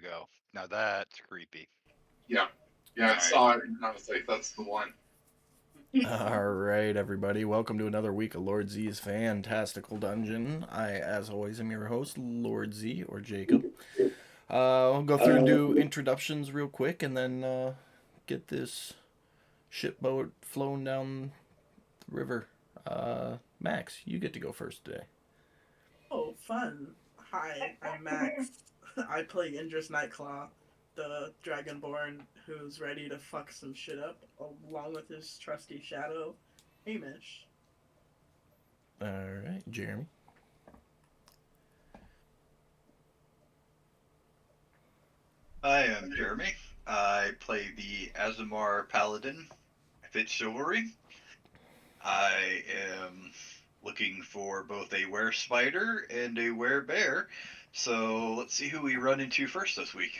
ago. Now that's creepy. Yeah. Yeah, I All right. saw it and I was like, that's the one. All right, everybody. Welcome to another week of Lord Z's Fantastical Dungeon. I, as always, am your host, Lord Z, or Jacob. I'll go through and do introductions real quick and then get this shipboat flown down the river. Max, you get to go first today. Oh, fun. Hi, I'm Max. I play Indra's Nightclaw, the Dragonborn who's ready to fuck some shit up, along with his trusty shadow, Hamish. All right, Jeremy. Hi, I'm Jeremy. I play the Azamar Paladin, Fit Chivalry. I am looking for both a were spider and a were bear. So let's see who we run into first this week.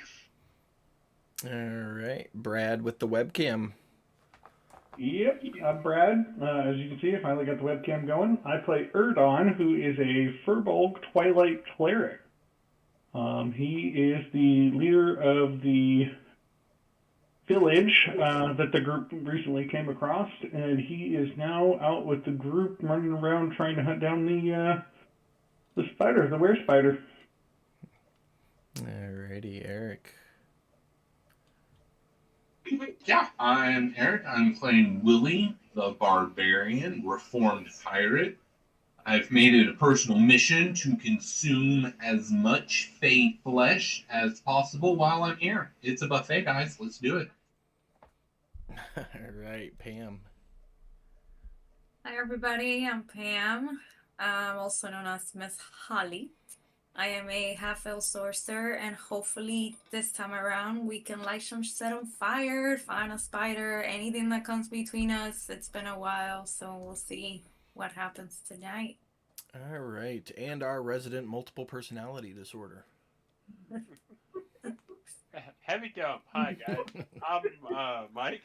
All right, Brad with the webcam. Yep, I'm Brad. As you can see, I finally got the webcam going. I play Erdon, who is a Furbolg Twilight Cleric. He is the leader of the village that the group recently came across, and he is now out with the group running around trying to hunt down the spider, the were spider. Alrighty, Eric. Yeah, I'm Eric. I'm playing Willie, the barbarian, reformed pirate. I've made it a personal mission to consume as much Fey flesh as possible while I'm here. It's a buffet, guys. Let's do it. All right, Pam. Hi, everybody. I'm Pam, also known as Miss Holly. I am a half-elf sorcerer, and hopefully this time around we can light some shit on fire, find a spider, anything that comes between us. It's been a while, so we'll see what happens tonight. All right, and our resident multiple personality disorder. Heavy dump. Hi guys. I'm Mike.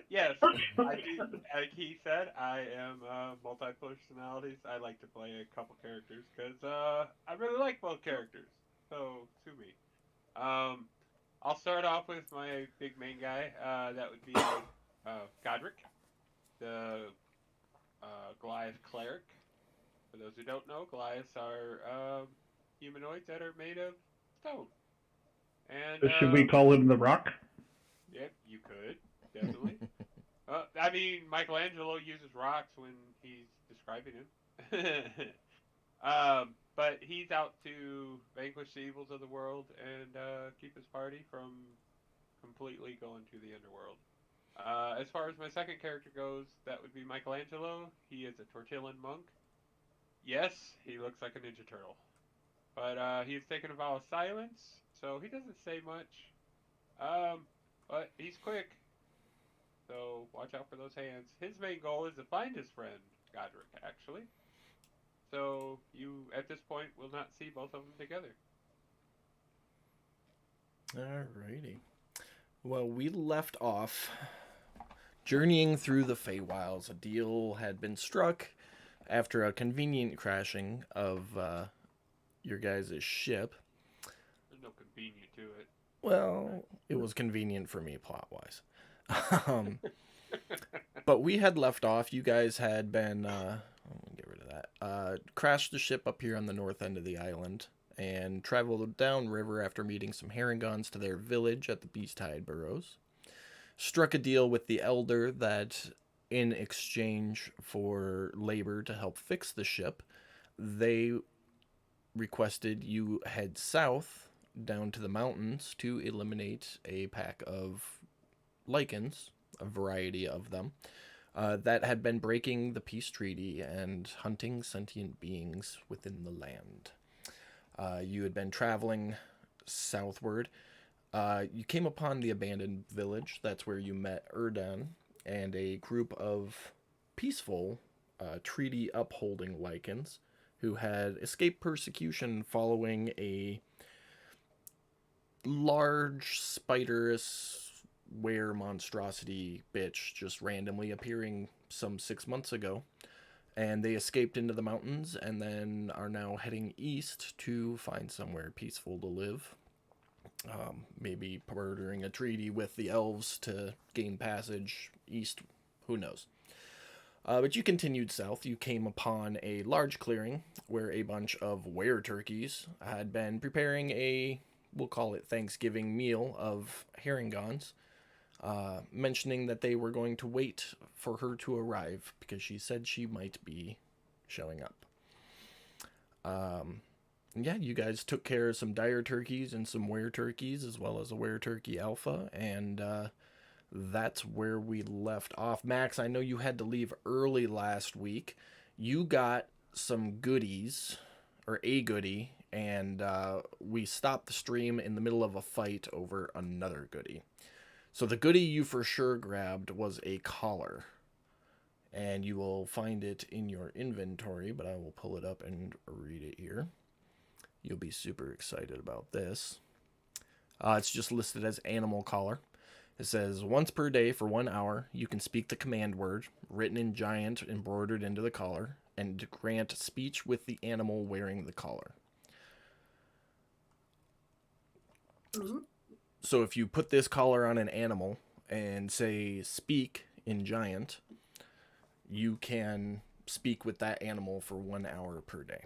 Yes, I do. Like he said, I am multi personalities. I like to play a couple characters because I really like both characters. So to me, um, I'll start off with my big main guy. That would be Godric, the Goliath cleric. For those who don't know, Goliaths are humanoids that are made of stone. And Should we call him the Rock? yep, you could definitely. I mean, Michelangelo uses rocks when he's describing him. But he's out to vanquish the evils of the world and keep his party from completely going to the underworld. As far as my second character goes, that would be Michelangelo. He is a Tortillan monk. Yes, he looks like a Ninja Turtle. But he's taken a vow of silence, so he doesn't say much. But he's quick, so watch out for those hands. His main goal is to find his friend, Godric, actually. So you, at this point, will not see both of them together. Alrighty. Well, we left off journeying through the Feywilds. A deal had been struck after a convenient crashing of your guys' ship. There's no convenient to it. Well, it was convenient for me plot wise. But we had left off. You guys had been. Get rid of that. Crashed the ship up here on the north end of the island and traveled downriver after meeting some Herringons to their village at the Beasttide Burrows. Struck a deal with the Elder that, in exchange for labor to help fix the ship, they requested you head south down to the mountains to eliminate a pack of lichens, a variety of them, that had been breaking the peace treaty and hunting sentient beings within the land. You had been traveling southward. You came upon the abandoned village. That's where you met Erdan and a group of peaceful, treaty upholding lichens who had escaped persecution following a large spiderous were monstrosity bitch just randomly appearing some 6 months ago. And they escaped into the mountains and then are now heading east to find somewhere peaceful to live. maybe bartering a treaty with the elves to gain passage east. Who knows? But you continued south. You came upon a large clearing where a bunch of were-turkeys had been preparing a, we'll call it Thanksgiving meal of herringons, mentioning that they were going to wait for her to arrive because she said she might be showing up. Yeah, you guys took care of some dire turkeys and some were-turkeys, as well as a were-turkey alpha, and that's where we left off. Max, I know you had to leave early last week. You got some goodies, or a goodie, and we stopped the stream in the middle of a fight over another goodie. So the goodie you for sure grabbed was a collar, and you will find it in your inventory, but I will pull it up and read it here. You'll be super excited about this. It's just listed as animal collar. It says, once per day for 1 hour, you can speak the command word, written in giant, embroidered into the collar, and grant speech with the animal wearing the collar. Mm-hmm. So if you put this collar on an animal and say speak in giant, you can speak with that animal for 1 hour per day.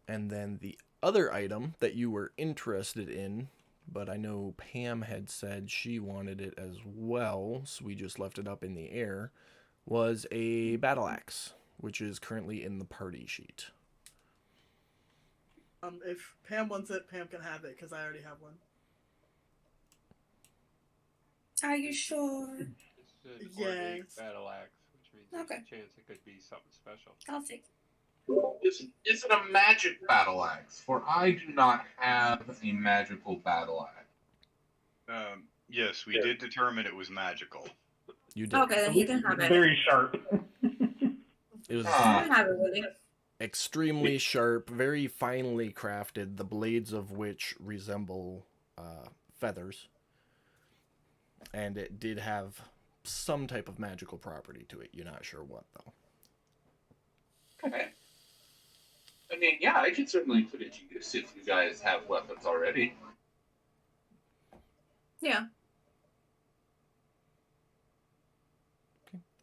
And then the other item that you were interested in, but I know Pam had said she wanted it as well, so we just left it up in the air, was a battle axe, which is currently in the party sheet. If Pam wants it, Pam can have it, because I already have one. Are you sure? It's an ornate Yes. battle axe, which means Okay. there's a chance it could be something special. I'll take it. Is it a magic battle axe? For I do not have a magical battle axe. Yes, we did determine it was magical. You did. Okay, then he can have it. Very sharp. It was You can have it, Willie. extremely sharp, very finely crafted, the blades of which resemble feathers. And it did have some type of magical property to it. You're not sure what, though. Okay. I mean, yeah, I could certainly put it to use if you guys have weapons already. Yeah.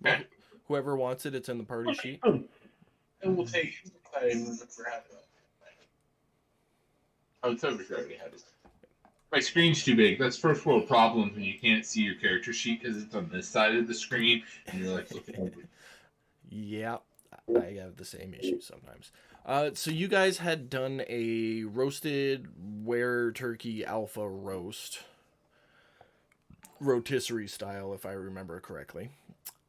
Well, whoever wants it, it's in the party sheet. And we'll take it. I remember having it. Oh, it's over here. I already had it. My screen's too big. That's first world problem when you can't see your character sheet because it's on this side of the screen and you're like looking over. Yeah, I have the same issue sometimes. So you guys had done a roasted were-turkey alpha roast. Rotisserie style, if I remember correctly.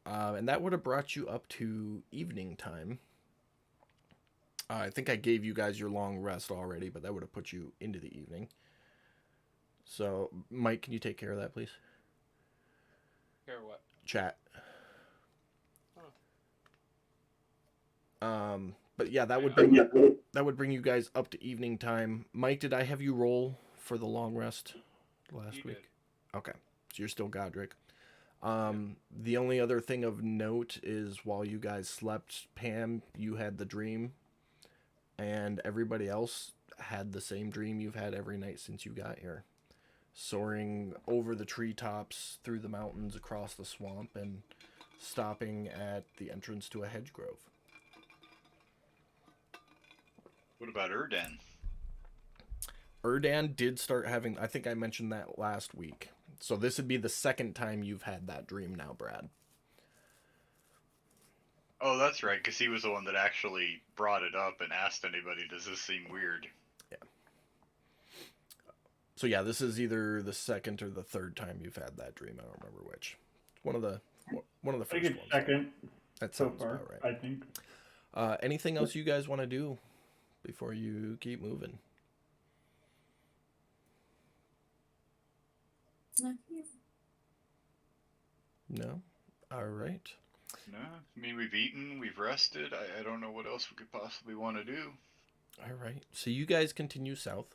And that would have brought you up to evening time. I think I gave you guys your long rest already, but that would have put you into the evening. So, Mike, can you take care of that, please? Care what? Chat. But yeah, that would bring you guys up to evening time. Mike, did I have you roll for the long rest last You week? did. Okay, so you're still Godric. The only other thing of note is while you guys slept, Pam, you had the dream, and everybody else had the same dream you've had every night since you got here. Soaring over the treetops, through the mountains, across the swamp, and stopping at the entrance to a hedge grove. What about Erdan? Erdan did start having, I think I mentioned that last week. So this would be the second time you've had that dream now, Brad. Oh, that's right, because he was the one that actually brought it up and asked anybody, does this seem weird? Yeah. So yeah, this is either the second or the third time you've had that dream. I don't remember which. One of the I think first it's ones. second That so sounds far, about right. I think. Anything else you guys want to do before you keep moving? No? All right. No, I mean, we've eaten, we've rested. I don't know what else we could possibly want to do. All right. So you guys continue south.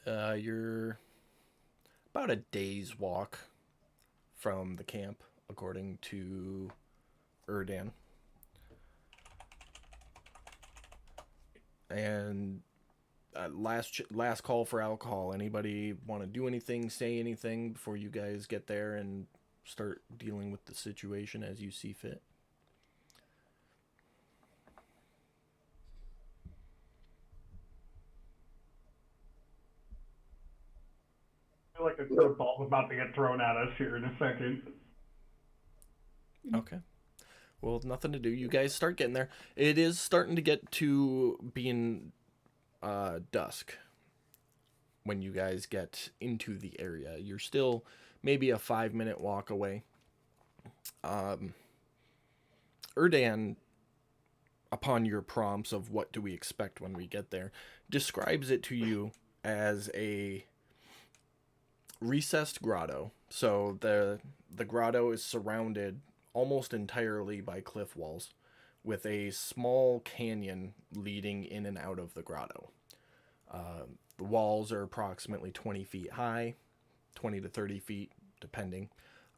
You're about a day's walk from the camp, according to Erdan. And last call for alcohol. Anybody want to do anything, say anything before you guys get there and start dealing with the situation as you see fit? I feel like a curveball is about to get thrown at us here in a second. Okay. Well, nothing to do. You guys start getting there. It is starting to get to being dusk when you guys get into the area. You're still maybe a 5-minute walk away. Erdan, upon your prompts of what do we expect when we get there, describes it to you as a recessed grotto. So the grotto is surrounded almost entirely by cliff walls, with a small canyon leading in and out of the grotto. The walls are approximately 20 feet high, 20 to 30 feet, depending,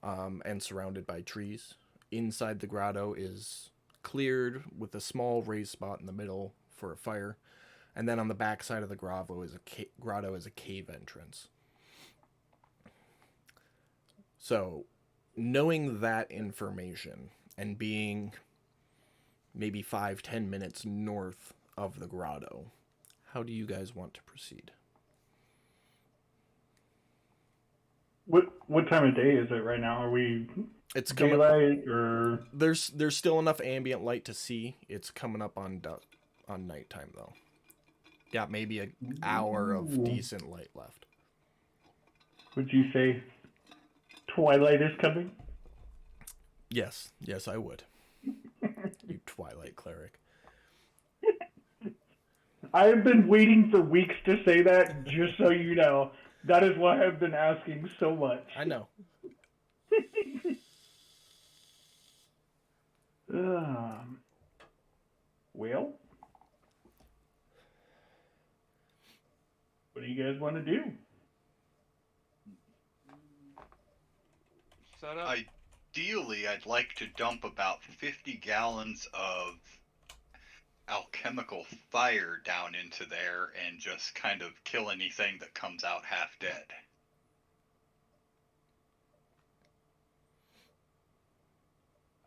and surrounded by trees. Inside the grotto is cleared with a small raised spot in the middle for a fire, and then on the back side of the grotto is a cave entrance. So, knowing that information and being maybe 5-10 minutes north of the grotto, how do you guys want to proceed? What time of day is it right now? Are we It's coming. daylight or There's still enough ambient light to see. It's coming up on nighttime though. Got maybe an hour of decent light left. would you say twilight is coming? Yes, I would. You Twilight cleric. I have been waiting for weeks to say that, just so you know. That is why I've been asking so much. I know. Well, what do you guys want to do? Set up. Ideally, I'd like to dump about 50 gallons of alchemical fire down into there and just kind of kill anything that comes out half dead.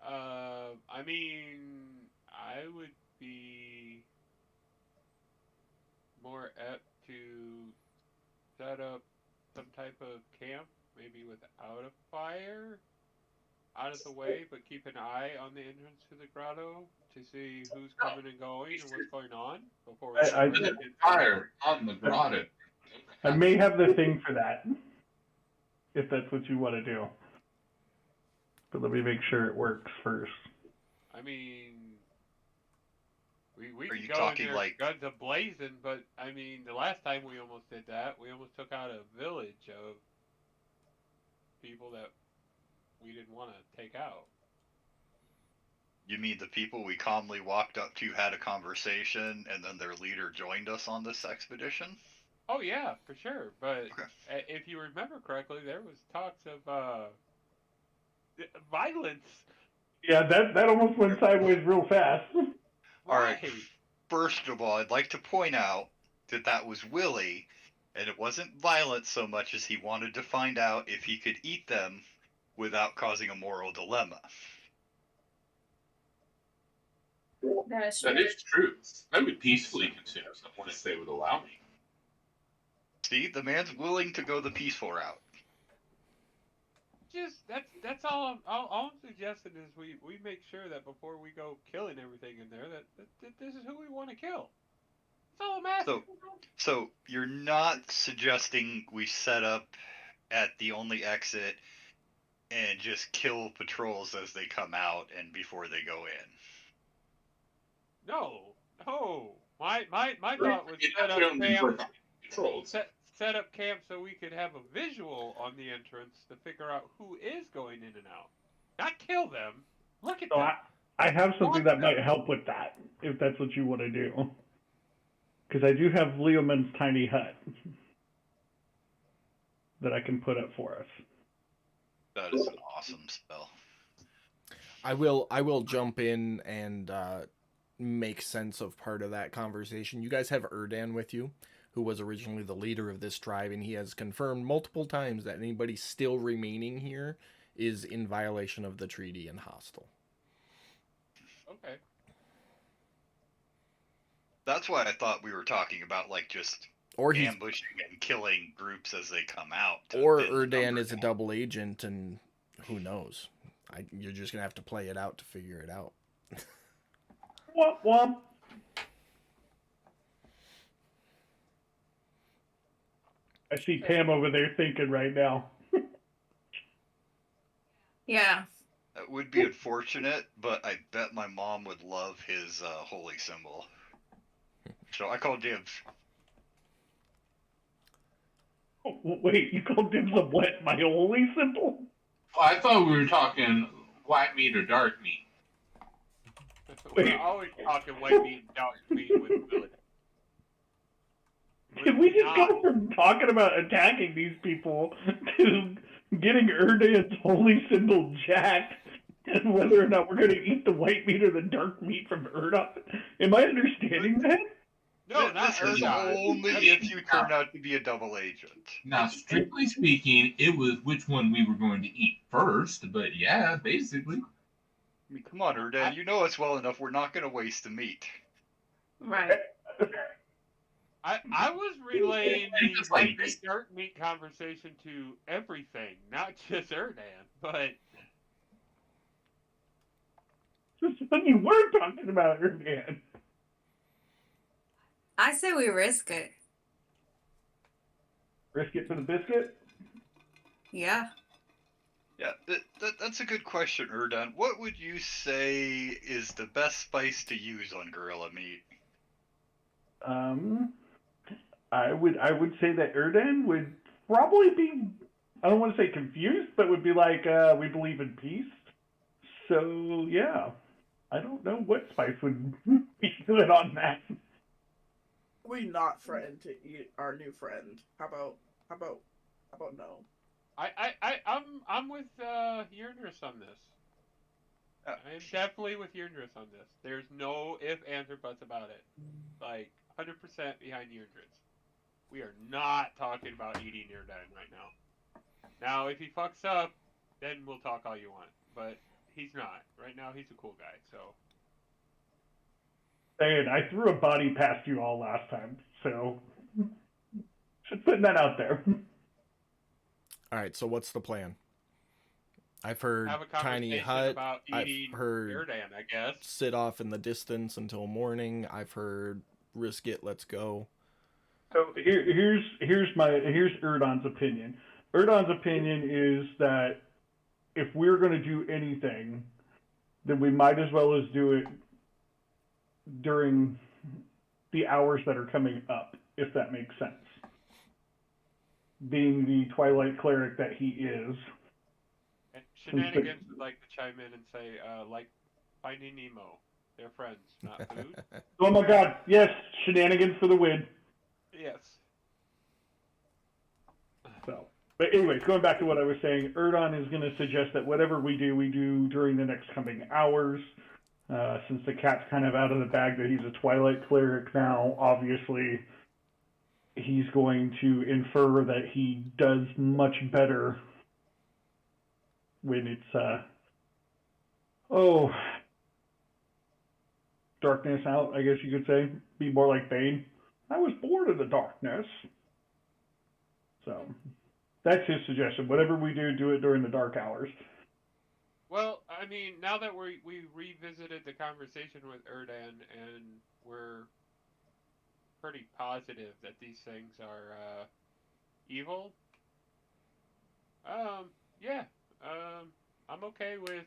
I mean, I would be more apt to set up some type of camp, maybe without a fire, out of the way, but keep an eye on the entrance to the grotto to see who's coming and going and what's going on before we I Put a fire on the grotto. may have the thing for that, if that's what you want to do. But let me make sure it works first. I mean, we Are could you go talking in there like- guns a-blazing, but I mean, the last time we almost did that, we almost took out a village of people that we didn't want to take out. You mean the people we calmly walked up to, had a conversation, and then their leader joined us on this expedition? Oh yeah, for sure. But Okay. if you remember correctly, there was talks of violence. Yeah, that almost went sideways real fast. All right. Right. First of all, I'd like to point out that that was Willie, and it wasn't violent so much as he wanted to find out if he could eat them without causing a moral dilemma. That is That true. is true. I would peacefully consume someone if they would allow me. See, the man's willing to go the peaceful route. Just that's all. All I'm suggesting is we make sure that before we go killing everything in there, that this is who we want to kill. That's all I'm asking. So you're not suggesting we set up at the only exit and just kill patrols as they come out and before they go in? No. My thought was set up We don't need camp. controls. Set up camp so we could have a visual on the entrance to figure out who is going in and out. Not kill them. Look at So them. I have something that Watch might them. help with that, if that's what you want to do. Because I do have Leomund's tiny hut that I can put up for us. That is an awesome spell. I will jump in and make sense of part of that conversation. You guys have Erdan with you, who was originally the leader of this tribe, and he has confirmed multiple times that anybody still remaining here is in violation of the treaty and hostile. Okay. That's why I thought we were talking about like just Or he's ambushing and killing groups as they come out. or Erdan is a double agent, and who knows? You're just gonna have to play it out to figure it out. Womp womp. I see Pam over there thinking right now. Yeah. That would be unfortunate, but I bet my mom would love his holy symbol. So I call dibs. Oh, wait, you called dibs a what? My holy symbol? Oh, I thought we were talking white meat or dark meat. We're always talking white meat and dark meat with Billy. Can we just go from talking about attacking these people to getting Erdan's holy symbol jacked and whether or not we're going to eat the white meat or the dark meat from Erdan? Am I understanding that? No, not This is Erdan. only if you turn out to be a double agent. Now, strictly speaking, it was which one we were going to eat first, but yeah, basically. I mean, come on, Erdan. You know us well enough. We're not going to waste the meat. Right. I was relaying the Just white like meat, dark meat conversation to everything, not just Erdan, but Just when you were talking about Erdan. I say we risk it. Risk it for the biscuit? Yeah. Yeah, that's a good question, Erdan. What would you say is the best spice to use on gorilla meat? I would say that Erdan would probably be, I don't want to say confused, but would be like, we believe in peace. So yeah, I don't know what spice would be good on that. We not threaten to eat our new friend. How about no? I'm with Yurnris on this. I am definitely with Yurnris on this. There's no if, ands, or buts about it. Like 100% behind Yurnris. We are not talking about eating Erdan right now. Now, if he fucks up, then we'll talk all you want. But he's not. Right now, he's a cool guy. So. And I threw a body past you all last time, so just putting that out there. All right, so what's the plan? I've heard Have a tiny conversation hut. about I've eating heard Erdan, I guess. sit off in the distance until morning. I've heard risk it. Let's go. So here's Erdan's opinion. Erdan's opinion is that if we're going to do anything, then we might as well as do it during the hours that are coming up, if that makes sense. Being the Twilight Cleric that he is. And Shenanigans would like to chime in and say, like Finding Nemo. They're friends, not food. Oh my god, yes, Shenanigans for the win. Yes. So, but anyways, going back to what I was saying, Erdan is going to suggest that whatever we do during the next coming hours. Since the cat's kind of out of the bag that he's a Twilight Cleric now, obviously he's going to infer that he does much better when it's, darkness out, I guess you could say. Be more like Bane. I was bored of the darkness. So, that's his suggestion. Whatever we do it during the dark hours. Well, I mean, now that we revisited the conversation with Erdan, and we're pretty positive that these things are evil. Yeah. I'm okay with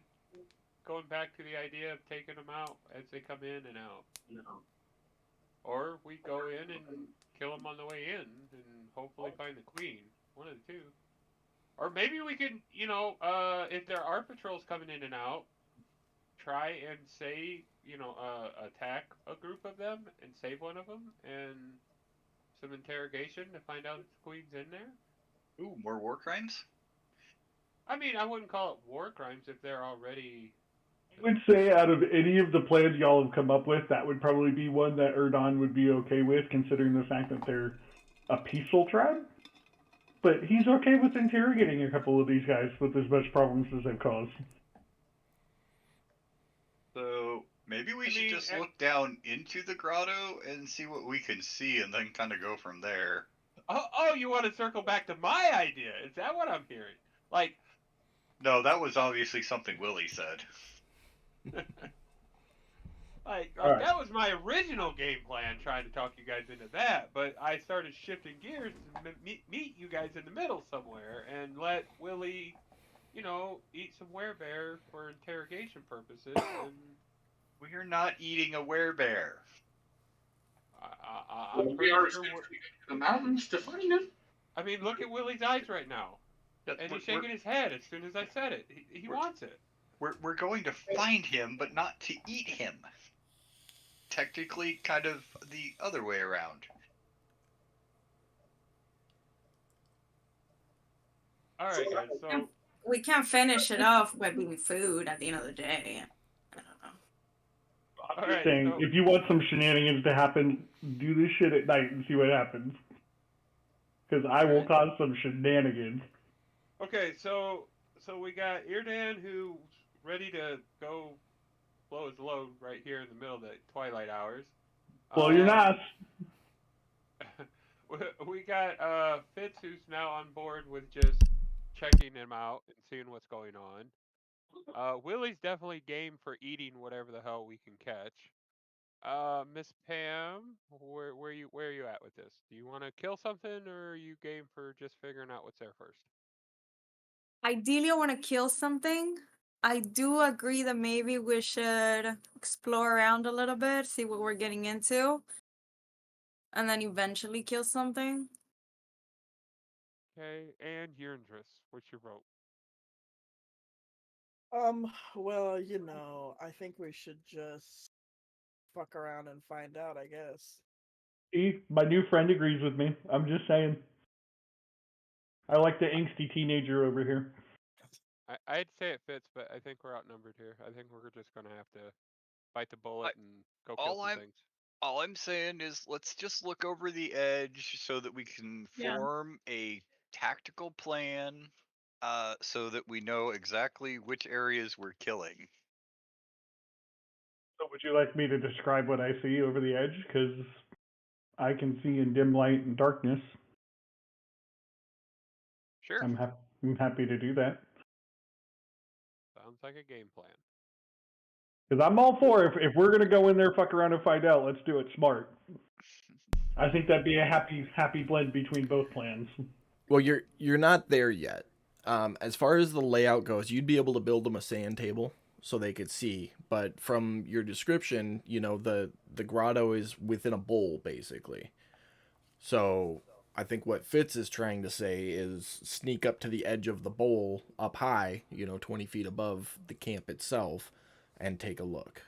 going back to the idea of taking them out as they come in and out. Or we go in and kill them on the way in, and hopefully find the queen. One of the two. Or maybe we can, if there are patrols coming in and out, try and attack a group of them and save one of them, and some interrogation to find out if the queen's in there. Ooh, more war crimes? I mean, I wouldn't call it war crimes if they're already I would say out of any of the plans y'all have come up with, that would probably be one that Erdon would be okay with, considering the fact that they're a peaceful tribe. But he's okay with interrogating a couple of these guys with as much problems as they've caused. So maybe we should just look down into the grotto and see what we can see, and then kind of go from there. Oh, you want to circle back to my idea? Is that what I'm hearing? Like, no, that was obviously something Willie said. Like right. That was my original game plan, trying to talk you guys into that. But I started shifting gears to meet you guys in the middle somewhere and let Willie, eat some werebear for interrogation purposes. And we're not eating a werebear. We are sure to the mountains to find him. I mean, look at Willie's eyes right now. And he's shaking his head as soon as I said it. He wants it. We're going to find him, but not to eat him. Technically, kind of the other way around. All right, guys. So we can't finish it off by being food at the end of the day. I don't know. I'm just saying, if you want some shenanigans to happen, do this shit at night and see what happens. Because I will cause some shenanigans. Okay, so we got Irdan, who's ready to go blow his load right here in the middle of the twilight hours. Blow your nuts. We got Fitz, who's now on board with just checking him out and seeing what's going on. Willie's definitely game for eating whatever the hell we can catch. Miss Pam, where are you at with this? Do you want to kill something, or are you game for just figuring out what's there first? Ideally, I want to kill something. I do agree that maybe we should explore around a little bit, see what we're getting into, and then eventually kill something. Okay, and your interest. What's your vote? Well, I think we should just fuck around and find out, I guess. See, my new friend agrees with me. I'm just saying. I like the angsty teenager over here. I'd say it fits, but I think we're outnumbered here. I think we're just gonna have to bite the bullet and go kill some things. All I'm saying is let's just look over the edge so that we can form a tactical plan, so that we know exactly which areas we're killing. So would you like me to describe what I see over the edge? Because I can see in dim light and darkness. Sure. I'm happy to do that. Sounds like a game plan. Because I'm all for if we're gonna go in there, fuck around and find out. Let's do it smart. I think that'd be a happy blend between both plans. Well, you're not there yet. As far as the layout goes, you'd be able to build them a sand table so they could see. But from your description, the grotto is within a bowl basically. So I think what Fitz is trying to say is sneak up to the edge of the bowl up high, 20 feet above the camp itself, and take a look.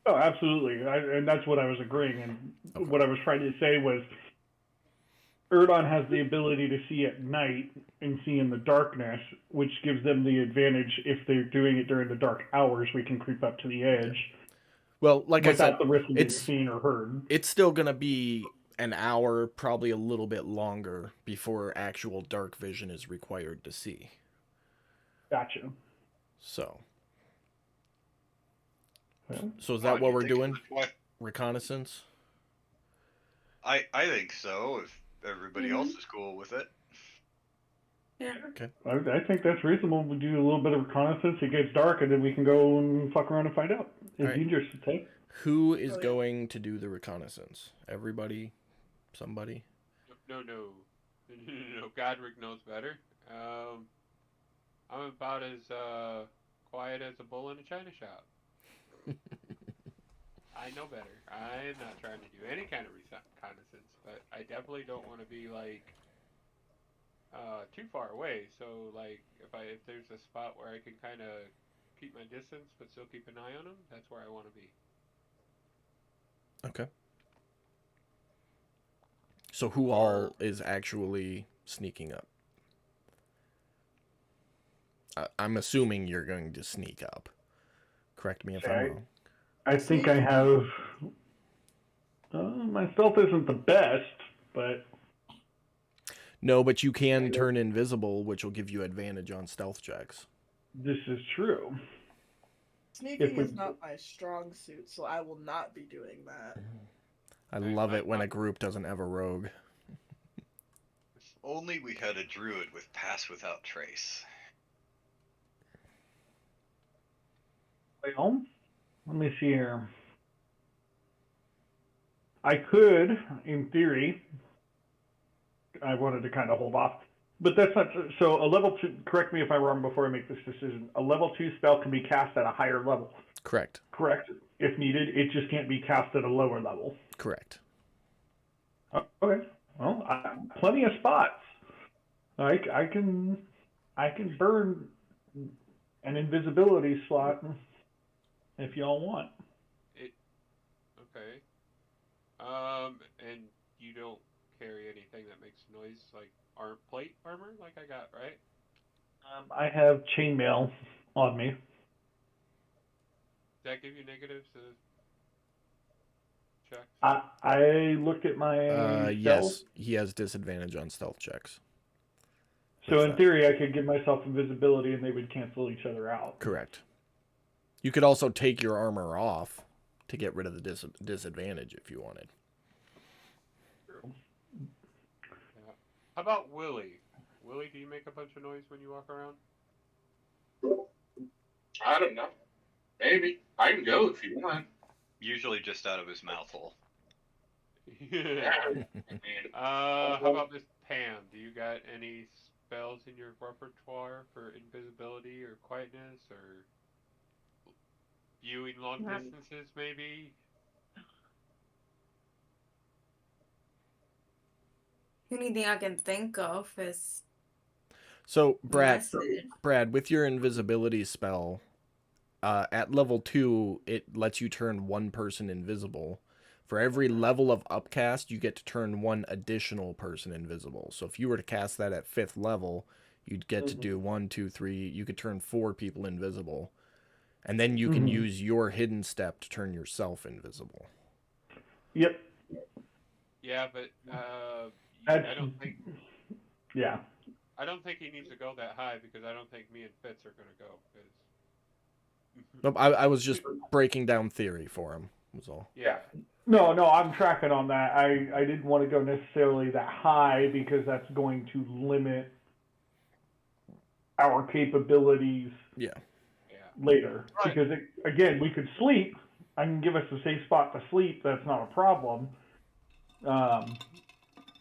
Oh, absolutely. And that's what I was agreeing. And what I was trying to say was Erdon has the ability to see at night and see in the darkness, which gives them the advantage. If they're doing it during the dark hours, we can creep up to the edge. Well, like I said, without the risk of being seen or heard. It's still going to be an hour, probably a little bit longer, before actual dark vision is required to see. Gotcha. So is that what we're doing? What? Reconnaissance? I think so, if everybody else is cool with it. Yeah. Okay. I think that's reasonable. We do a little bit of reconnaissance. It gets dark, and then we can go and fuck around and find out. It's dangerous to take. Who is going to do the reconnaissance? Everybody? Somebody? No. Godric knows better. I'm about as quiet as a bull in a china shop. I know better. I'm not trying to do any kind of reconnaissance, but I definitely don't want to be too far away. So if there's a spot where I can kind of keep my distance but still keep an eye on them, that's where I want to be. Okay. So who all is actually sneaking up? I'm assuming you're going to sneak up. Correct me if I'm Okay. wrong. I think I have. My stealth isn't the best, but No, but you can turn invisible, which will give you advantage on stealth checks. this is true. Sneaking is not my strong suit, so I will not be doing that. I love it when a group doesn't have a rogue. If only we had a druid with Pass Without Trace. Well, let me see here. I could, in theory, I wanted to kind of hold off, but that's not so. A level 2. Correct me if I'm wrong before I make this decision. A level 2 spell can be cast at a higher level. Correct. Correct. If needed, it just can't be cast at a lower level. Correct. Okay. Well, plenty of spots. I can burn an invisibility slot if y'all want. Okay. And you don't carry anything that makes noise, like plate armor, like I got, right? I have chainmail on me. Does that give you negatives to checks? I looked at my yes, he has disadvantage on stealth checks. So in theory, I could give myself invisibility, and they would cancel each other out. Correct. You could also take your armor off to get rid of the disadvantage if you wanted. True. Yeah. How about Willie? Willie, do you make a bunch of noise when you walk around? I don't know. Maybe. I can go if you want. Usually just out of his mouth hole. Yeah. How about Miss Pam? Do you got any spells in your repertoire for invisibility or quietness or viewing long distances, maybe? The only thing I can think of is So, Brad, message. with your invisibility spell, at level 2, it lets you turn one person invisible. For every level of upcast, you get to turn one additional person invisible. So if you were to cast that at 5th level, you'd get to do 1, 2, 3. You could turn 4 people invisible. And then you can use your hidden step to turn yourself invisible. Yep. Yeah, but I don't think. Yeah. I don't think he needs to go that high because I don't think me and Fitz are gonna go. Nope, I was just breaking down theory for him. Was all. Yeah. No, I'm tracking on that. I didn't want to go necessarily that high because that's going to limit our capabilities. Yeah. Later, Right. because again, we could sleep. I can give us a safe spot to sleep. That's not a problem.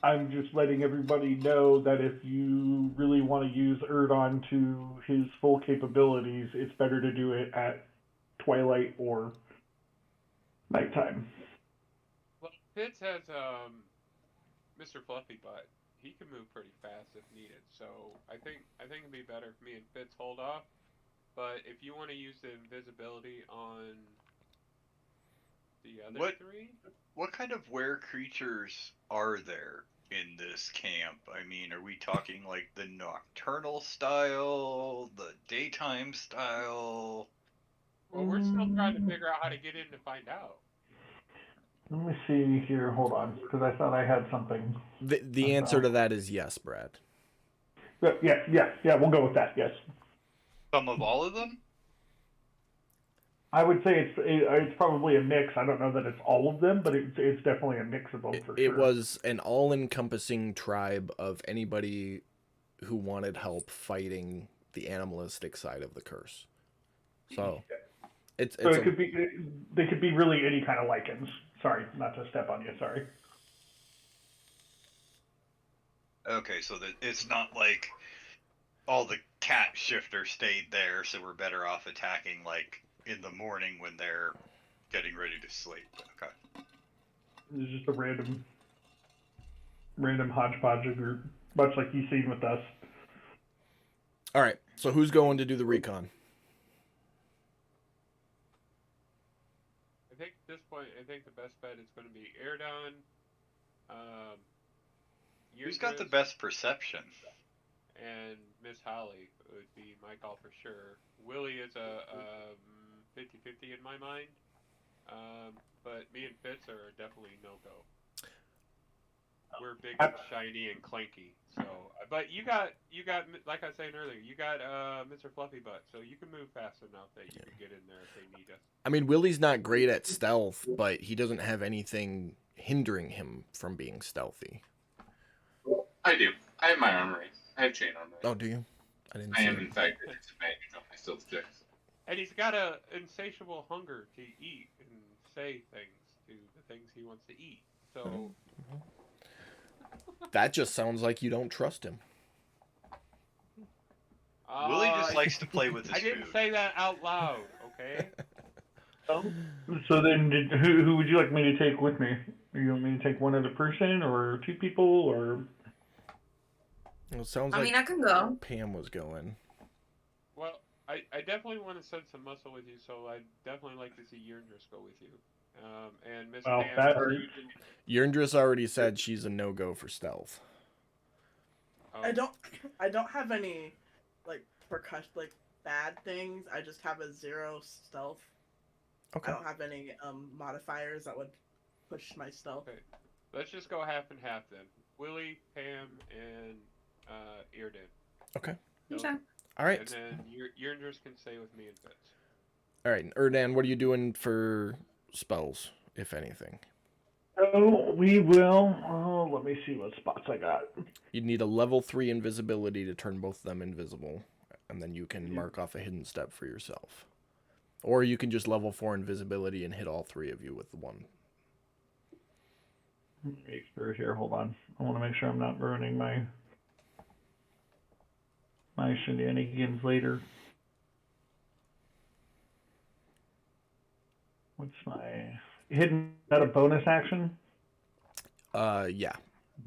I'm just letting everybody know that if you really want to use Erdon to his full capabilities, it's better to do it at twilight or nighttime. Well, Fitz has Mr. Fluffy Butt. He can move pretty fast if needed. So I think it'd be better if me and Fitz hold off. But if you want to use the invisibility on the other 3, what kind of were creatures are there in this camp? I mean, are we talking like the nocturnal style, the daytime style? Well, we're still trying to figure out how to get in to find out. Let me see here. Hold on, because I thought I had something. The answer to that is yes, Brad. Yeah. We'll go with that. Yes. Some of all of them? I would say it's probably a mix. I don't know that it's all of them, but it's definitely a mix of them for sure. It was an all-encompassing tribe of anybody who wanted help fighting the animalistic side of the curse. So they could be really any kind of lichens. Sorry, not to step on you. Sorry. Okay, so that it's not like all the cat shifters stayed there, so we're better off attacking like in the morning when they're getting ready to sleep. Okay. It's just a random hodgepodge of group, much like you've seen with us. All right, so who's going to do the recon? I think at this point, the best bet is going to be Erdon. Who's got the best perception? and Miss Holly would be my call for sure. Willie is a 50-50 in my mind, but me and Fitz are definitely no go. We're big and shiny and clanky. So, but you got like I was saying earlier, you got Mr. Fluffy Butt, so you can move fast enough that you could get in there if they need us. I mean, Willie's not great at stealth, but he doesn't have anything hindering him from being stealthy. I do. I have my armory. I have chain armory. Oh, do you? I didn't. I am in fact at disadvantage on my stealth checks. And he's got a insatiable hunger to eat and say things to the things he wants to eat. So that just sounds like you don't trust him. Willie just likes to play with his I didn't food. say that out loud, okay? So then, who would you like me to take with me? You want me to take one other person, or two people, or? Well, it sounds I like mean, I can go. Pam was going. Well, I definitely want to send some muscle with you, so I'd definitely like to see Yerndris go with you. And Miss Well, Pam, that hurts. Yerndris already said she's a no-go for stealth. Oh, I don't have any like bad things. I just have a 0 stealth. Okay. I don't have any modifiers that would push my stealth. okay. Let's just go half and half then. Willie, Pam, and Earden. Okay. Okay. All right. And then Yerndris can stay with me and Fitz. All right. Erdan, what are you doing for spells, if anything? Oh, we will. Oh, let me see what spots I got. You'd need a level 3 invisibility to turn both of them invisible, and then you can mark off a hidden step for yourself. Or you can just level 4 invisibility and hit all 3 of you with the one. Make sure here. Hold on. I want to make sure I'm not ruining my shenanigans later. What's my hidden? Is that a bonus action? Yeah.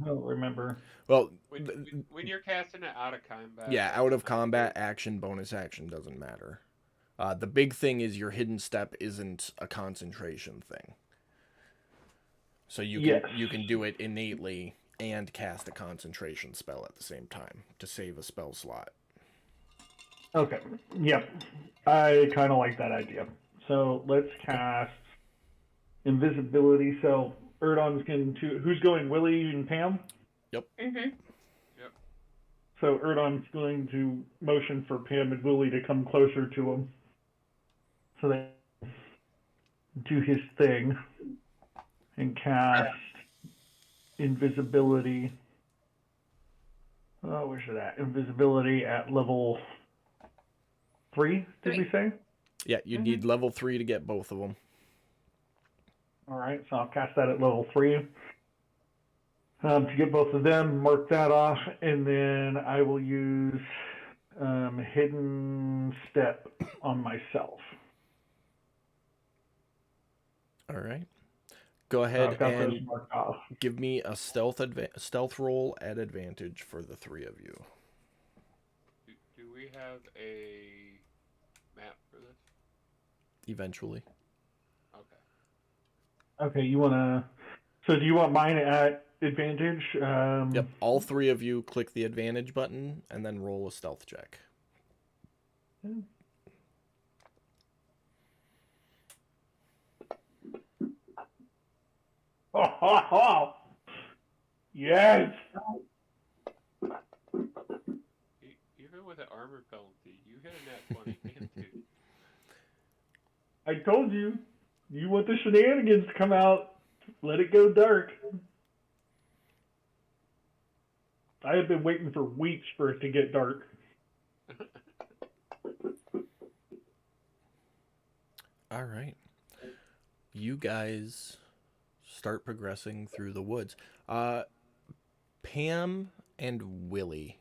I don't remember. Well, When you're casting it out of combat. yeah, out of combat, action, bonus action doesn't matter. The big thing is your hidden step isn't a concentration thing. So you can do it innately and cast a concentration spell at the same time to save a spell slot. Okay. Yep. I kind of like that idea. So let's cast invisibility. So Erdon's going to. Who's going? Willie and Pam? Mm-hmm. So Erdon's going to motion for Pam and Willie to come closer to him. So they do his thing and cast invisibility. Oh, where's it at? Invisibility at level 3, did we say? Yeah, you'd need level 3 to get both of them. All right, so I'll cast that at level 3. To get both of them, mark that off, and then I will use hidden step on myself. All right. Go ahead I've got those and marked off. give me a stealth roll at advantage for the 3 of you. Do we have a map for this? Eventually. Okay. Okay, you want to... So do you want mine at advantage? Yep, all 3 of you click the advantage button and then roll a stealth check. Yes! Even with an armor penalty, you hit a nat 20, damn dude. I told you. You want the shenanigans to come out. Let it go dark. I have been waiting for weeks for it to get dark. All right. You guys start progressing through the woods. Pam and Willie,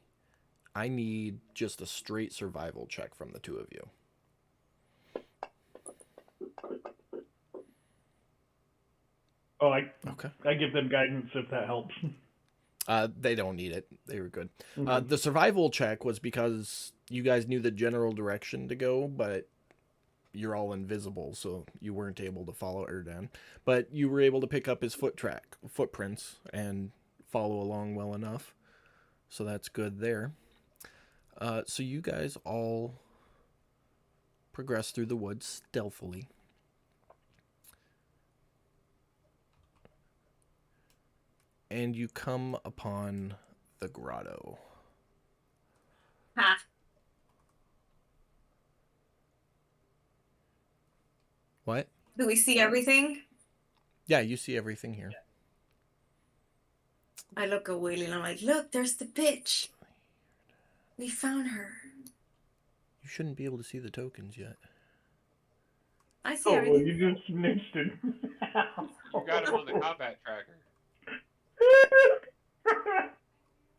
I need just a straight survival check from the 2 of you. Oh, Okay. I give them guidance if that helps. They don't need it. They were good. Okay. The survival check was because you guys knew the general direction to go, but you're all invisible, so you weren't able to follow Erdan. But you were able to pick up his footprints and follow along well enough. So that's good there. So you guys all progress through the woods stealthily. And you come upon the grotto. Ha. What? Do we see everything? Yeah, you see everything here. I look at Willie and I'm like, look, there's the bitch. We found her. You shouldn't be able to see the tokens yet. I see Oh, well, everything. you just snitched it. You got him on the combat tracker.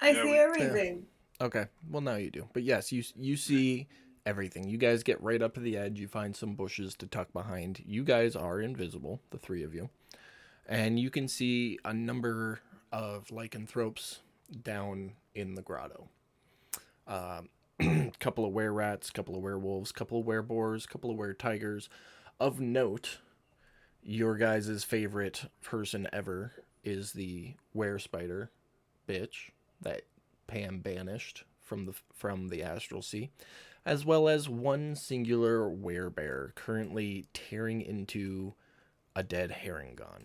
I Yeah, see we- everything. Okay, well now you do. But yes, you see everything. You guys get right up to the edge. You find some bushes to tuck behind. You guys are invisible, the three of you. And you can see a number of lycanthropes down in the grotto. Couple of were-rats, couple of werewolves, couple of were-boars, couple of were-tigers. Of note, your guys' favorite person ever is the were-spider bitch that Pam banished from the astral sea, as well as one singular werebear currently tearing into a dead herringon.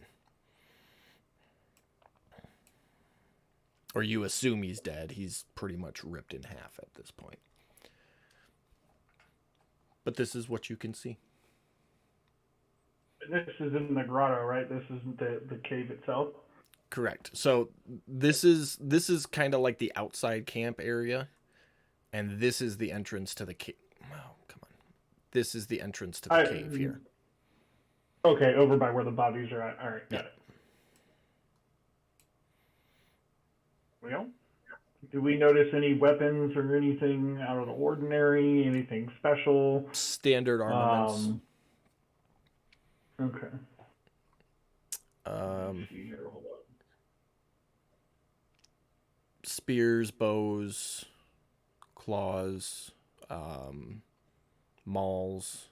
Or you assume he's dead. He's pretty much ripped in half at this point. But this is what you can see. This is in the grotto, right? This isn't the cave itself. Correct. So this is kind of like the outside camp area, and this is the entrance to the cave. Oh, come on. This is the entrance to the cave here. Okay, over by where the bodies are at. All right, got it. Well, do we notice any weapons or anything out of the ordinary? Anything special? Standard armaments. Okay. Um, see here, hold on. Spears, bows, claws, mauls,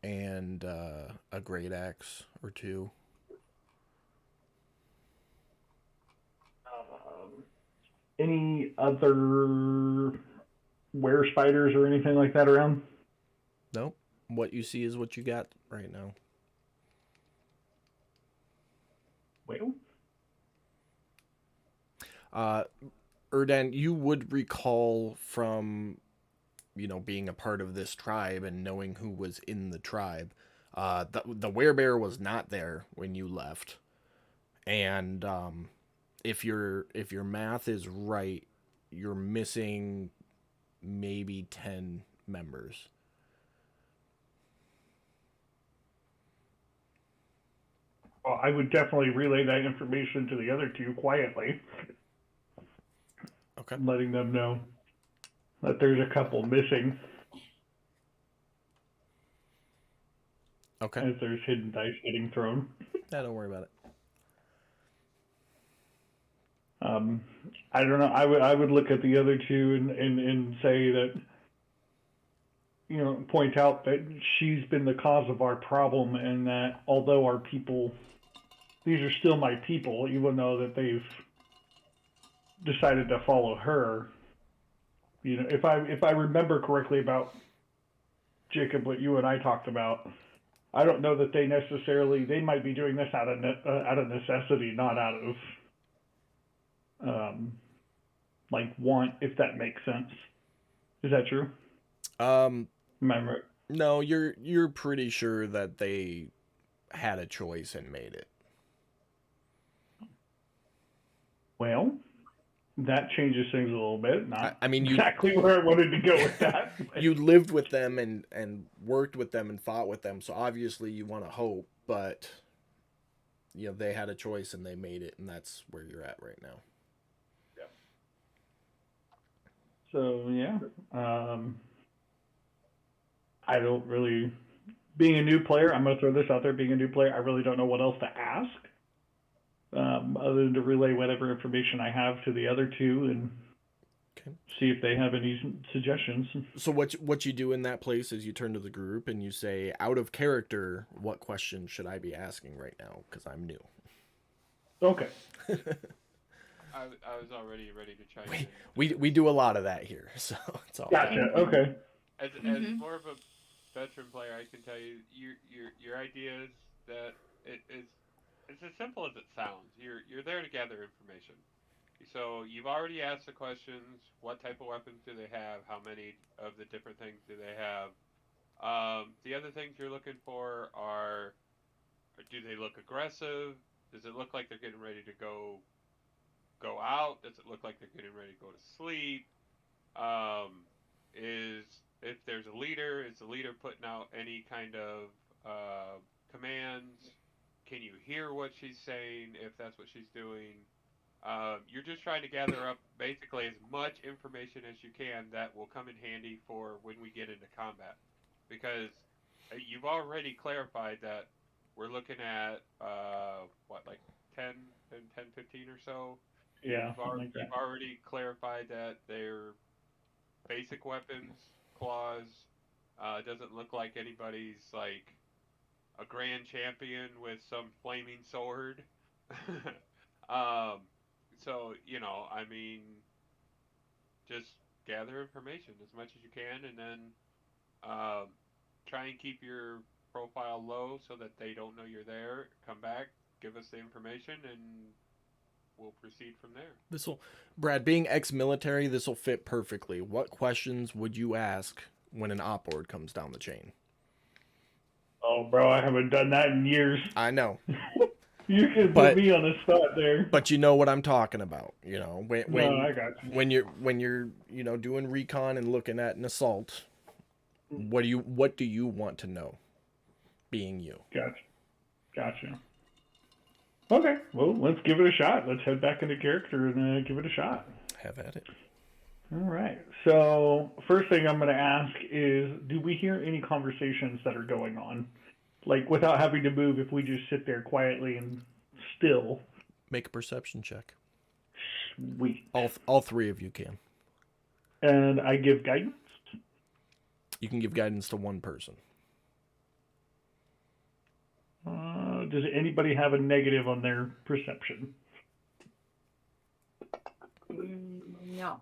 and a great axe or two. Any other were spiders or anything like that around? Nope. What you see is what you got right now. Well, Erdan, you would recall from, being a part of this tribe and knowing who was in the tribe. The werebear was not there when you left, and if your math is right, you're missing maybe 10 members. well, I would definitely relay that information to the other two quietly. Okay. Letting them know that there's a couple missing. Okay. As there's hidden dice getting thrown. Yeah, don't worry about it. I don't know. I would look at the other two and say that, point out that she's been the cause of our problem, and that although our people, these are still my people, even though that they've decided to follow her. If I remember correctly about Jacob, what you and I talked about, I don't know that they might be doing this out of necessity, not out of want, if that makes sense. Is that true? Am I right? No, you're pretty sure that they had a choice and made it. Well, that changes things a little bit. Not I mean, exactly where I wanted to go with that. You lived with them and worked with them and fought with them, so obviously you want to hope, but they had a choice and they made it, and that's where you're at right now. So yeah, I don't really. Being a new player, I'm going to throw this out there. Being a new player, I really don't know what else to ask, other than to relay whatever information I have to the other two and see if they have any suggestions. So what you do in that place is you turn to the group and you say, out of character, what question should I be asking right now? Because I'm new. Okay. I was already ready to chime in. We do a lot of that here, so it's all Gotcha. good. Okay. As Mhm. more of a veteran player, I can tell you your idea is that it's as simple as it sounds. You're there to gather information. So you've already asked the questions: what type of weapons do they have? How many of the different things do they have? The other things you're looking for are: do they look aggressive? Does it look like they're getting ready to go out? Does it look like they're getting ready to go to sleep? Um, is if there's a leader, is the leader putting out any kind of commands? Can you hear what she's saying if that's what she's doing? You're just trying to gather up basically as much information as you can that will come in handy for when we get into combat. Because you've already clarified that we're looking at what, like 10 and 10, 15 or so. Yeah, something like You've that. already clarified that they're basic weapons, claws. Doesn't look like anybody's like a grand champion with some flaming sword. um, so I mean, just gather information as much as you can, and then um, try and keep your profile low so that they don't know you're there. Come back, give us the information, and we'll proceed from there. Brad, being ex-military, this will fit perfectly. What questions would you ask when an op board comes down the chain? Oh, bro, I haven't done that in years. I know, You can But- put me on the spot there. but you know what I'm talking about. When No, I got you. when you're doing recon and looking at an assault, what do you want to know? Being you. Gotcha. Okay, well, let's give it a shot. Let's head back into character and give it a shot. Have at it. All right. So, first thing I'm going to ask is, do we hear any conversations that are going on? Like, without having to move, if we just sit there quietly and still. Make a perception check. Sweet. All three of you can. And I give guidance? You can give guidance to one person. Does anybody have a negative on their perception? No.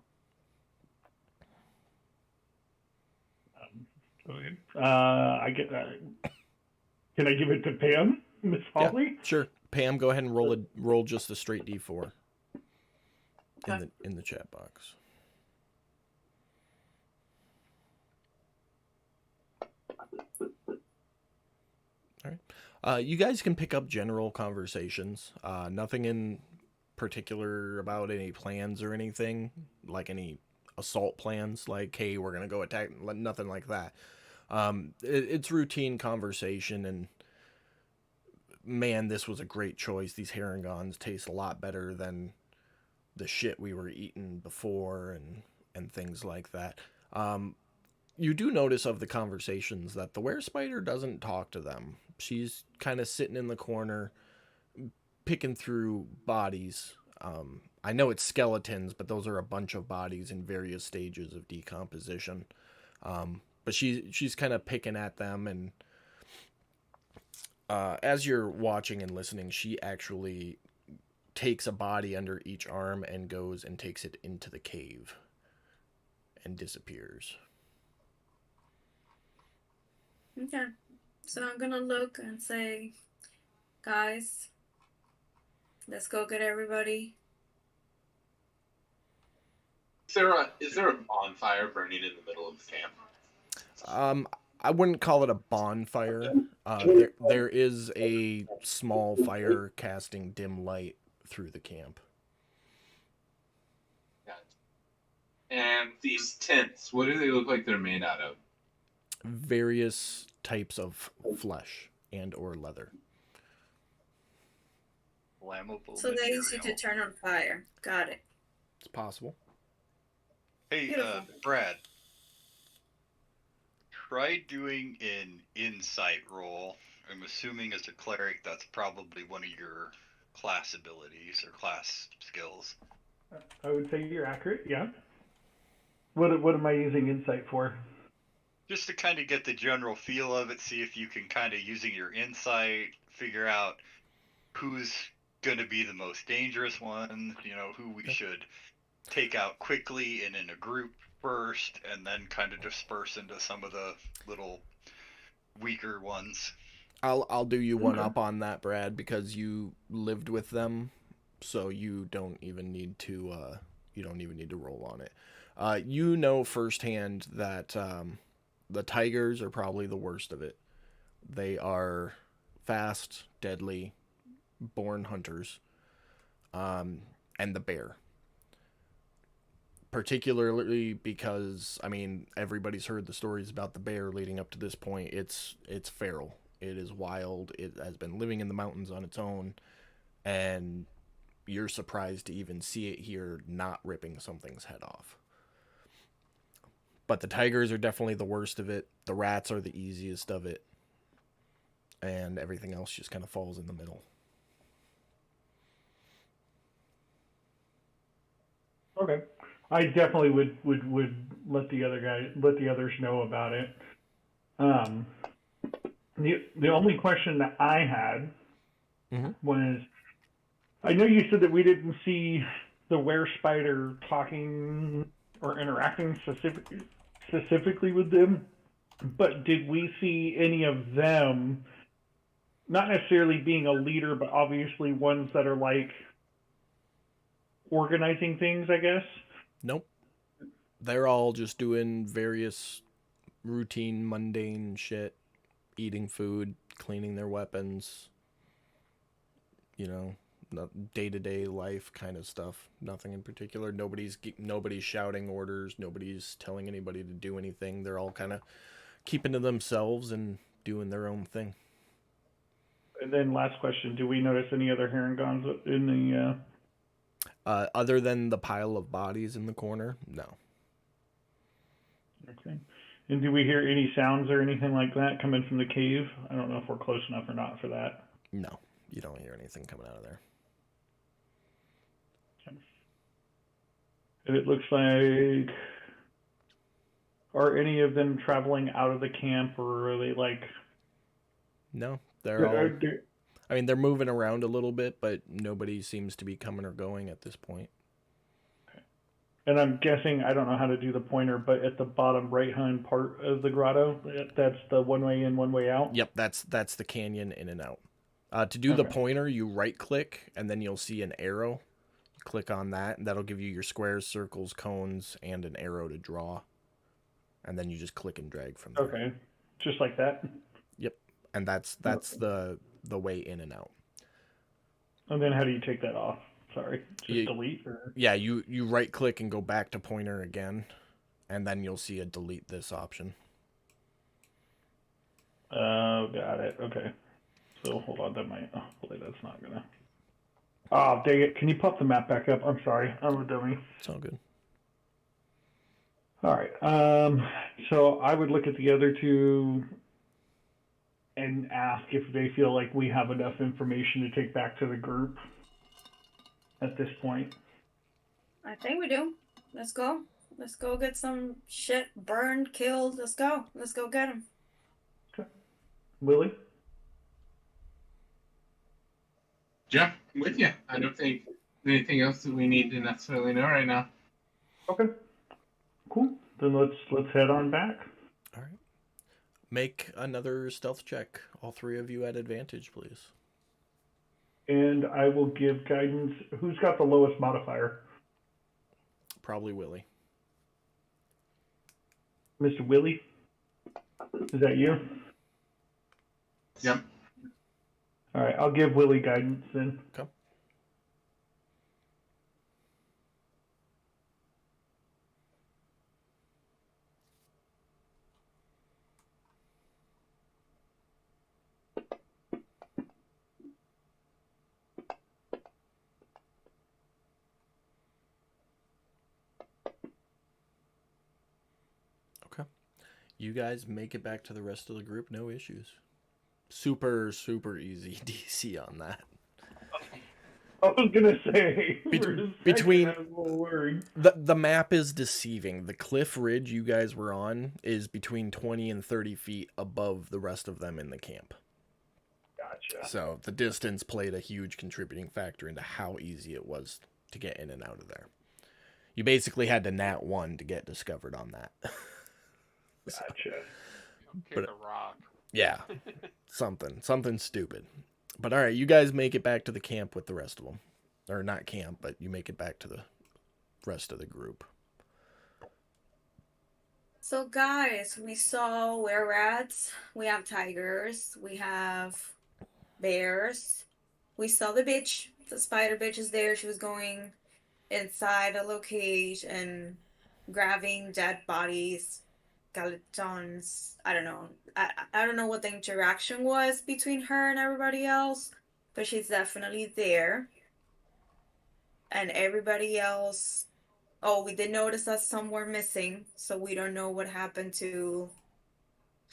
Go ahead. Can I give it to Pam, Miss Holly? Yeah, sure. Pam, go ahead and roll just a straight D4 in the chat box. All right. You guys can pick up general conversations. Nothing in particular about any plans or anything, like any assault plans, like, hey, we're going to go attack, nothing like that. It's routine conversation, and man, this was a great choice. These herringons taste a lot better than the shit we were eating before and things like that. You do notice of the conversations that the were-spider doesn't talk to them. She's kind of sitting in the corner, picking through bodies. I know it's skeletons, but those are a bunch of bodies in various stages of decomposition. But she's kind of picking at them, and as you're watching and listening, she actually takes a body under each arm and goes and takes it into the cave and disappears. Okay. So I'm gonna look and say, guys, let's go get everybody. Is there a bonfire burning in the middle of the camp? I wouldn't call it a bonfire. There is a small fire casting dim light through the camp. And these tents, what do they look like they're made out of? Various types of flesh and or leather. Flammable So they're easy material. to turn on fire. Got it. It's possible. Hey, Beautiful. Brad. Try doing an insight roll. I'm assuming as a cleric, that's probably one of your class abilities or class skills. I would say you're accurate, yeah. What am I using insight for? Just to kind of get the general feel of it, see if you can kind of, using your insight, figure out who's going to be the most dangerous ones, who we should take out quickly and in a group first, and then kind of disperse into some of the little weaker ones. I'll do you one up on that, Brad, because you lived with them, so you don't even need to roll on it. You know firsthand that the tigers are probably the worst of it. They are fast, deadly, born hunters, and the bear. Particularly because, I mean, everybody's heard the stories about the bear leading up to this point. It's feral. It is wild. It has been living in the mountains on its own, and you're surprised to even see it here not ripping something's head off. But the tigers are definitely the worst of it. The rats are the easiest of it. And everything else just kind of falls in the middle. Okay. I definitely would let the others know about it. The only question that I had was, I know you said that we didn't see the were spider talking or interacting specifically with them, but did we see any of them, not necessarily being a leader, but obviously ones that are like organizing things, I guess? Nope. They're all just doing various routine, mundane shit. Eating food, cleaning their weapons. Day-to-day life kind of stuff. Nothing in particular. Nobody's shouting orders. Nobody's telling anybody to do anything. They're all kind of keeping to themselves and doing their own thing. And then last question, do we notice any other herringons in the... Other than the pile of bodies in the corner, no. Okay. And do we hear any sounds or anything like that coming from the cave? I don't know if we're close enough or not for that. No, you don't hear anything coming out of there. Okay. And it looks like... Are any of them traveling out of the camp, or are they like... No, they're all... I mean, they're moving around a little bit, but nobody seems to be coming or going at this point. Okay. And I'm guessing, I don't know how to do the pointer, but at the bottom right-hand part of the grotto, that's the one way in, one way out? Yep, that's the canyon in and out. To do the pointer, you right-click, and then you'll see an arrow. You click on that, and that'll give you your squares, circles, cones, and an arrow to draw. And then you just click and drag from there. Okay, just like that? Yep, and that's the way in and out. And then how do you take that off? Sorry, just delete? Or... Yeah, you right click and go back to pointer again, and then you'll see a delete this option. Oh, got it. Okay. So hold on, that might... Oh, boy, that's not gonna... Oh, dang it. Can you pop the map back up? I'm sorry, I'm a dummy. It's all good. All right. So I would look at the other two and ask if they feel like we have enough information to take back to the group at this point. I think we do. Let's go. Let's go get some shit burned, killed. Let's go. Let's go get him. Okay. Willie? Yeah, I'm with you. I don't think anything else that we need to necessarily know right now. Okay. Cool. Then let's head on back. All right. Make another stealth check. All three of you at advantage, please. And I will give guidance. Who's got the lowest modifier? Probably Willie. Mr. Willie? Is that you? Yep. All right, I'll give Willie guidance then. Okay. You guys make it back to the rest of the group, no issues. Super, super easy DC on that. I was gonna say between the map is deceiving. The cliff ridge you guys were on is between 20 and 30 feet above the rest of them in the camp. Gotcha. So the distance played a huge contributing factor into how easy it was to get in and out of there. You basically had to nat 1 to get discovered on that. Gotcha. Kick a rock. Yeah, something stupid. But all right, you guys make it back to the camp with the rest of them. Or not camp, but you make it back to the rest of the group. So, guys, we saw were rats, we have tigers, we have bears. We saw the bitch. The spider bitch is there. She was going inside a little cage and grabbing dead bodies, skeletons. I don't know. I don't know what the interaction was between her and everybody else, but she's definitely there. And everybody else. Oh, we did notice that some were missing, so we don't know what happened to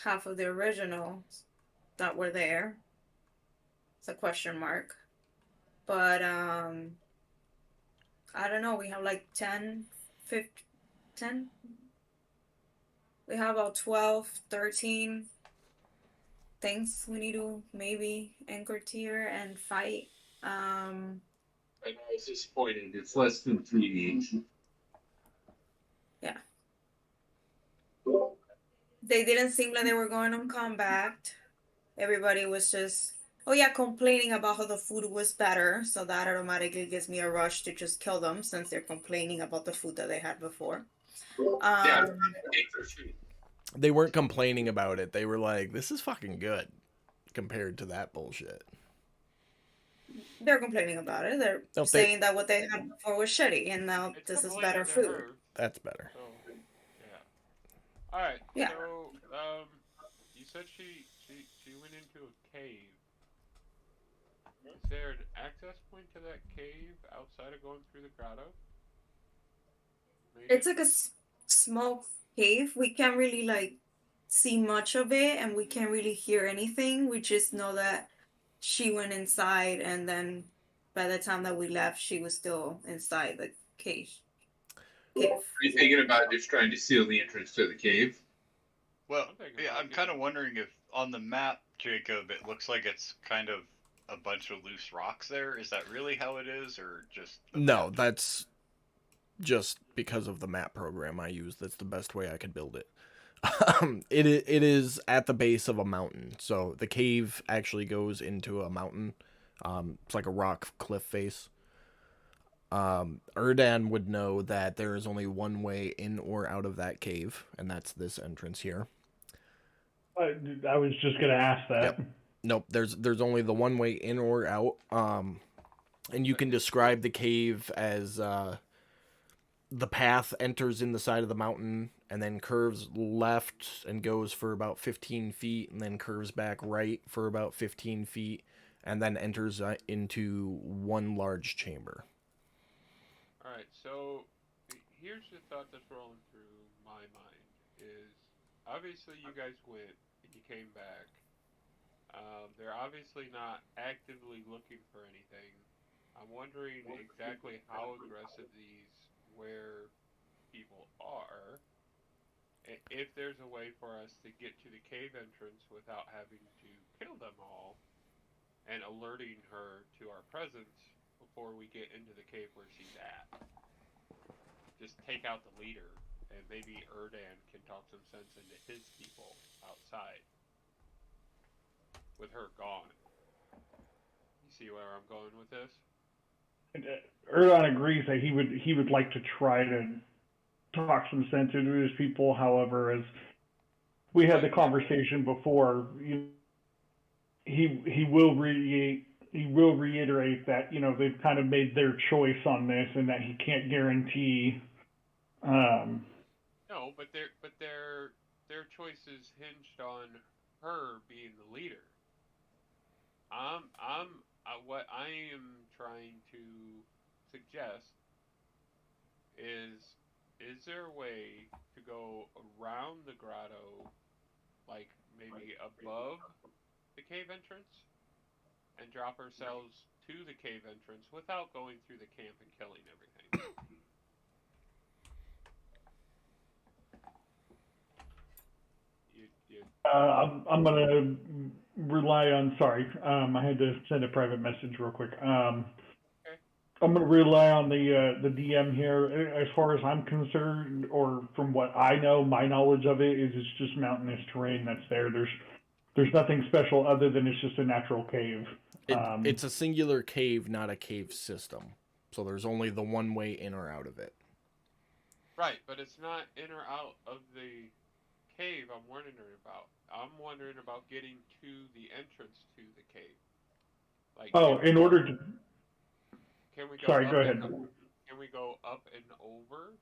half of the originals that were there. It's a question mark. But I don't know, we have like 10, 15, 10. We have about 12, 13 things we need to maybe anchor tier and fight. I was disappointed. It's less than 3 each. Yeah. They didn't seem like they were going on combat. Everybody was just, oh yeah, complaining about how the food was better. So that automatically gives me a rush to just kill them since they're complaining about the food that they had before. Yeah, They weren't complaining about it. They were like, this is fucking good compared to that bullshit. They're complaining about it. They're saying that what they had before was shitty, and now this is better food. That's better. So, yeah. All right. Yeah. So, you said she went into a cave. Is there an access point to that cave outside of going through the grotto? Maybe? It's like a small cave. We can't really like see much of it, and we can't really hear anything. We just know that she went inside, and then by the time that we left, she was still inside the cave. Are you thinking about just trying to seal the entrance to the cave? Well, yeah, I'm kind of wondering if on the map, Jacob, it looks like it's kind of a bunch of loose rocks there. Is that really how it is, or just... No, that's just because of the map program I use. That's the best way I could build it. It is at the base of a mountain. So the cave actually goes into a mountain. It's like a rock cliff face. Erdan would know that there is only one way in or out of that cave, and that's this entrance here. I was just gonna ask that. Yep. Nope, there's only the one way in or out. And you can describe the cave as the path enters in the side of the mountain and then curves left and goes for about 15 feet and then curves back right for about 15 feet and then enters into one large chamber. Alright, so here's the thought that's rolling through my mind is obviously you guys went and you came back. They're obviously not actively looking for anything. I'm wondering exactly how aggressive these where people are. If there's a way for us to get to the cave entrance without having to kill them all and alerting her to our presence before we get into the cave where she's at. Just take out the leader, and maybe Erdan can talk some sense into his people outside with her gone. You see where I'm going with this? Erdan agrees that he would like to try to talk some sense into his people. However, as we had the conversation before, he will reiterate that they've kind of made their choice on this, and that he can't guarantee. No, but their choice is hinged on her being the leader. What I am trying to suggest is there a way to go around the grotto, like maybe above the cave entrance, and drop ourselves to the cave entrance without going through the camp and killing everything? You you? I'm gonna rely on. Sorry, I had to send a private message real quick. Okay. I'm gonna rely on the DM here. As far as I'm concerned, or from what I know, my knowledge of it is it's just mountainous terrain that's there. There's nothing special other than it's just a natural cave. It's a singular cave, not a cave system. So there's only the one way in or out of it. Right, but it's not in or out of the cave I'm wondering about. I'm wondering about getting to the entrance to the cave. Like, Oh, in order to. can we go Sorry, up go and ahead. can we go up and over?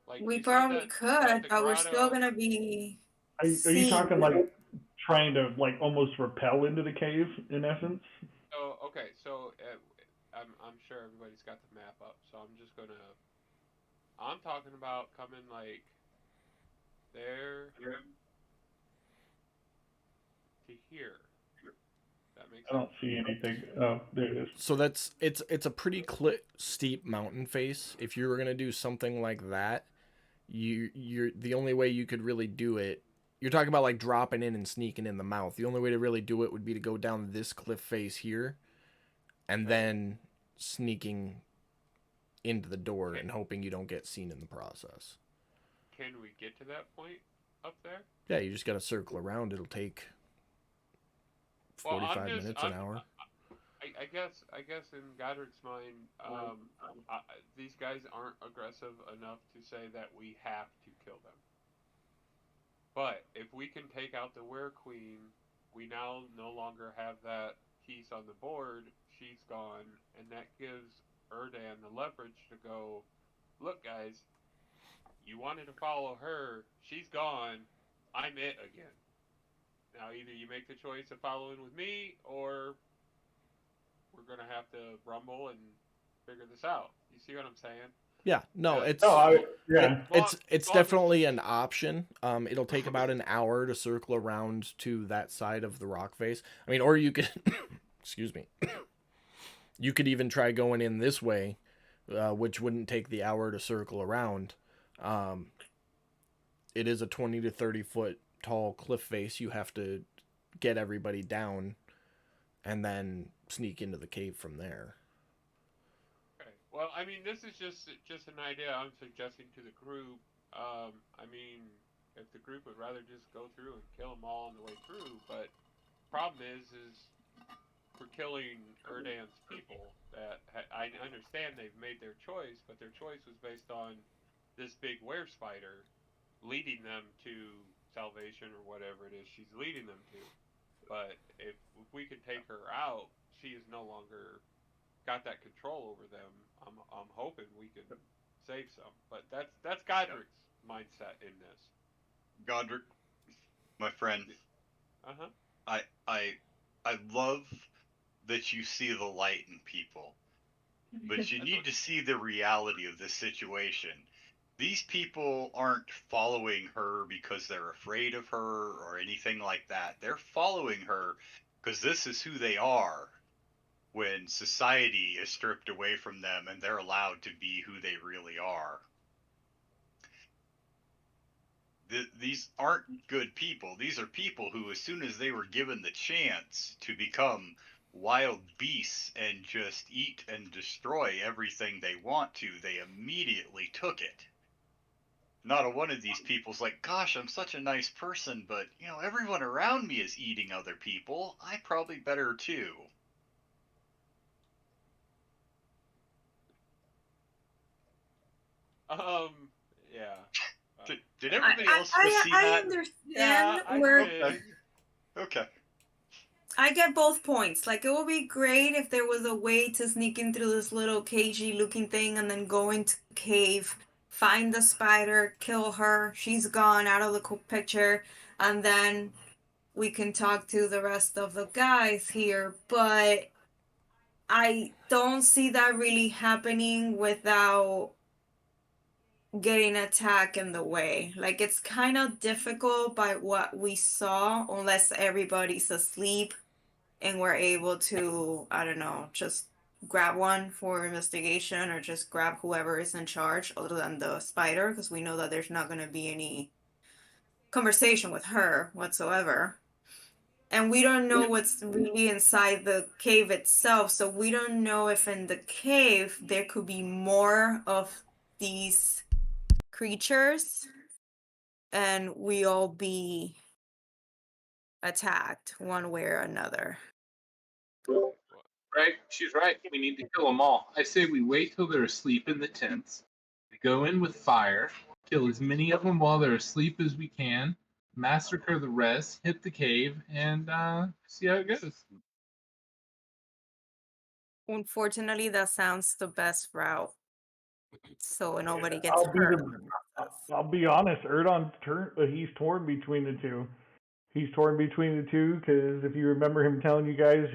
Like We you said probably that could, the but we're still grotto. gonna be Are you seen. talking like trying to like almost repel into the cave in essence? So okay, so I'm sure everybody's got the map up, so I'm just gonna. I'm talking about coming like there to here. That makes I sense. don't see anything. Oh, there it is. So it's a pretty steep mountain face. If you were gonna do something like that, you're the only way you could really do it. You're talking about like dropping in and sneaking in the mouth. The only way to really do it would be to go down this cliff face here, and then sneaking into the door Okay. and hoping you don't get seen in the process. Can we get to that point up there? Yeah, you just got to circle around. It'll take Well, 45 minutes, an hour. I guess in Godric's mind, these guys aren't aggressive enough to say that we have to kill them. But if we can take out the Were Queen, we now no longer have that piece on the board. She's gone, and that gives Erdan the leverage to go, look, guys, you wanted to follow her. She's gone. I'm it again. Now, either you make the choice of following with me, or we're gonna have to rumble and figure this out. You see what I'm saying? Yeah, no, it's Yeah. it's definitely an option. It'll take about an hour to circle around to that side of the rock face. I mean, or you could, excuse me, you could even try going in this way, which wouldn't take the hour to circle around. It is a 20 to 30 foot tall cliff face. You have to get everybody down, and then sneak into the cave from there. Okay. Well, I mean, this is just an idea I'm suggesting to the group. I mean, if the group would rather just go through and kill them all on the way through, but problem is we're killing Erdan's people. That I understand they've made their choice, but their choice was based on this big were spider leading them to salvation or whatever it is she's leading them to. But if we can take her out, she is no longer got that control over them. I'm hoping we can save some. But that's Godric's mindset in this. Godric, my friend, Uh huh. I I love that you see the light in people, but you need to see the reality of this situation. These people aren't following her because they're afraid of her or anything like that. They're following her because this is who they are when society is stripped away from them and they're allowed to be who they really are. These aren't good people. These are people who, as soon as they were given the chance to become wild beasts and just eat and destroy everything they want to, they immediately took it. Not a one of these people's like, gosh, I'm such a nice person, but, everyone around me is eating other people. I probably better too. Yeah. Did everybody else see I that? understand Yeah, I where did. Okay. I get both points. Like, it would be great if there was a way to sneak in through this little cagey looking thing and then go into the cave, find the spider, kill her, she's gone out of the picture, and then we can talk to the rest of the guys here. But I don't see that really happening without getting attacked in the way. Like, it's kind of difficult by what we saw, unless everybody's asleep and we're able to, I don't know, just grab one for investigation or just grab whoever is in charge other than the spider, because we know that there's not going to be any conversation with her whatsoever. And we don't know what's really inside the cave itself, so we don't know if in the cave there could be more of these creatures and we all be attacked one way or another. Right? She's right. We need to kill them all. I say we wait till they're asleep in the tents. We go in with fire, kill as many of them while they're asleep as we can, massacre the rest, hit the cave, and see how it goes. Unfortunately, that sounds the best route. So nobody gets I'll be hurt. I'll be honest. Erdon's he's torn between the two. He's torn between the two because if you remember him telling you guys,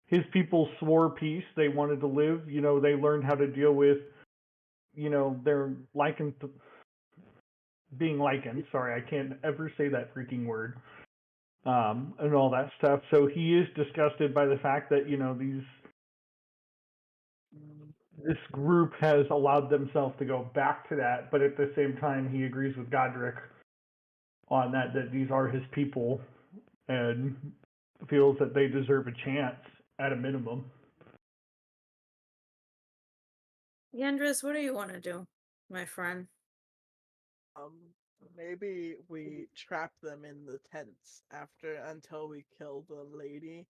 his people swore peace. They wanted to live. You know, they learned how to deal with, you know, their being lichened. Sorry, I can't ever say that freaking word. And all that stuff. So he is disgusted by the fact that, you know, this group has allowed themselves to go back to that, but at the same time, he agrees with Godric on that these are his people, and feels that they deserve a chance at a minimum. Yandris, what do you want to do, my friend? Maybe we trap them in the tents until we kill the lady.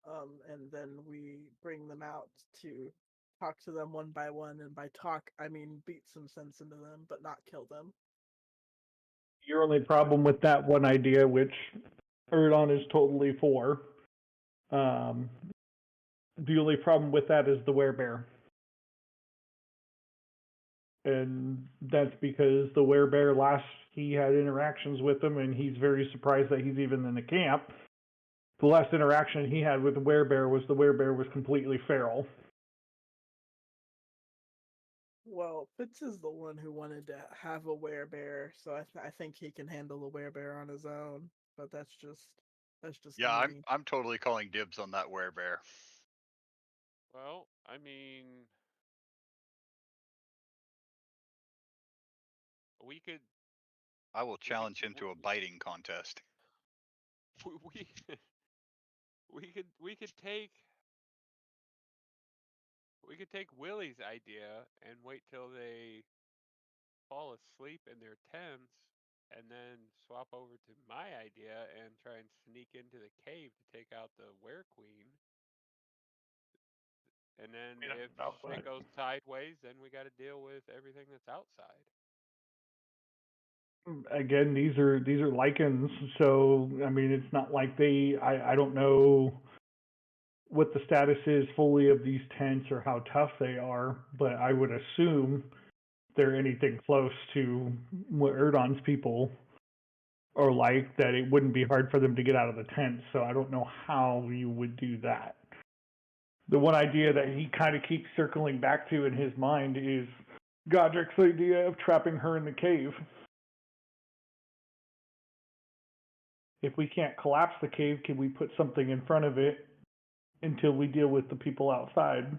And then we bring them out to talk to them one by one, and by talk I mean beat some sense into them, but not kill them. Your only problem with that one idea, which Erdon is totally for, the only problem with that is the werebear. And that's because the werebear he had interactions with him, and he's very surprised that he's even in the camp. The last interaction he had with the werebear was completely feral. Well, Fitz is the one who wanted to have a werebear, so I think he can handle the werebear on his own. But that's just Yeah, me. I'm totally calling dibs on that werebear. Well, I mean, we could. I will challenge him to a biting contest. We we could take Willie's idea and wait till they fall asleep in their tents, and then swap over to my idea and try and sneak into the cave to take out the Were Queen. And then if it goes sideways, then we got to deal with everything that's outside. Again, these are lichens, so I mean, it's not like I don't know what the status is fully of these tents or how tough they are, but I would assume they're anything close to what Erdon's people are like, that it wouldn't be hard for them to get out of the tent. So I don't know how you would do that. The one idea that he kind of keeps circling back to in his mind is Godric's idea of trapping her in the cave. If we can't collapse the cave, can we put something in front of it until we deal with the people outside?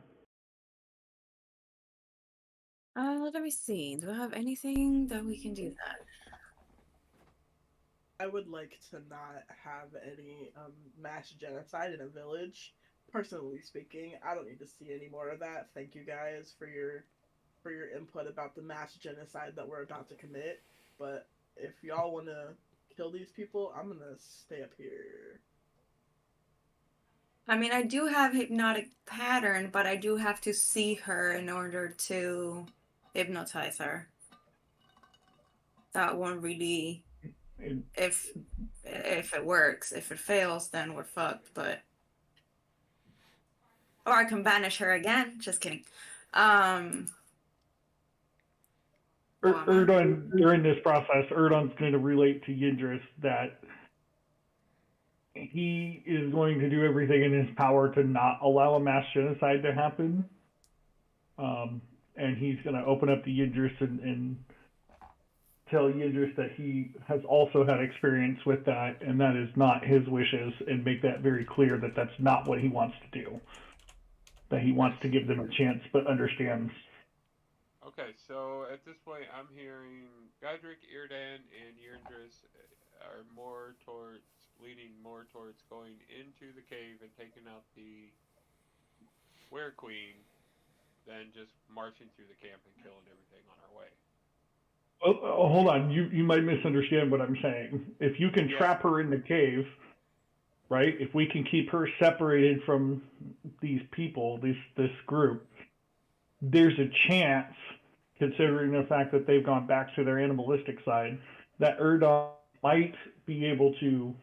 Let me see. Do I have anything that we can do that? I would like to not have any mass genocide in a village. Personally speaking, I don't need to see any more of that. Thank you guys for your input about the mass genocide that we're about to commit. But if y'all want to kill these people, I'm gonna stay up here. I mean, I do have hypnotic pattern, but I do have to see her in order to hypnotize her. That won't really, if it works. If it fails, then we're fucked. But or I can banish her again. Just kidding. Erdon, during this process, Erdon's going to relate to Yindris that he is going to do everything in his power to not allow a mass genocide to happen. And he's going to open up to Yindris and tell Yindris that he has also had experience with that, and that is not his wishes, and make that very clear that that's not what he wants to do. That he wants to give them a chance, but understands Okay, so at this point, I'm hearing Godric, Irdan, and Yirndris are leaning more towards going into the cave and taking out the Were Queen than just marching through the camp and killing everything on our way. Hold on, you might misunderstand what I'm saying. If you can Yeah. trap her in the cave, right? If we can keep her separated from these people, this group, there's a chance, considering the fact that they've gone back to their animalistic side, that Erdon might be able to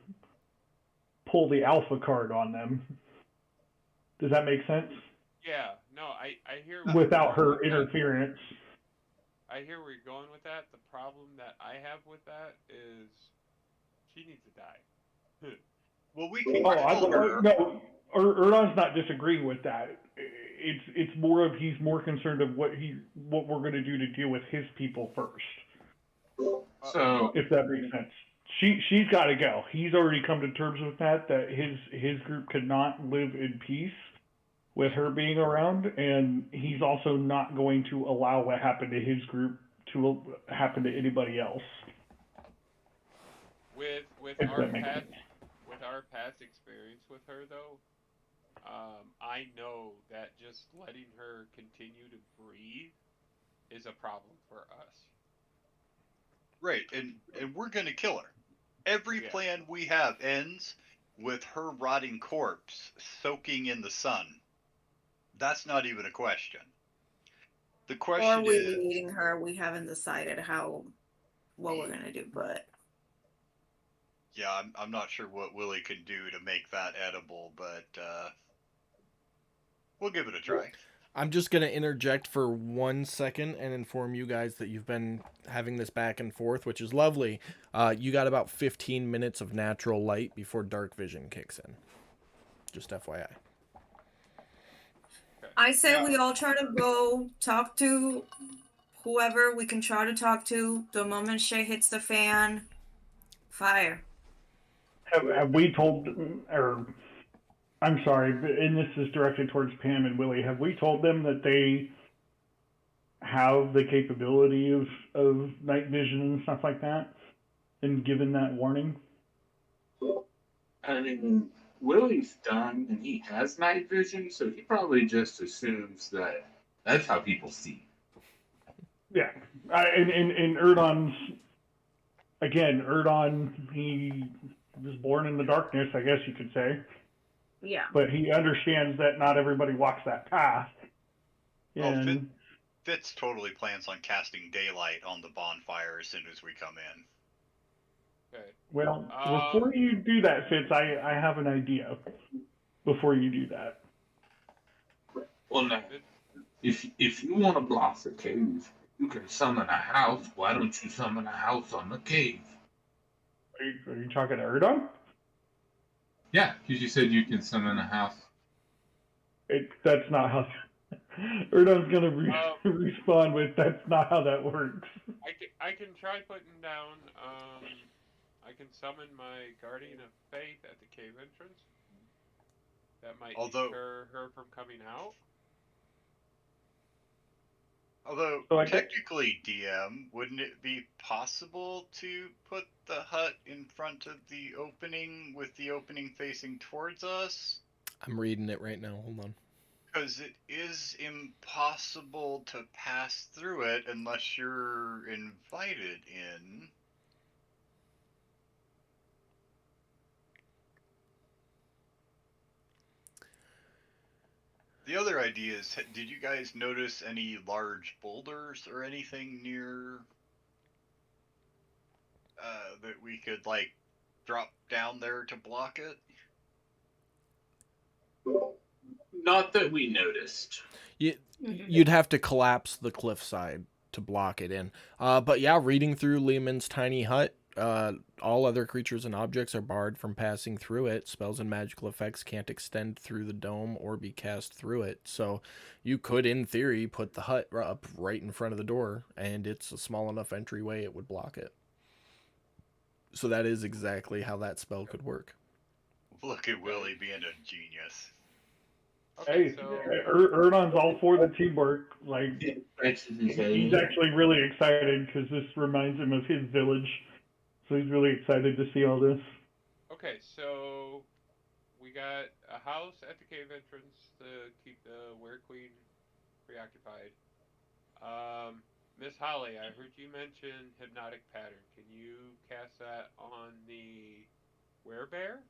pull the alpha card on them. Does that make sense? Yeah, no, I hear Without her with that. interference. I hear where you're going with that. The problem that I have with that is she needs to die. Well, we can Oh, kill her. no, Erdon's not disagreeing with that. It's more of he's more concerned of what we're going to do to deal with his people first. So, If that makes sense. She's got to go. He's already come to terms with that his group could not live in peace with her being around, and he's also not going to allow what happened to his group to happen to anybody else. With If our that makes past sense. with our past experience with her though, I know that just letting her continue to breathe is a problem for us. Right, and we're gonna kill her. Every Yeah. plan we have ends with her rotting corpse soaking in the sun. That's not even a question. The Or question we is, eating her. We haven't decided what we're gonna do, but yeah, I'm not sure what Willie can do to make that edible, but we'll give it a try. I'm just going to interject for 1 second and inform you guys that you've been having this back and forth, which is lovely. You got about 15 minutes of natural light before dark vision kicks in. Just FYI. I say Yeah. we all try to go talk to whoever we can try to talk to. The moment shit hits the fan, fire. Have we told, or I'm sorry, and this is directed towards Pam and Willie. Have we told them that they have the capability of night vision and stuff like that, and given that warning? I mean, Willie's done and he has night vision, so he probably just assumes that that's how people see. Yeah, and Erdon's again. Erdon, he was born in the darkness, I guess you could say. Yeah. But he understands that not everybody walks that path. And Fitz totally plans on casting daylight on the bonfire as soon as we come in. Okay. well, before you do that, Fitz, I have an idea. Before you do that, Well, now, if you want to block the cave, you can summon a house. Why don't you summon a house on the cave? are you talking to Erdon? Yeah, because you said you can summon a house. That's not how. Erdon's gonna respond with, "That's not how that works." I can try putting down. I can summon my guardian of faith at the cave entrance. That might deter her from coming out. Although, So technically, DM, wouldn't it be possible to put the hut in front of the opening with the opening facing towards us? I'm reading it right now. Hold on. Because it is impossible to pass through it unless you're invited in. The other idea is, did you guys notice any large boulders or anything near that we could, like, drop down there to block it? Not that we noticed. You'd have to collapse the cliffside to block it in. But yeah, reading through Lehman's tiny hut, all other creatures and objects are barred from passing through it. Spells and magical effects can't extend through the dome or be cast through it. So you could, in theory, put the hut up right in front of the door, and it's a small enough entryway it would block it. So that is exactly how that spell could work. Look at Willie being a genius. Okay, Hey, so Erdon's all for the teamwork. Like, Scratches his head. he's actually really excited because this reminds him of his village. So he's really excited to see all this. okay, so we got a house at the cave entrance to keep the Were Queen preoccupied. Miss Holly, I heard you mention hypnotic pattern. Can you cast that on the werebear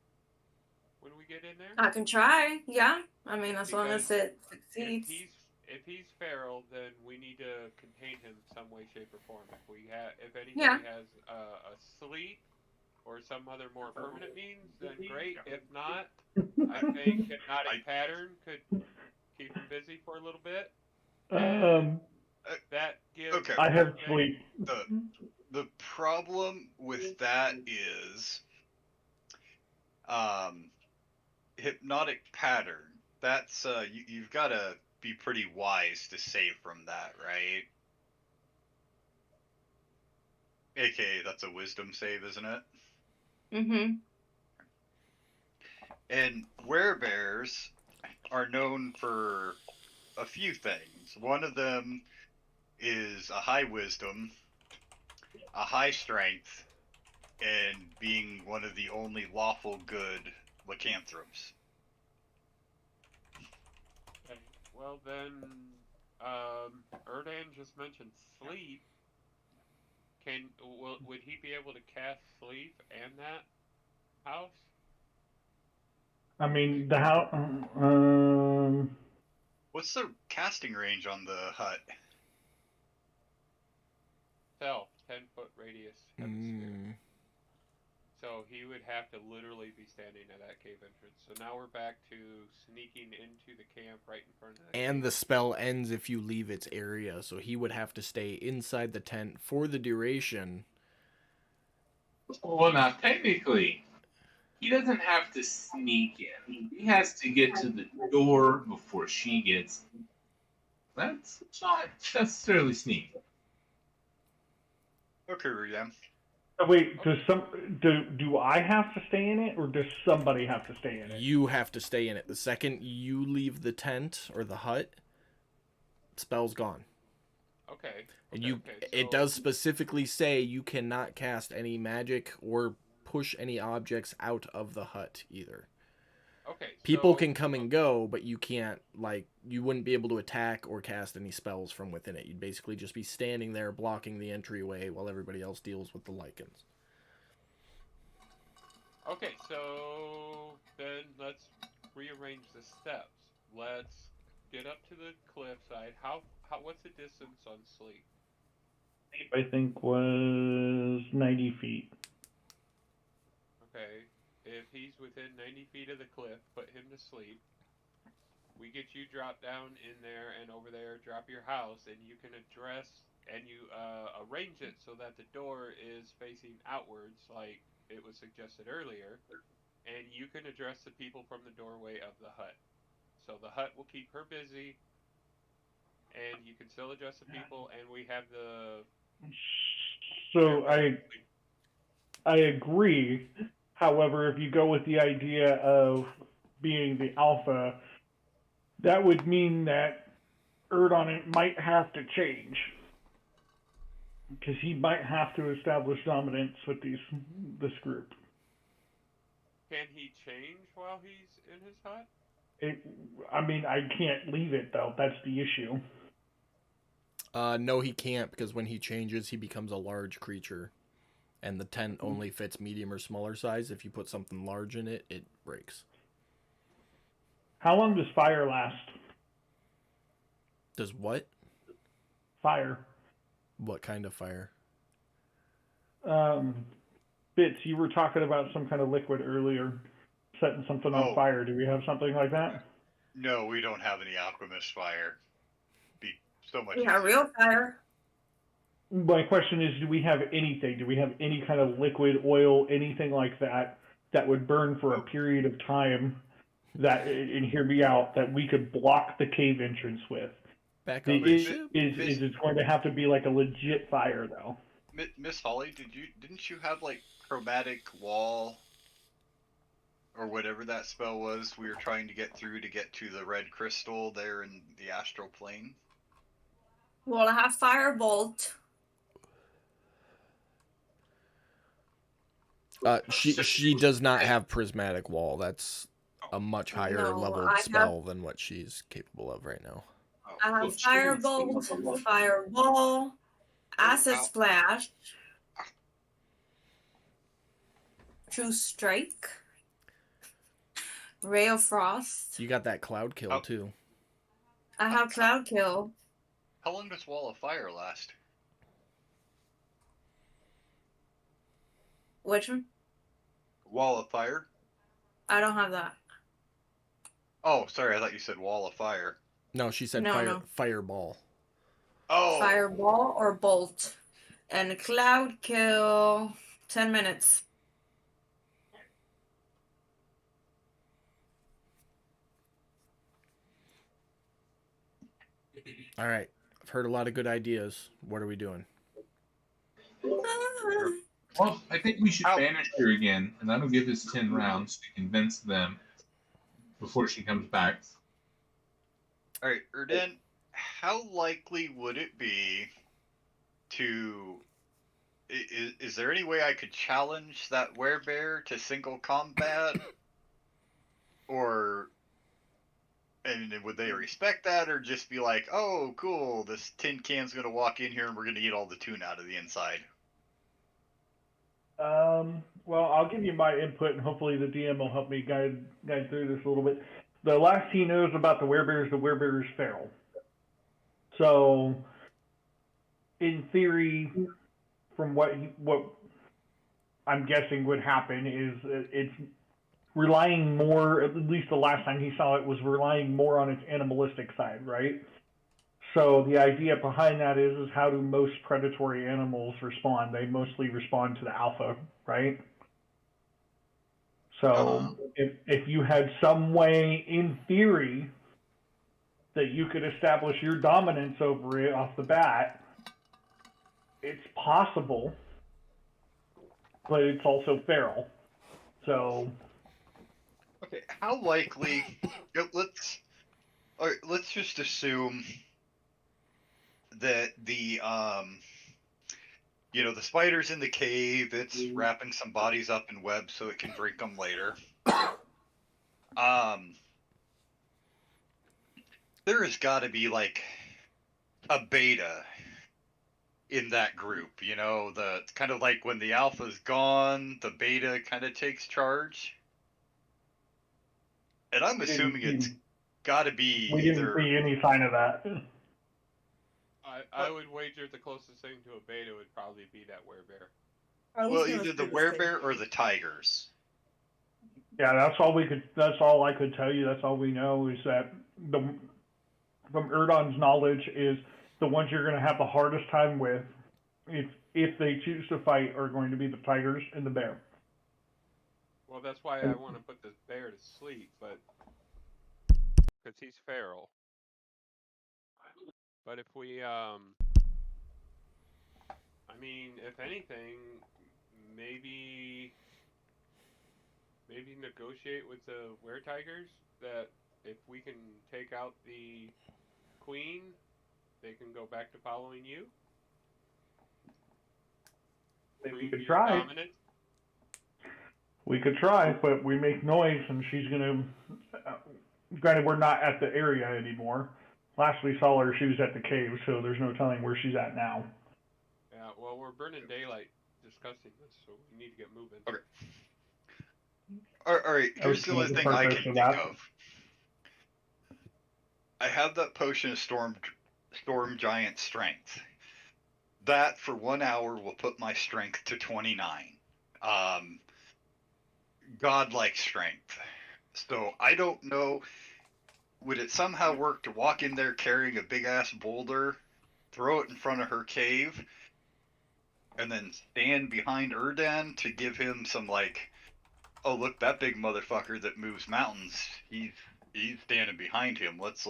when we get in there? I can try. Yeah. I mean, as long Because as it if succeeds. he's feral, then we need to contain him some way, shape, or form. If anybody Yeah. has a sleep or some other more permanent means, then great. If not, I think hypnotic pattern could keep him busy for a little bit. And that gives. Okay. I have sleep. The problem with that is, hypnotic pattern. That's you've got to be pretty wise to save from that, right? AKA, that's a wisdom save, isn't it? Mm-hmm. And werebears are known for a few things. One of them is a high wisdom, a high strength, and being one of the only lawful good lycanthropes. Okay. Well then, Erdan just mentioned sleep. Would he be able to cast sleep and that house? I mean, the house. What's the casting range on the hut? 10-foot radius hemisphere. So he would have to literally be standing at that cave entrance. So now we're back to sneaking into the camp right in front of the And cave. the spell ends if you leave its area, so he would have to stay inside the tent for the duration. Well, now technically, he doesn't have to sneak in. He has to get to the door before she gets. That's not necessarily sneaking. Okay, Rudam. Wait, do I have to stay in it, or does somebody have to stay in it? You have to stay in it. The second you leave the tent or the hut, spell's gone. Okay. And so it does specifically say you cannot cast any magic or push any objects out of the hut either. Okay. People can come and go, but you can't, you wouldn't be able to attack or cast any spells from within it. You'd basically just be standing there blocking the entryway while everybody else deals with the lichens. Okay, so then let's rearrange the steps. Let's get up to the cliffside. What's the distance on sleep? I think was 90 feet. Okay, if he's within 90 feet of the cliff, put him to sleep. We get you drop down in there and over there, drop your house, and you can arrange it so that the door is facing outwards, like it was suggested earlier, and you can address the people from the doorway of the hut. So the hut will keep her busy, and you can still address the people, and we have the. So I agree. However, if you go with the idea of being the alpha, that would mean that Erdon might have to change. Because he might have to establish dominance with this group. Can he change while he's in his hut? I can't leave it, though. That's the issue. No, he can't, because when he changes, he becomes a large creature. And the tent only fits medium or smaller size. If you put something large in it, it breaks. How long does fire last? Does what? Fire. What kind of fire? Bits, you were talking about some kind of liquid earlier, setting something on fire. Do we have something like that? No, we don't have any alchemist fire. Be so much. Yeah, real fire. My question is, do we have anything? Do we have any kind of liquid, oil, anything like that would burn for a period of time and hear me out, that we could block the cave entrance with? Back on the ship? Is it going to have to be like a legit fire, though? Miss Holly, didn't you have like chromatic wall or whatever that spell was we were trying to get through to get to the red crystal there in the astral plane? Well, I have Firebolt. She does not have prismatic wall. That's a much higher No, leveled I have spell than what she's capable of right now. Oh, I have Firebolt, Fireball, Acid Wow. Splash, True Strike, Ray of Frost. You got that cloud kill Oh. too. I have Cloud Kill. How long does Wall of Fire last? Which one? Wall of Fire? I don't have that. Oh, sorry, I thought you said Wall of Fire. No, she said No. fireball. Oh, Fireball or Bolt. And Cloud Kill, 10 minutes. All right. I've heard a lot of good ideas. What are we doing? Well, I think we should Ow. banish her again, and that'll give us 10 rounds to convince them before she comes back. all right, Erden. How likely would it be to? Is there any way I could challenge that werebear to single combat, or? And would they respect that, or just be like, "Oh, cool, this tin can's gonna walk in here and we're gonna eat all the tuna out of the inside"? Well, I'll give you my input, and hopefully the DM will help me guide through this a little bit. The last he knows about the werebear is feral. So, in theory, from what I'm guessing would happen is it's relying more. At least the last time he saw it was relying more on its animalistic side, right? So the idea behind that is how do most predatory animals respond? They mostly respond to the alpha, right? So if you had some way, in theory, that you could establish your dominance over it off the bat, it's possible, but it's also feral. So Okay, how likely? Let's just assume that the the spider's in the cave. It's wrapping some bodies up in webs so it can drink them later. There has got to be like a beta in that group. The kind of like when the alpha's gone, the beta kind of takes charge. And I'm assuming it's got to be we didn't see any sign of that. I would wager the closest thing to a beta would probably be that werebear. Well, either the werebear or the tigers. Yeah, that's all I could tell you. That's all we know is that from Erdon's knowledge is the ones you're going to have the hardest time with, if they choose to fight, are going to be the tigers and the bear. Well, that's why I want to put this bear to sleep, but because he's feral. But if we, I mean, if anything, maybe negotiate with the were-tigers that if we can take out the queen, they can go back to following you. We could try. Dominant. We could try, but we make noise, and she's gonna. Granted, we're not at the area anymore. Last we saw her, she was at the cave, so there's no telling where she's at now. Yeah, well, we're burning daylight discussing this, so we need to get moving. Okay. All right. Here's the only thing I can think of. I have that potion of storm giant strength. That for 1 hour will put my strength to 29. Godlike strength. So I don't know. Would it somehow work to walk in there carrying a big ass boulder, throw it in front of her cave, and then stand behind Erdan to give him some like, oh look, that big motherfucker that moves mountains. He's standing behind him. Let's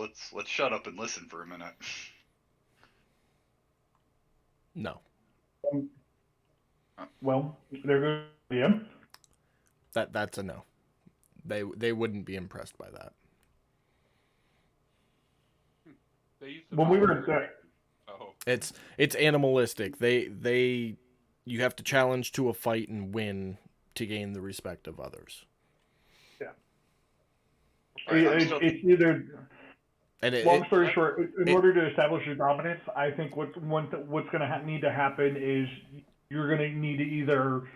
shut up and listen for a minute. No. Well, there goes the DM. That's a no. They wouldn't be impressed by that. They used to When we were volunteer. Oh, It's animalistic. You have to challenge to a fight and win to gain the respect of others. Alright, I'm still it's either. And Long story short, in it- order to establish your dominance, I think what's going to need to happen is you're going to need to either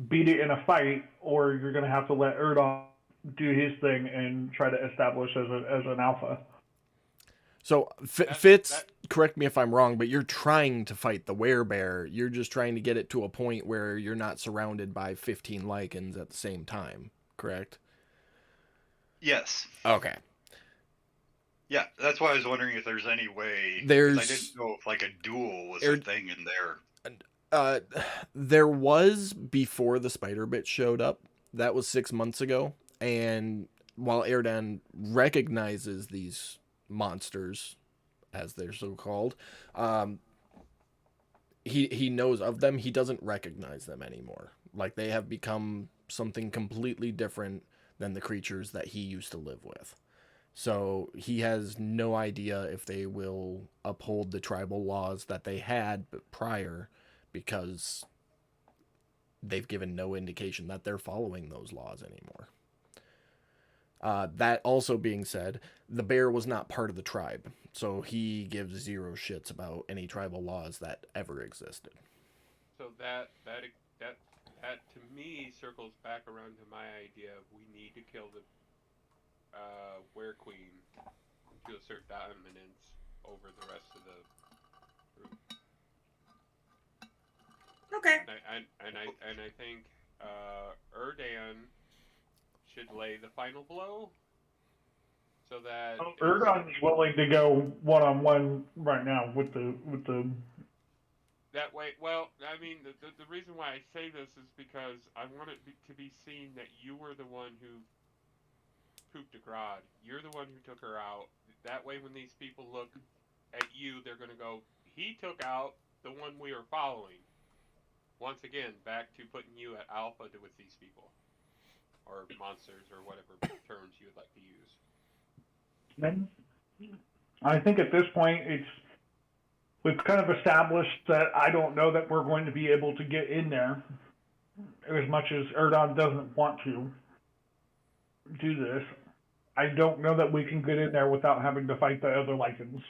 beat it in a fight, or you're going to have to let Erdon do his thing and try to establish as an alpha. So Fitz, correct me if I'm wrong, but you're trying to fight the werebear. You're just trying to get it to a point where you're not surrounded by 15 lycans at the same time, correct? Yes. Okay. Yeah, that's why I was wondering if there's any way. 'Cause There's I didn't know if like a duel was a thing in there. There was before the spider bit showed up. That was 6 months ago. And while Erdan recognizes these monsters, as they're so called, he knows of them. He doesn't recognize them anymore. Like, they have become something completely different than the creatures that he used to live with. So he has no idea if they will uphold the tribal laws that they had prior, because they've given no indication that they're following those laws anymore. That also being said, the bear was not part of the tribe, so he gives zero shits about any tribal laws that ever existed. so that to me circles back around to my idea of we need to kill the were queen to assert dominance over the rest of the group. Okay. And I think Erdan should lay the final blow, so that Erdon's willing to go one-on-one right now with the. that way. Well, I mean, the reason why I say this is because I want it to be seen that you were the one who pooped a Grod. You're the one who took her out. That way, when these people look at you, they're going to go, he took out the one we were following. Once again, back to putting you at alpha with these people. Or monsters, or whatever terms you would like to use. I think at this point, we've kind of established that I don't know that we're going to be able to get in there, as much as Erdon doesn't want to do this. I don't know that we can get in there without having to fight the other lycans.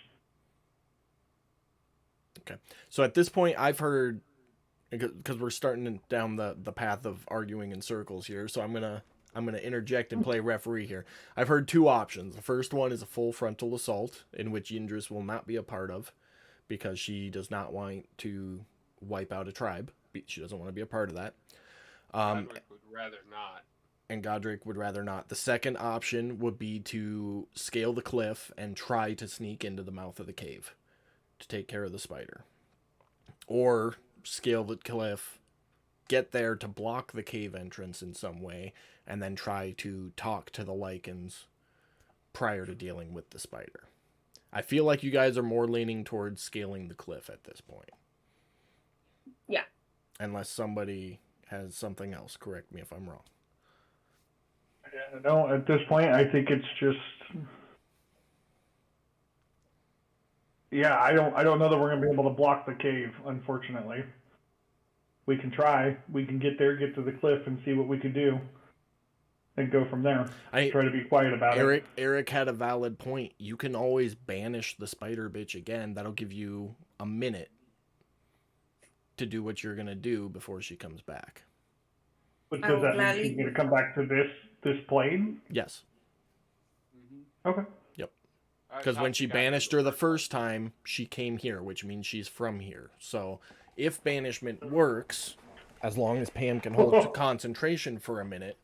Okay. So at this point, I've heard, because we're starting down the path of arguing in circles here, so I'm gonna interject and play referee here. I've heard two options. The first one is a full frontal assault, in which Yindris will not be a part of, because she does not want to wipe out a tribe. She doesn't want to be a part of that. Godric would rather not. And Godric would rather not. The second option would be to scale the cliff and try to sneak into the mouth of the cave to take care of the spider. Or scale the cliff, get there to block the cave entrance in some way, and then try to talk to the lycans prior to dealing with the spider. I feel like you guys are more leaning towards scaling the cliff at this point. Yeah. Unless somebody has something else. Correct me if I'm wrong. No, at this point, I think it's just. Yeah, I don't know that we're going to be able to block the cave, unfortunately. We can try. We can get there, get to the cliff, and see what we can do. And go from there. Try to be quiet about it. Eric had a valid point. You can always banish the spider bitch again. That'll give you a minute to do what you're going to do before she comes back. But does that mean she's going to come back to this plane? Yes. Mm-hmm. Okay. Yep. Because when she banished her the first time, she came here, which means she's from here. So if banishment works, as long as Pam can hold concentration for a minute,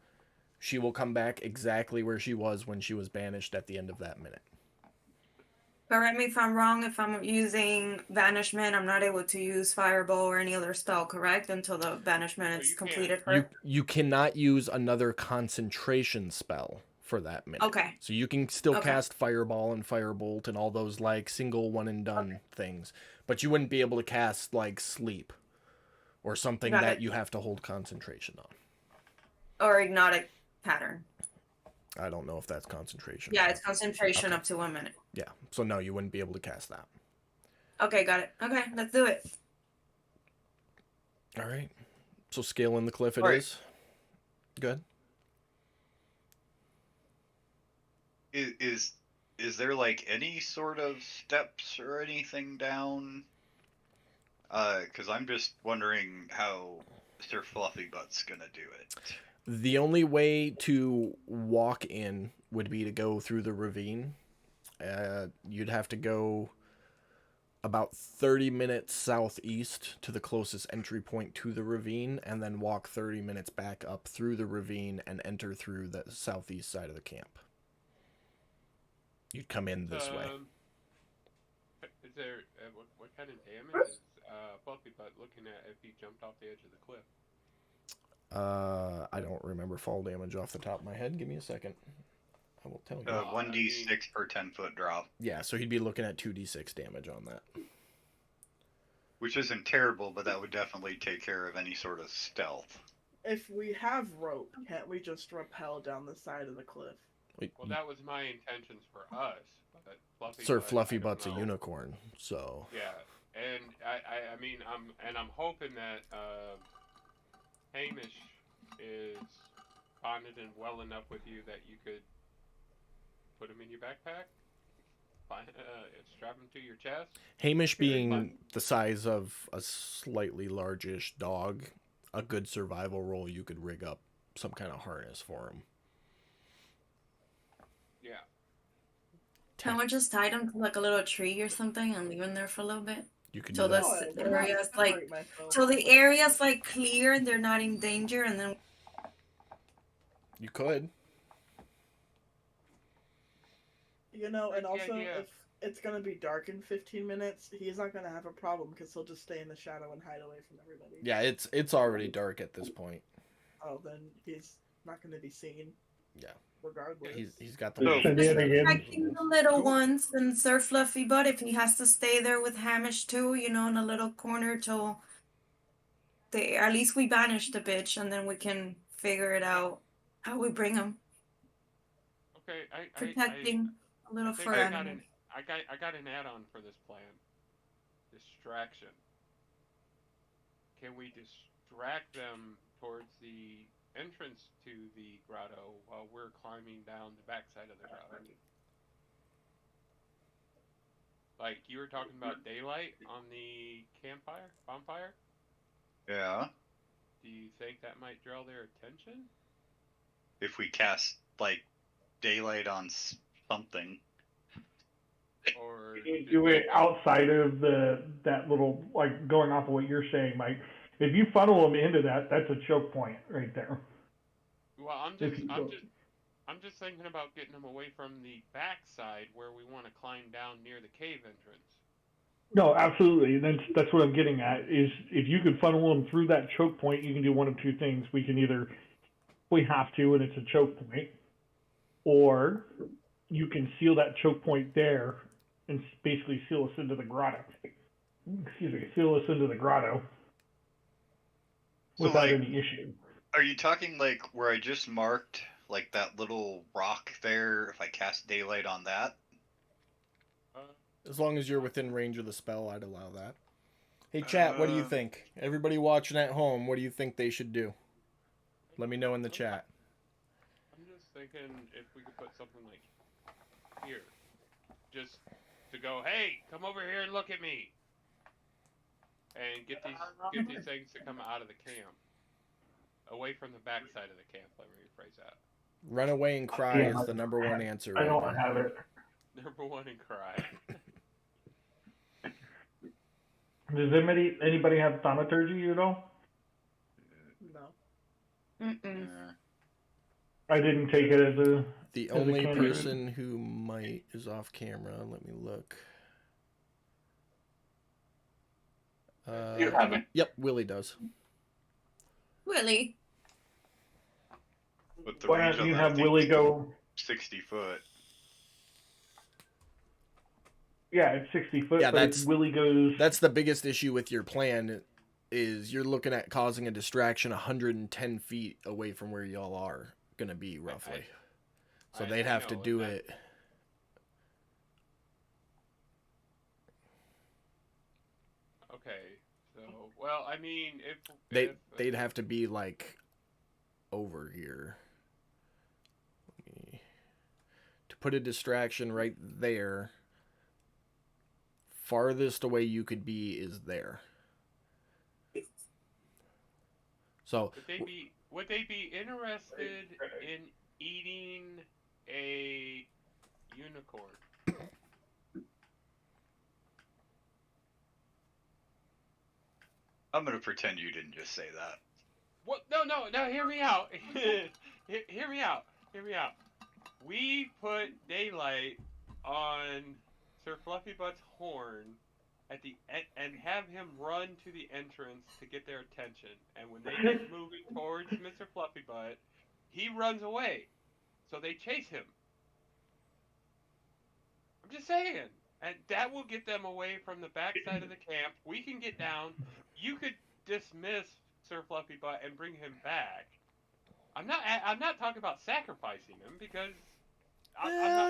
she will come back exactly where she was when she was banished at the end of that minute. Correct me if I'm wrong. If I'm using banishment, I'm not able to use fireball or any other spell, correct? Until the banishment is completed. You cannot use another concentration spell for that minute. Okay. So you can still cast fireball and firebolt and all those like single one and done things, but you wouldn't be able to cast like sleep or something that you have to hold concentration on. Or hypnotic pattern. I don't know if that's concentration. Yeah, it's concentration Okay. up to 1 minute. Yeah, so no, you wouldn't be able to cast that. Okay, got it. Okay, let's do it. All right. So scaling the cliff it All right. is. Good. Is there like any sort of steps or anything down? Because I'm just wondering how Mr. Fluffy Butt's gonna do it. The only way to walk in would be to go through the ravine. You'd have to go about 30 minutes southeast to the closest entry point to the ravine, and then walk 30 minutes back up through the ravine and enter through the southeast side of the camp. You'd come in this way. Is there what kind of damage is Fluffy Butt looking at if he jumped off the edge of the cliff? I don't remember fall damage off the top of my head. Give me a second. I will tell you. 1d6 per 10-foot drop. Yeah, so he'd be looking at 2d6 damage on that. Which isn't terrible, but that would definitely take care of any sort of stealth. If we have rope, can't we just rappel down the side of the cliff? Well, that was my intentions for us, but Fluffy Sir Butt, Fluffy I don't Butt's a know. unicorn, so Yeah, and I mean, I'm hoping that Hamish is bonded and well enough with you that you could put him in your backpack, strap him to your chest. Hamish being the size of a slightly largish dog, a good survival roll, you could rig up some kind of harness for him. Yeah. Can we just tie them to like a little tree or something and leave them there for a little bit? You could So do that. that's No, the I'm not area's gonna like, hurt myself. so the area's like clear and they're not in danger, and then You could. You know, and also, Yeah. if it's gonna be dark in 15 minutes, he's not gonna have a problem because he'll just stay in the shadow and hide away from everybody. Yeah, it's already dark at this point. Oh, then he's not gonna be seen. Yeah. Regardless. He's got the The motion. shenanigans. protecting the little ones and Sir Fluffy Butt, if he has to stay there with Hamish too, you know, in a little corner till they, at least we banish the bitch, and then we can figure it out how we bring him. Okay, Protecting a little I think fur I animal. got an add-on for this plan. Distraction. Can we distract them towards the entrance to the grotto while we're climbing down the backside of the grotto? Like you were talking about daylight on the bonfire? Yeah. Do you think that might draw their attention? If we cast, like, daylight on something. Or You do it outside of that little, like, going off of what you're saying, Mike. If you funnel them into that, that's a choke point right there. Well, I'm just thinking about getting them away from the backside where we want to climb down near the cave entrance. No, absolutely. That's what I'm getting at. Is if you could funnel them through that choke point, you can do one of two things. We can either, we have to, and it's a choke point, or you can seal that choke point there and basically seal us into the grotto. Excuse me, seal us into the grotto So, without like, any issue. Are you talking like where I just marked, like that little rock there? If I cast daylight on that, As long as you're within range of the spell, I'd allow that. Hey, chat, what do you think? Everybody watching at home, what do you think they should do? Let me know in the chat. I'm just thinking if we could put something like here, just to go, hey, come over here and look at me, and get these things to come out of the camp, away from the backside of the camp. Let me rephrase that. Run away and cry is the number one answer. I right don't now. have it. Number one and cry. Does anybody have thaumaturgy at all? No. Mm-mm. I didn't take it as a. The as a only candidate. person who might is off camera. Let me look. You haven't. Yep, Willie does. Willie. but the Why range don't on you that have thing Willie is go? 60 foot. Yeah, it's 60 foot. Yeah, but that's- Willie goes. That's the biggest issue with your plan, is you're looking at causing a distraction 110 feet away from where y'all are gonna be roughly. So they'd have to do it. Okay, so well, I mean, they'd have to be like over here. To put a distraction right there, farthest away you could be is there. So would they be interested in eating a unicorn? I'm gonna pretend you didn't just say that. What? No. Hear me out. Hear me out. Hear me out. We put daylight on Sir Fluffybutt's horn at the and have him run to the entrance to get their attention. And when they get moving towards Mr. Fluffybutt, he runs away. So they chase him. I'm just saying. And that will get them away from the backside of the camp. We can get down. You could dismiss Sir Fluffybutt and bring him back. I'm not talking about sacrificing him because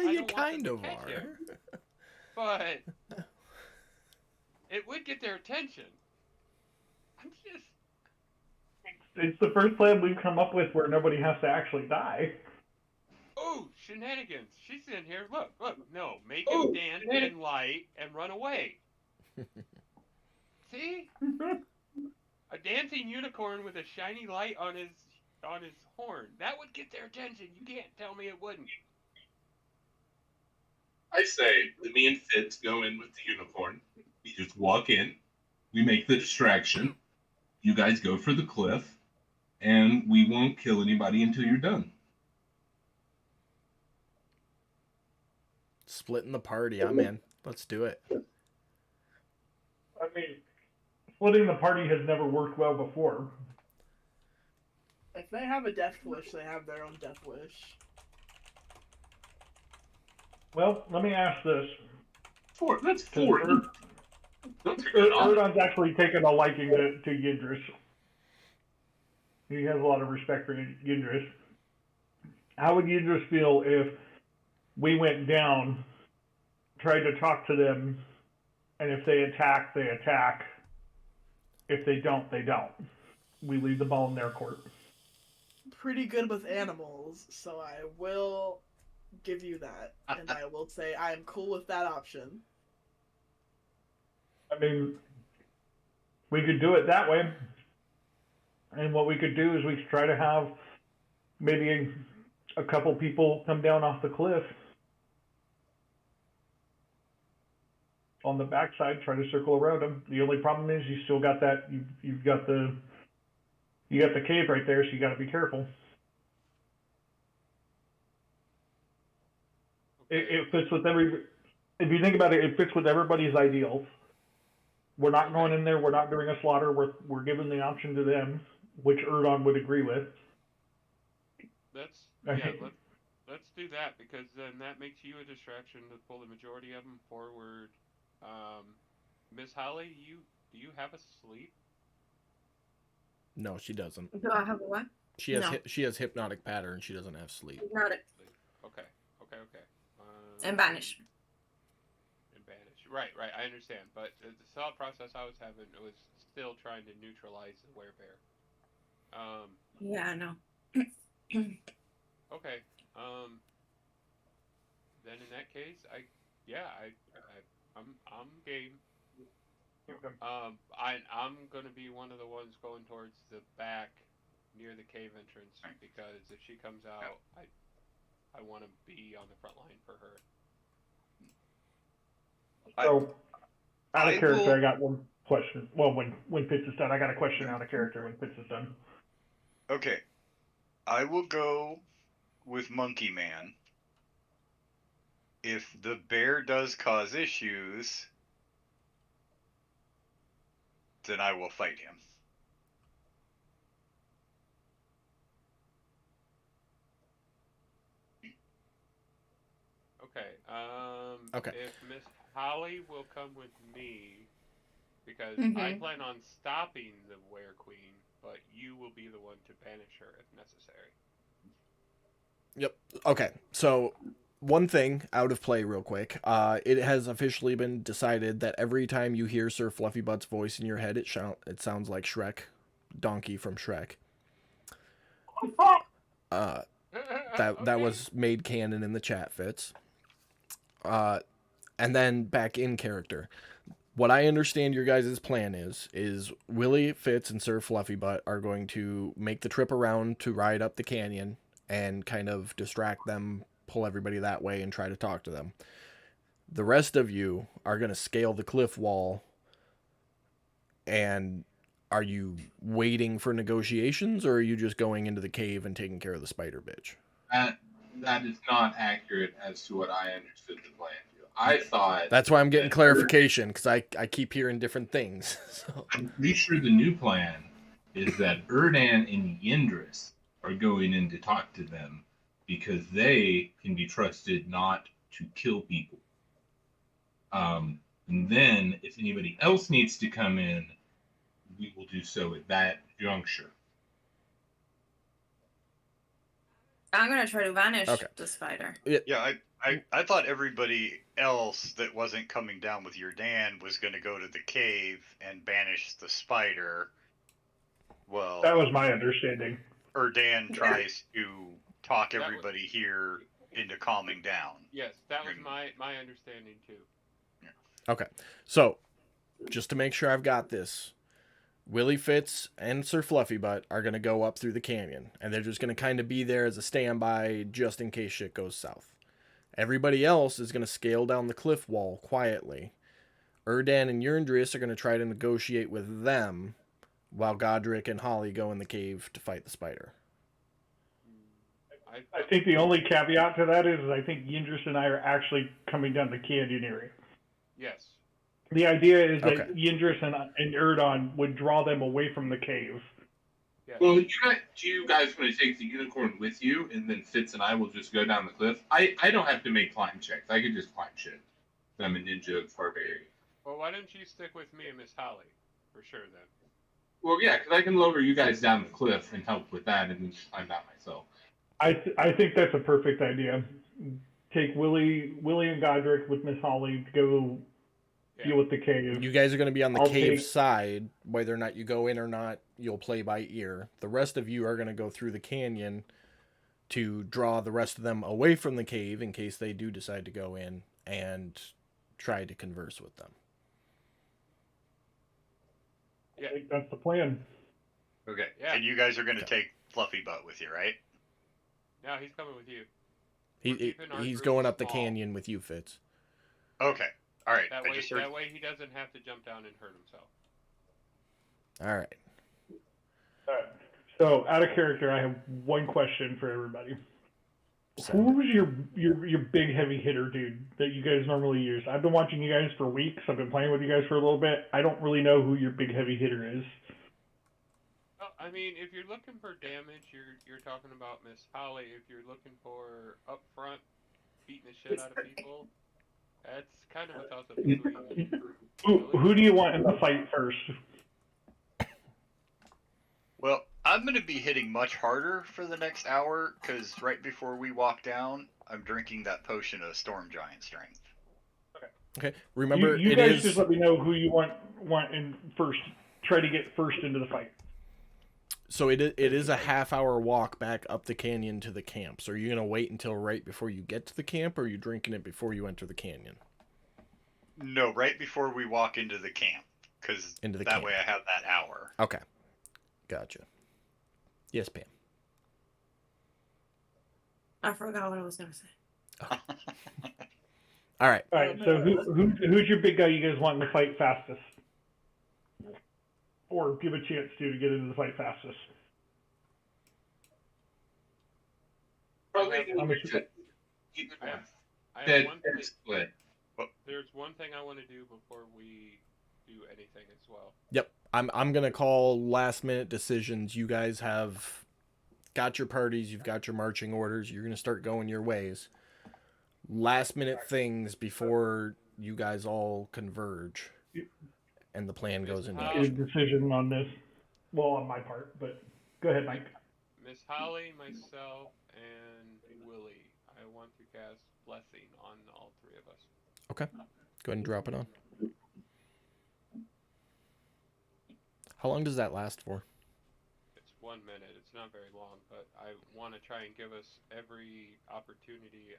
you kind of are. Him, but it would get their attention. I'm just. It's the first plan we've come up with where nobody has to actually die. Oh, shenanigans! She's in here. Look. No, make him dance in light and run away. See, a dancing unicorn with a shiny light on his horn. That would get their attention. You can't tell me it wouldn't. I say that me and Fitz go in with the unicorn. We just walk in. We make the distraction. You guys go for the cliff. And we won't kill anybody until you're done. Splitting the party. I'm in. Let's do it. I mean, splitting the party has never worked well before. If they have a death wish, they have their own death wish. Well, let me ask this. That's four. Erdon's actually taken a liking to Yindris. He has a lot of respect for Yindris. How would Yindris feel if we went down, tried to talk to them, and if they attack, they attack. If they don't, they don't. We leave the ball in their court. Pretty good with animals, so I will give you that. And I will say I am cool with that option. I mean, we could do it that way. And what we could do is we could try to have maybe a couple people come down off the cliff on the backside, try to circle around them. The only problem is you still got that, you've got the cave right there, so you got to be careful. Okay. It fits with if you think about it, it fits with everybody's ideals. We're not going in there, we're not doing a slaughter, we're giving the option to them, which Erdon would agree with. Let's do that, because then that makes you a distraction to pull the majority of them forward. Miss Holly, do you have a sleep? No, she doesn't. Do I have a what? She has hypnotic pattern. She doesn't have sleep. Hypnotic. Okay. And banish. Right. I understand, but the thought process I was having was still trying to neutralize the werebear. Yeah, I know. Okay. Then in that case, I'm game. I'm gonna be one of the ones going towards the back near the cave entrance, because if she comes out, I want to be on the front line for her. So, out of character, I got one question. Well, when Pitts is done, I got a question out of character when Pitts is done. Okay. I will go with Monkey Man. If the bear does cause issues, then I will fight him. Okay. Okay. If Miss Holly will come with me, because Mhm. I plan on stopping the Were Queen, but you will be the one to banish her if necessary. Yep. Okay. So one thing out of play real quick. It has officially been decided that every time you hear Sir Fluffy Butt's voice in your head, it sounds like Shrek, Donkey from Shrek. That Okay. was made canon in the chat, Fitz. And then back in character. What I understand your guys' plan is Willie, Fitz, and Sir Fluffy Butt are going to make the trip around to ride up the canyon and kind of distract them, pull everybody that way, and try to talk to them. The rest of you are going to scale the cliff wall. And are you waiting for negotiations, or are you just going into the cave and taking care of the spider bitch? That is not accurate as to what I understood the plan to. I thought That's why I'm getting clarification, because I keep hearing different things. So. I'm pretty sure the new plan is that Erdan and Yindris are going in to talk to them because they can be trusted not to kill people. And then if anybody else needs to come in, we will do so at that juncture. I'm gonna try to vanish Okay. the spider. Yeah, I thought everybody else that wasn't coming down with your Dan was going to go to the cave and banish the spider. Well, That was my understanding. or Dan tries to talk That was- everybody here into calming down. Yes, that was my understanding too. Okay. So, just to make sure I've got this, Willie Fitz and Sir Fluffy Butt are going to go up through the canyon, and they're just going to kind of be there as a standby just in case shit goes south. Everybody else is going to scale down the cliff wall quietly. Erdan and Yurndris are going to try to negotiate with them, while Godric and Holly go in the cave to fight the spider. I think the only caveat to that is I think Yindris and I are actually coming down the canyon area. Yes. The idea is that Okay. Yindris and Erdon would draw them away from the cave. Yes. Well, do you guys want to take the unicorn with you, and then Fitz and I will just go down the cliff? I don't have to make climb checks. I could just climb shit. I'm a ninja barbarian. Well, why don't you stick with me and Miss Holly for sure then? Well, yeah, because I can lower you guys down the cliff and help with that, and then just climb down myself. I think that's a perfect idea. Take Willie and Godric with Miss Holly to go deal with the cave. You guys are going to be on the I'll cave take- side. Whether or not you go in or not, you'll play by ear. The rest of you are going to go through the canyon to draw the rest of them away from the cave in case they do decide to go in and try to converse with them. I think that's the plan. Okay. Yeah. And you guys are going to take Fluffy Butt with you, right? No, he's coming with you. We're keeping our He's group going up the small. canyon with you, Fitz. Okay. All right. That I way, just heard- that way he doesn't have to jump down and hurt himself. All right. All right. So, out of character, I have one question for everybody. Send Who's your big heavy hitter dude that you guys normally use? I've been watching you guys for weeks. I've been playing with you guys for a little bit. I don't really know who your big heavy hitter is. Well, I mean, if you're looking for damage, you're talking about Miss Holly. If you're looking for up front, beating the shit out of people, that's kind of a toss up between. Who do you want in the fight first? Well, I'm going to be hitting much harder for the next hour because right before we walk down, I'm drinking that potion of Storm Giant Strength. Okay. Remember, you it guys is just let me know who you want in first. Try to get first into the fight. so it is a half-hour walk back up the canyon to the camp. So are you gonna wait until right before you get to the camp, or are you drinking it before you enter the canyon? No, right before we walk into the camp because Into the that camp. way I have that hour. Okay. Gotcha. Yes, Pam. I forgot what I was gonna say. All right. All right. So who's your big guy you guys want in the fight fastest, or give a chance to get into the fight fastest? Probably I'm need to keep it I have dead one thing. split. There's one thing I want to do before we do anything as well. Yep. I'm gonna call last minute decisions. You guys have got your parties, you've got your marching orders, you're gonna start going your ways. Last minute things before you guys all converge and the plan goes into Get a action. decision on this. Well, on my part, but go ahead, Mike. Miss Holly, myself, and blessing on all three of us. Okay. Go ahead and drop it on. How long does that last for? It's 1 minute. It's not very long, but I want to try and give us every opportunity,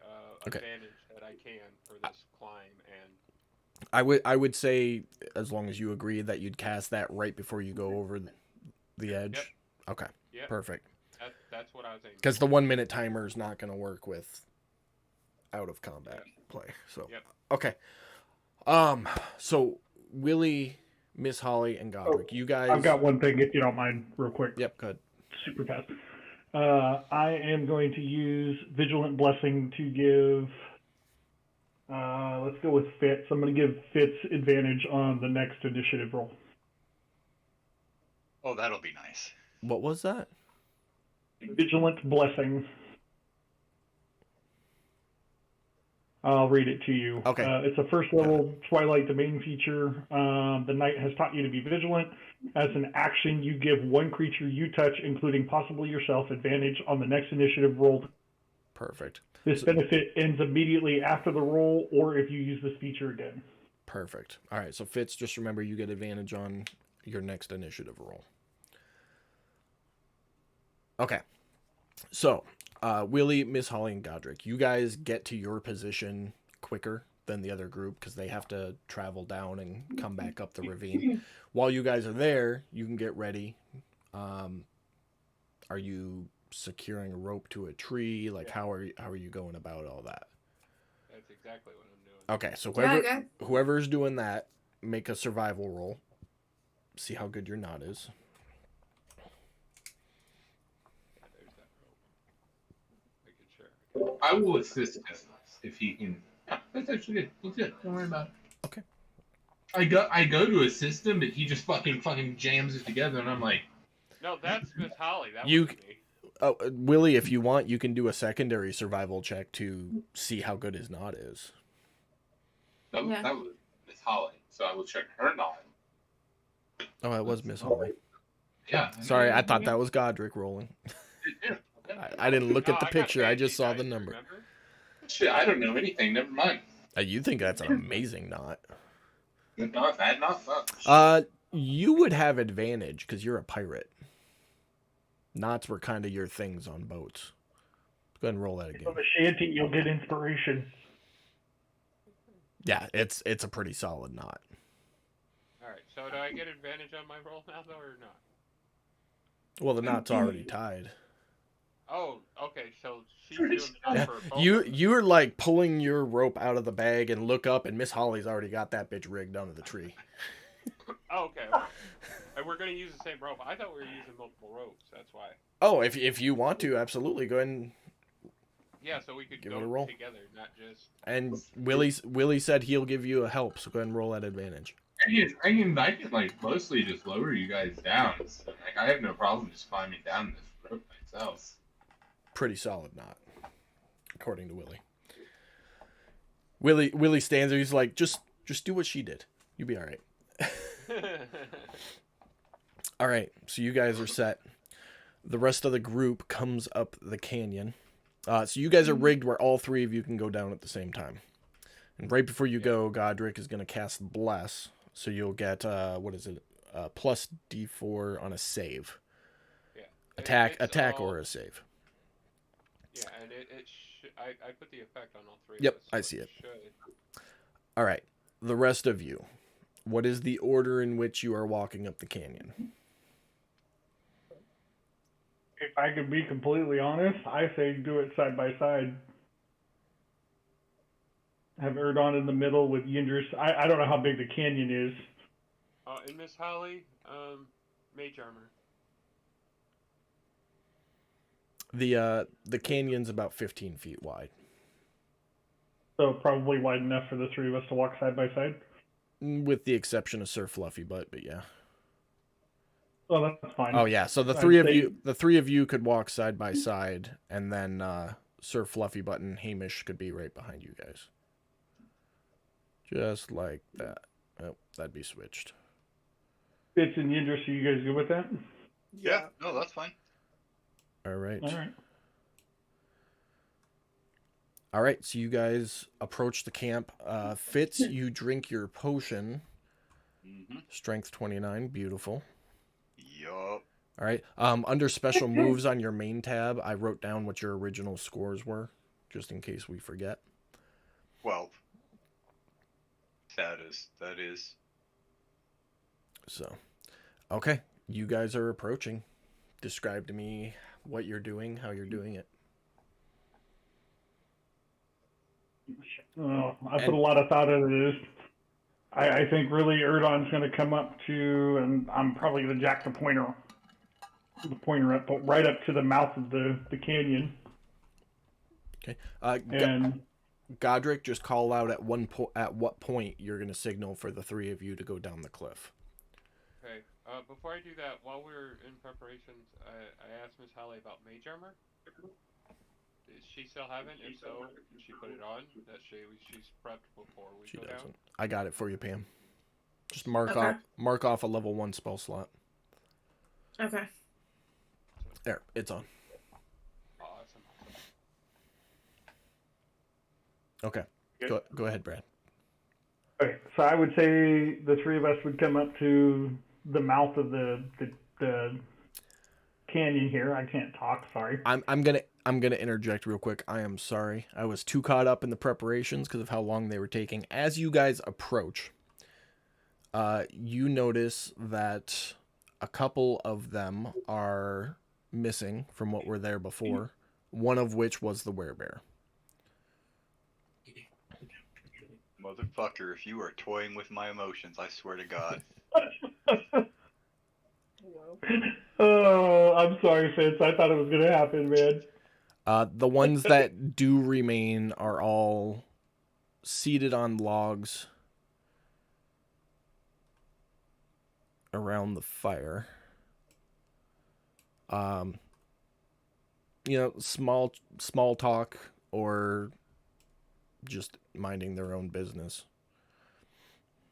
advantage that I can for this climb. And I would say, as long as you agree, that you'd cast that right before you go over the edge. Yep. Okay. Yep. Perfect. That's what I was aiming. Because the 1 minute timer is not going to work with out of combat play. So Yep. okay. So Willie, Miss Holly, and Godric, you guys. I've got one thing, if you don't mind, real quick. Yep. Good. Super fast. I am going to use Vigilant Blessing to give. Let's go with Fitz. I'm going to give Fitz advantage on the next initiative roll. Oh, that'll be nice. What was that? Vigilant Blessing. I'll read it to you. Okay. It's a first level Twilight Domain feature. The knight has taught you to be vigilant. As an action, you give one creature you touch, including possibly yourself, advantage on the next initiative roll. Perfect. This benefit ends immediately after the roll, or if you use this feature again. Perfect. All right. So Fitz, just remember you get advantage on your next initiative roll. Okay. So, Willie, Miss Holly, and Godric, you guys get to your position quicker than the other group because they have to travel down and come back up the ravine. While you guys are there, you can get ready. Are you securing a rope to a tree? Like, how are you going about all that? That's exactly what I'm doing. Okay, so whoever's doing that, make a survival roll. See how good your knot is. There's that rope. Making sure. I will assist him if he can. Yeah, that's actually good. He's good. Don't worry about it. Okay. I go to assist him, but he just fucking jams it together, and I'm like, No, that's Miss Holly. That You- wasn't me. Oh, Willie, if you want, you can do a secondary survival check to see how good his knot is. that was Miss Holly, so I will check her knot. Oh, it was Miss Holly. Yeah. Sorry, I thought that was Godric rolling. Yeah. I didn't look No, at the got picture. I fancy just saw dice, the number. remember? Shit, I don't know anything. Never mind. You think that's an amazing knot? Good knot, bad knot, fuck. You would have advantage because you're a pirate. Knots were kind of your things on boats. Go ahead and roll that again. From a shanty, you'll get inspiration. Yeah, it's a pretty solid knot. All right. So do I get advantage on my roll now, though, or not? Well, the knot's already tied. Oh, okay. So she's doing stuff for both. You're like pulling your rope out of the bag and look up, and Miss Holly's already got that bitch rigged onto the tree. Oh, okay. Okay. And we're gonna use the same rope. I thought we were using multiple ropes. That's why. Oh, if you want to, absolutely go ahead and. Yeah, so we could Give go it a roll. together, not just. And Willie said he'll give you a help, so go ahead and roll that advantage. I can like mostly just lower you guys down. So, like I have no problem just climbing down this rope myself. Pretty solid knot, according to Willie. Willie stands there. He's like, just do what she did. You'll be all right. All right, so you guys are set. The rest of the group comes up the canyon. So you guys are rigged where all three of you can go down at the same time. And right before you go, Godric is going to cast Bless. So you'll get, plus D4 on a save. Yeah. Attack or a save. Yeah, and I put the effect on all three. Yep, of us, so I see it. Should. All right, the rest of you. What is the order in which you are walking up the canyon? If I could be completely honest, I say do it side by side. Have Erdon in the middle with Yindris. I don't know how big the canyon is. And Miss Holly, mage armor. The canyon's about 15 feet wide. So probably wide enough for the three of us to walk side by side. With the exception of Sir Fluffy Butt, but yeah. Oh, that's fine. Oh yeah, so the three of you could walk side by side, and then Sir Fluffy Butt and Hamish could be right behind you guys. Just like that. Oh, that'd be switched. Fitz and Yindris, are you guys good with that? Yeah. No, that's fine. All right. All right. All right, so you guys approach the camp. Fitz, you drink your potion. Strength 29, beautiful. Yup. All right. Under special moves on your main tab, I wrote down what your original scores were, just in case we forget. 12. That is. So, okay, you guys are approaching. Describe to me what you're doing, how you're doing it. I put a lot of thought into this. I think really Erdon's going to come up to, and I'm probably going to jack the pointer up, but right up to the mouth of the canyon. Okay. And Godric, just call out at what point you're going to signal for the three of you to go down the cliff. Okay. Before I do that, while we're in preparations, I asked Miss Holly about mage armor. Does she still have it? If so, she put it on. That she's prepped before we She go doesn't. down. I got it for you, Pam. Just mark Okay. off a level 1 spell slot. Okay. There, it's on. Awesome. Okay. Go ahead, Brad. okay, so I would say the three of us would come up to the mouth of the canyon here. I can't talk. Sorry. I'm gonna interject real quick. I am sorry. I was too caught up in the preparations because of how long they were taking. As you guys approach, you notice that a couple of them are missing from what were there before. One of which was the werebear. Motherfucker, if you are toying with my emotions, I swear to God. Oh, I'm sorry, Fitz. I thought it was going to happen, man. The ones that do remain are all seated on logs around the fire. Small talk or just minding their own business.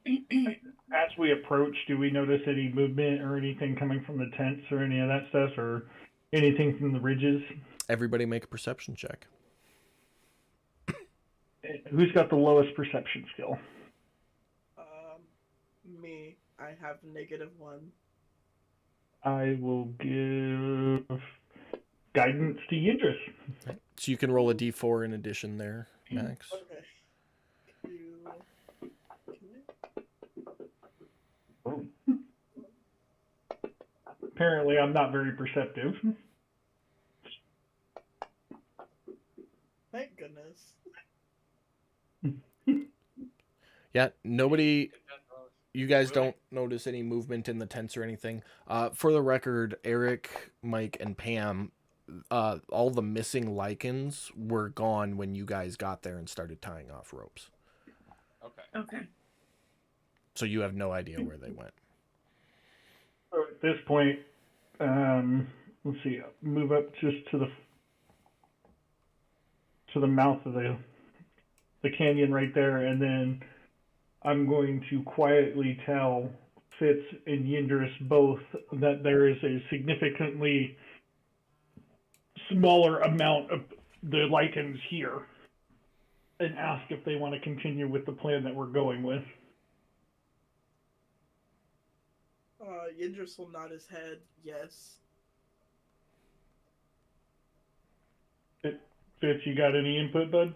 As we approach, do we notice any movement or anything coming from the tents or any of that stuff, or anything from the ridges? Everybody make a perception check. Who's got the lowest perception skill? Me. I have -1. I will give guidance to Yidris. So you can roll a d4 in addition there, Max. Okay. Apparently, I'm not very perceptive. Thank goodness. Yeah, nobody. You guys don't notice any movement in the tents or anything. For the record, Eric, Mike, and Pam, all the missing lichens were gone when you guys got there and started tying off ropes. Okay. So you have no idea where they went. So at this point, let's see, move up just to the mouth of the canyon right there, and then I'm going to quietly tell Fitz and Yindris both that there is a significantly smaller amount of the lichens here, and ask if they want to continue with the plan that we're going with. Yindris will nod his head, yes. Fitz, you got any input, bud?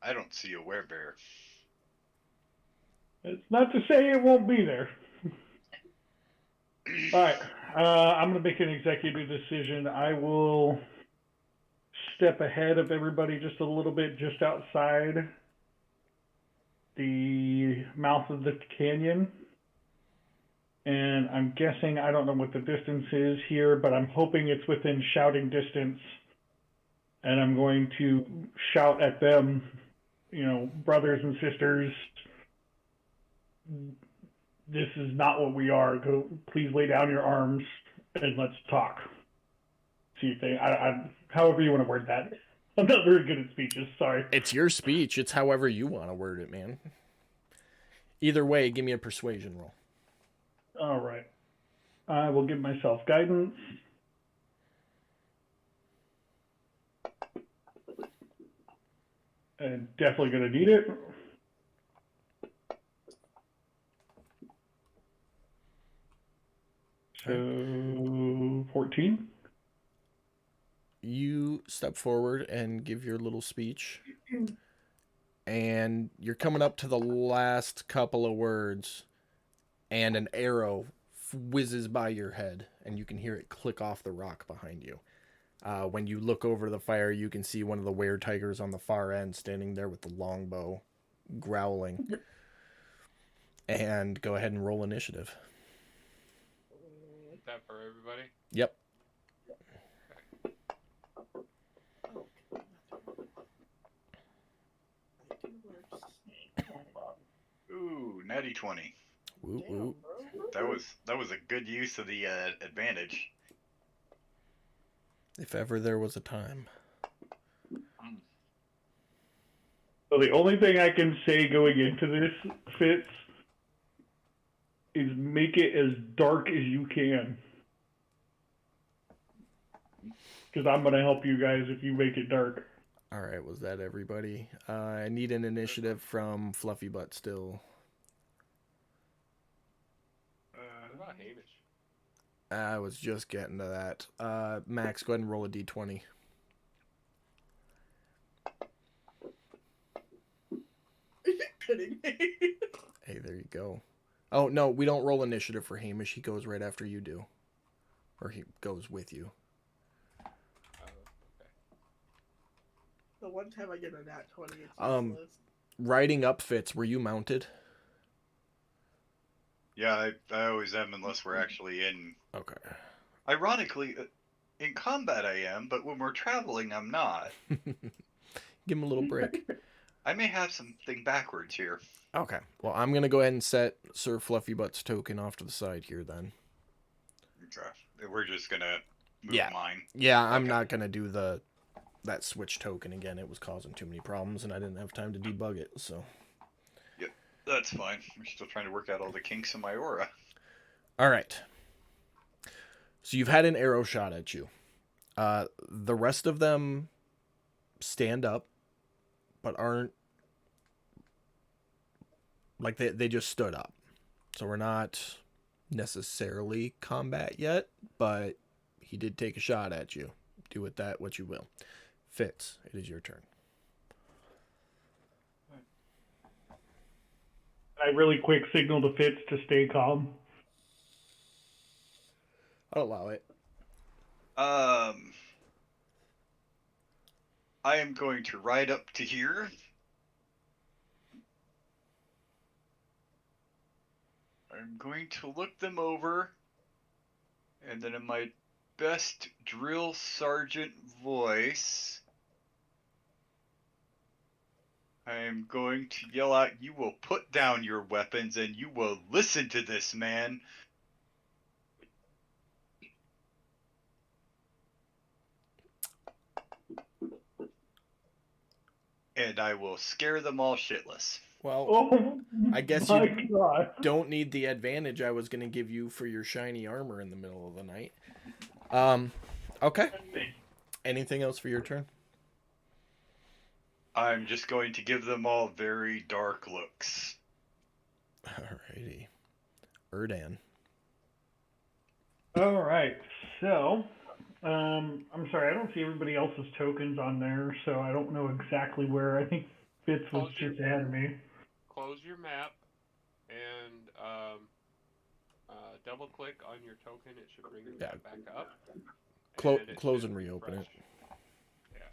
I don't see a werebear. It's not to say it won't be there. All right, I'm going to make an executive decision. I will step ahead of everybody just a little bit, just outside the mouth of the canyon. And I'm guessing, I don't know what the distance is here, but I'm hoping it's within shouting distance. And I'm going to shout at them, brothers and sisters, this is not what we are. Go, please lay down your arms and let's talk. See if they, however you want to word that. I'm not very good at speeches, sorry. It's your speech. It's however you want to word it, man. Either way, give me a persuasion roll. All right. I will give myself guidance. And definitely going to need it. So, 14. You step forward and give your little speech. And you're coming up to the last couple of words, and an arrow whizzes by your head, and you can hear it click off the rock behind you. When you look over the fire, you can see one of the were-tigers on the far end standing there with the longbow, growling. And go ahead and roll initiative. Is that for everybody? Yep. Ooh, natty 20. Woo woo. That was a good use of the advantage. If ever there was a time. So the only thing I can say going into this, Fitz, is make it as dark as you can. Because I'm going to help you guys if you make it dark. All right, was that everybody? I need an initiative from Fluffy Butt still. What about Hamish? I was just getting to that. Max, go ahead and roll a d20. Are you kidding me? Hey, there you go. Oh, no, we don't roll initiative for Hamish. He goes right after you do. Or he goes with you. Okay. The one time I get a nat 20, it's useless. Riding up Fitz, were you mounted? Yeah, I always am unless we're actually in. Okay. Ironically, in combat I am, but when we're traveling, I'm not. Give him a little break. I may have something backwards here. Okay. Well, I'm going to go ahead and set Sir Fluffy Butt's token off to the side here then. Okay. We're just going to move mine. Yeah, I'm not going to do that switch token again. It was causing too many problems, and I didn't have time to debug it, so... Yep, that's fine. I'm still trying to work out all the kinks in my aura. All right. So you've had an arrow shot at you. The rest of them stand up, but aren't... Like, they just stood up. So we're not necessarily combat yet, but he did take a shot at you. Do with that what you will. Fitz, it is your turn. I really quick signal to Fitz to stay calm. I'll allow it. I am going to ride up to here. I'm going to look them over, and then in my best drill sergeant voice, I am going to yell out, "You will put down your weapons and you will listen to this man." And I will scare them all shitless. Well, I guess you don't need the advantage I was going to give you for your shiny armor in the middle of the night. Okay. Anything else for your turn? I'm just going to give them all very dark looks. Alrighty. Erdan. Alright, so... I'm sorry, I don't see everybody else's tokens on there, so I don't know exactly where. I think Fitz was just ahead of me. Close your map and double click on your token. It should bring the map back up. Close and reopen it. Yeah.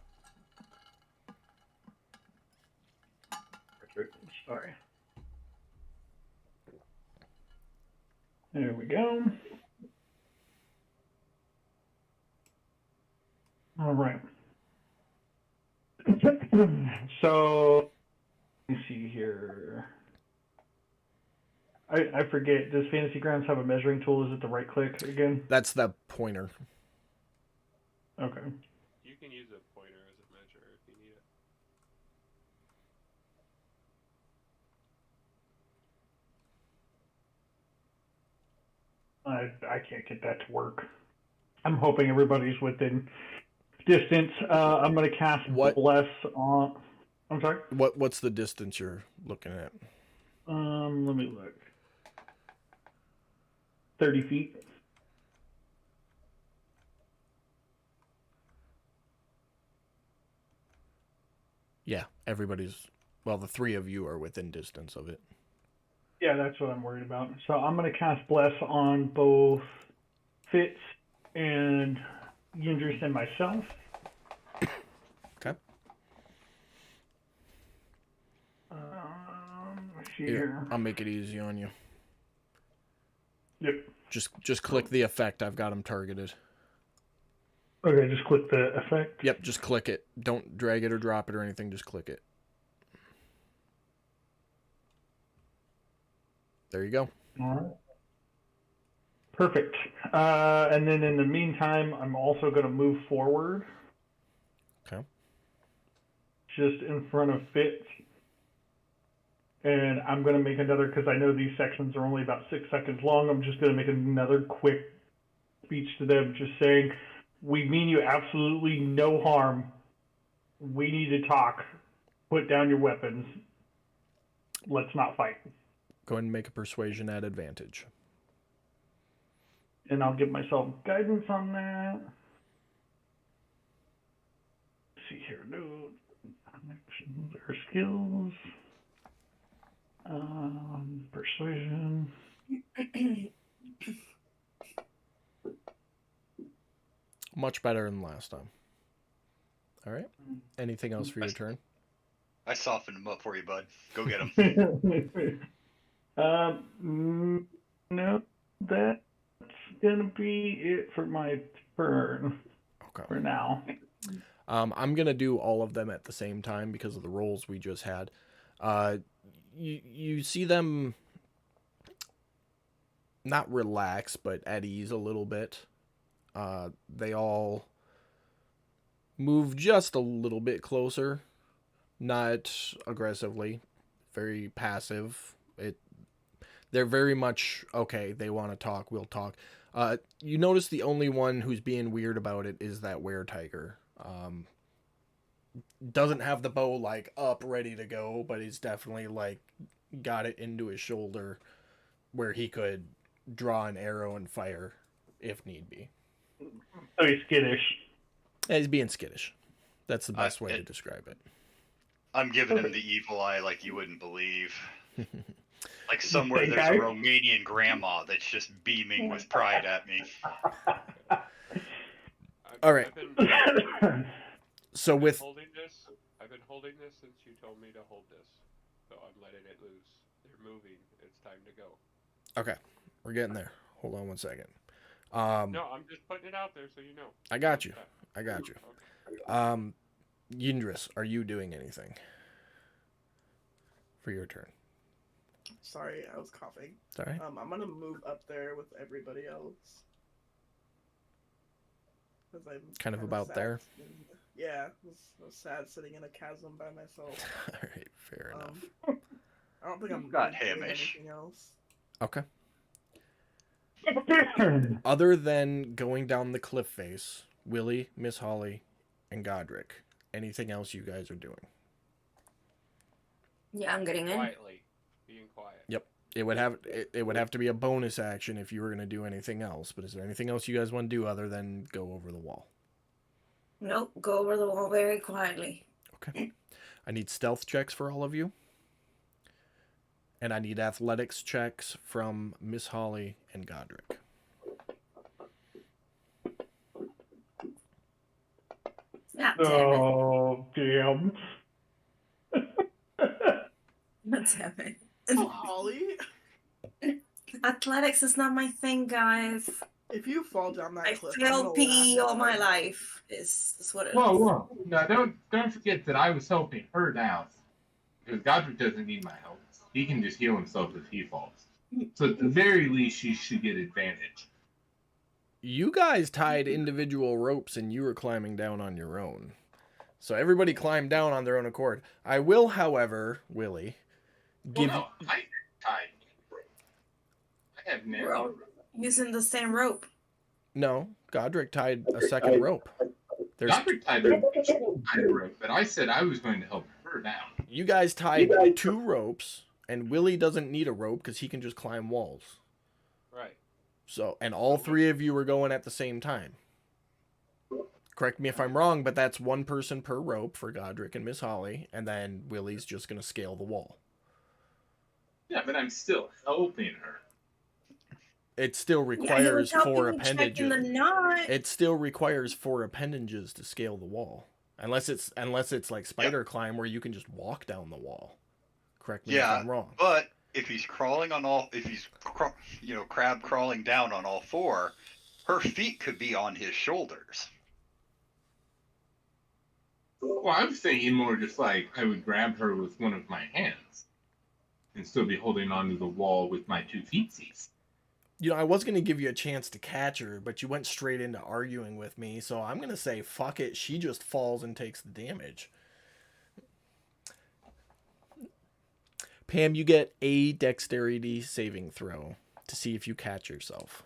Sorry. There we go. All right. So, let me see here. I forget. Does Fantasy Grounds have a measuring tool? Is it the right click again? That's the pointer. Okay. You can use a pointer as a measure if you need it. I can't get that to work. I'm hoping everybody's within distance. I'm going to cast Bless on... I'm sorry? What's the distance you're looking at? Let me look. 30 feet. Yeah, everybody's... Well, the three of you are within distance of it. Yeah, that's what I'm worried about. So I'm going to cast Bless on both Fitz and Yindris and myself. Okay. Let's see here. I'll make it easy on you. Yep. Just click the effect. I've got them targeted. Okay, just click the effect. Yep, just click it. Don't drag it or drop it or anything. Just click it. There you go. All right. Perfect. And then in the meantime, I'm also going to move forward. Okay. Just in front of Fitz. And I'm going to make another, because I know these sections are only about 6 seconds long, I'm just going to make another quick speech to them, just saying, we mean you absolutely no harm. We need to talk. Put down your weapons. Let's not fight. Go ahead and make a persuasion at advantage. And I'll give myself guidance on that. Let's see here. No connections or skills. Persuasion. Much better than last time. All right. Anything else for your turn? I softened him up for you, bud. Go get him. No, that's gonna be it for my turn. Okay. For now. I'm gonna do all of them at the same time because of the rolls we just had. You see them not relax, but at ease a little bit. They all move just a little bit closer, not aggressively, very passive. They're very much, okay, they want to talk, we'll talk. You notice the only one who's being weird about it is that were-tiger. Doesn't have the bow, like, up, ready to go, but he's definitely, like, got it into his shoulder where he could draw an arrow and fire if need be. So he's skittish. Yeah, he's being skittish. That's the best way to describe it. I'm giving him the evil eye like you wouldn't believe. Like somewhere there's a Romanian grandma that's just beaming with pride at me. All right. So with I've been holding this since you told me to hold this. So I'm letting it loose. They're moving. It's time to go. Okay. We're getting there. Hold on one second. No, I'm just putting it out there so you know. I got you. Okay. Yindris, are you doing anything for your turn? Sorry, I was coughing. It's all right. I'm gonna move up there with everybody else. Because I'm kind of about sad. there. Yeah, I was sad sitting in a chasm by myself. All right, fair enough. I don't think I'm got doing hamish. anything else. Okay. Other than going down the cliff face, Willie, Miss Holly, and Godric, anything else you guys are doing? Yeah, I'm getting in. Quietly. Being quiet. Yep. It would have to be a bonus action if you were going to do anything else, but is there anything else you guys want to do other than go over the wall? Nope, go over the wall very quietly. Okay. I need stealth checks for all of you. And I need athletics checks from Miss Holly and Godric. Ah, Oh, damn. Damn it. Oh, Holly, Athletics is not my thing, guys. if you fall down that I cliff, failed PE all my life. Is what it is. Whoa. Now, don't forget that I was helping her down. Because Godric doesn't need my help. He can just heal himself if he falls. So at the very least, she should get advantage. You guys tied individual ropes and you were climbing down on your own. So everybody climbed down on their own accord. I will, however, Willie, give Well, no, I tied. I have We're narrow. all using the same rope. No, Godric tied a second rope. There's Godric tied a rope, but I said I was going to help her. down. You guys tied 2 ropes, and Willie doesn't need a rope because he can just climb walls. Right. So, and all 3 of you are going at the same time. Correct me if I'm wrong, but that's 1 person per rope for Godric and Miss Holly, and then Willie's just going to scale the wall. Yeah, but I'm still helping her. It still requires 4 appendages. The knot. It still requires 4 appendages to scale the wall, unless it's like spider climb where you can just walk down the wall. Correct me if I'm wrong. But if he's crawling on all, if he's crab crawling down on all 4, her feet could be on his shoulders. Well, I'm thinking more just like I would grab her with one of my hands and still be holding onto the wall with my 2 feetsies. You know, I was going to give you a chance to catch her, but you went straight into arguing with me, so I'm going to say, fuck it, she just falls and takes the damage. Pam, you get a dexterity saving throw to see if you catch yourself.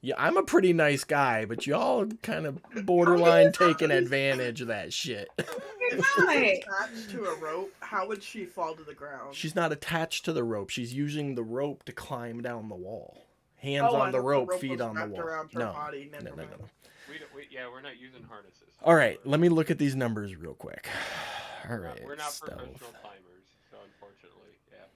Yeah, I'm a pretty nice guy, but y'all kind of borderline taking advantage of that shit. If she's attached to a rope, how would she fall to the ground? She's not attached to the rope. She's using the rope to climb down the wall. Hands on the rope, feet on the wall. No. We're not using harnesses. All right, let me look at these numbers real quick. All right, we're not stealth. professional climbers, so unfortunately, yeah.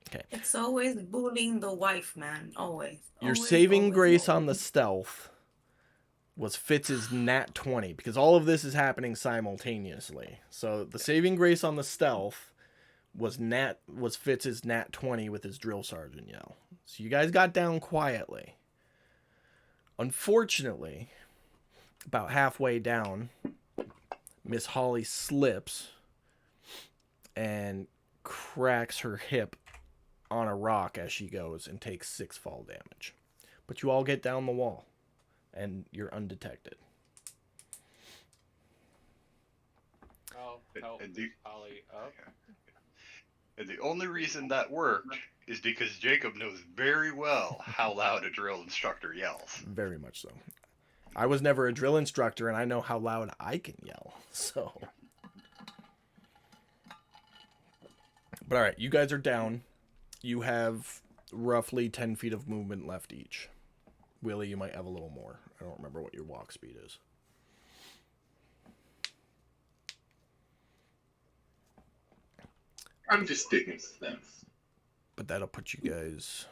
Okay. It's always bullying the wife, man. Always. Your saving grace on the stealth was Fitz's nat 20, because all of this is happening simultaneously. So the saving grace on the stealth was Fitz's nat 20 with his drill sergeant yell. So you guys got down quietly. Unfortunately, about halfway down, Miss Holly slips and cracks her hip on a rock as she goes and takes 6 fall damage. But you all get down the wall and you're undetected. I'll help Holly up. And the only reason that worked is because Jacob knows very well how loud a drill instructor yells. Very much so. I was never a drill instructor, and I know how loud I can yell. So, but all right, you guys are down. You have roughly 10 feet of movement left each. Willie, you might have a little more. I don't remember what your walk speed is. I'm just sticking with them. But that'll put you guys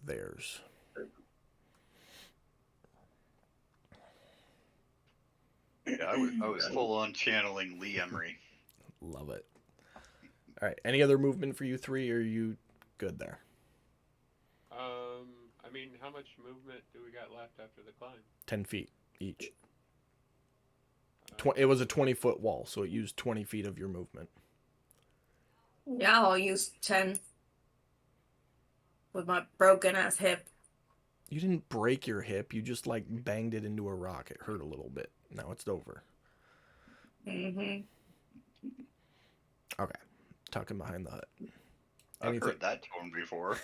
theirs. Yeah, I was full on channeling Lee Emery. Love it. All right. Any other movement for you 3, or are you good there? I mean, how much movement do we got left after the climb? 10 feet each. It was a 20-foot wall, so it used 20 feet of your movement. Yeah, I'll use 10 with my broken ass hip. You didn't break your hip. You just like banged it into a rock. It hurt a little bit. Now it's over. Mm-hmm. Okay. Tucking behind the hut. I've heard that tone before.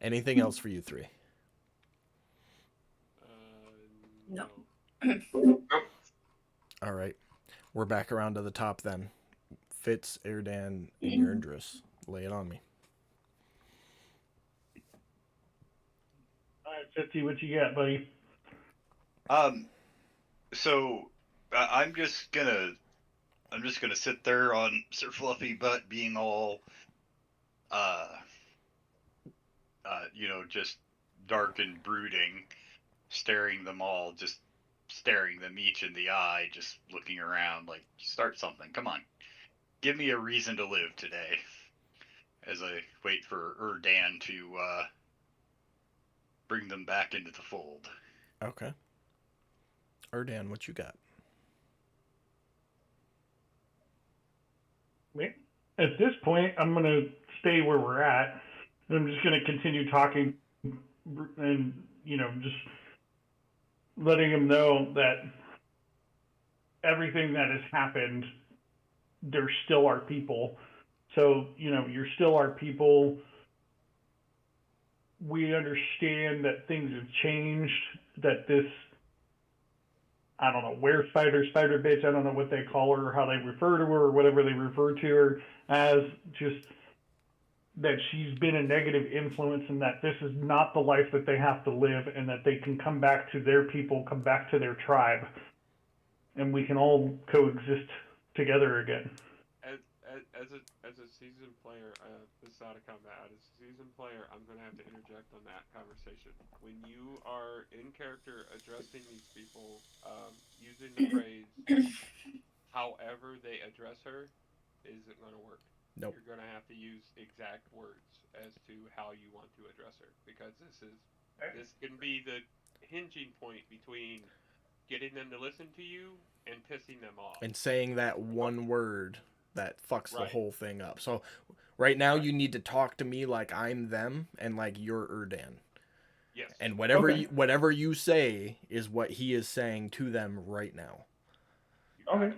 Anything else for you 3? No. All right. We're back around to the top then. Fitz, Erdan, and Yerndris. Lay it on me. All right, Fitzy, what you got, buddy? So I'm just gonna sit there on Sir Fluffy Butt being all, just dark and brooding, staring them each in the eye, just looking around like, start something, come on. Give me a reason to live today, as I wait for Erdan to bring them back into the fold. Okay. Erdan, what you got? At this point, I'm going to stay where we're at. I'm just going to continue talking and, just letting them know that everything that has happened, they're still our people. So, you're still our people. we understand that things have changed, that this, I don't know, where spider bitch, I don't know what they call her or how they refer to her or whatever they refer to her as, just that she's been a negative influence and that this is not the life that they have to live and that they can come back to their people, come back to their tribe, and we can all coexist together again. As a seasoned player, this is out of combat. As a seasoned player, I'm gonna have to interject on that conversation. When you are in character addressing these people, using the phrase "however they address her" isn't gonna work. Nope. You're gonna have to use exact words as to how you want to address her, because this can be the hinging point between getting them to listen to you and pissing them off. And saying that one word that fucks the Right. whole thing up. So right now you need to talk to me like I'm them and like you're Erdan. Yes. And whatever Okay. whatever you say is what he is saying to them right now. Okay.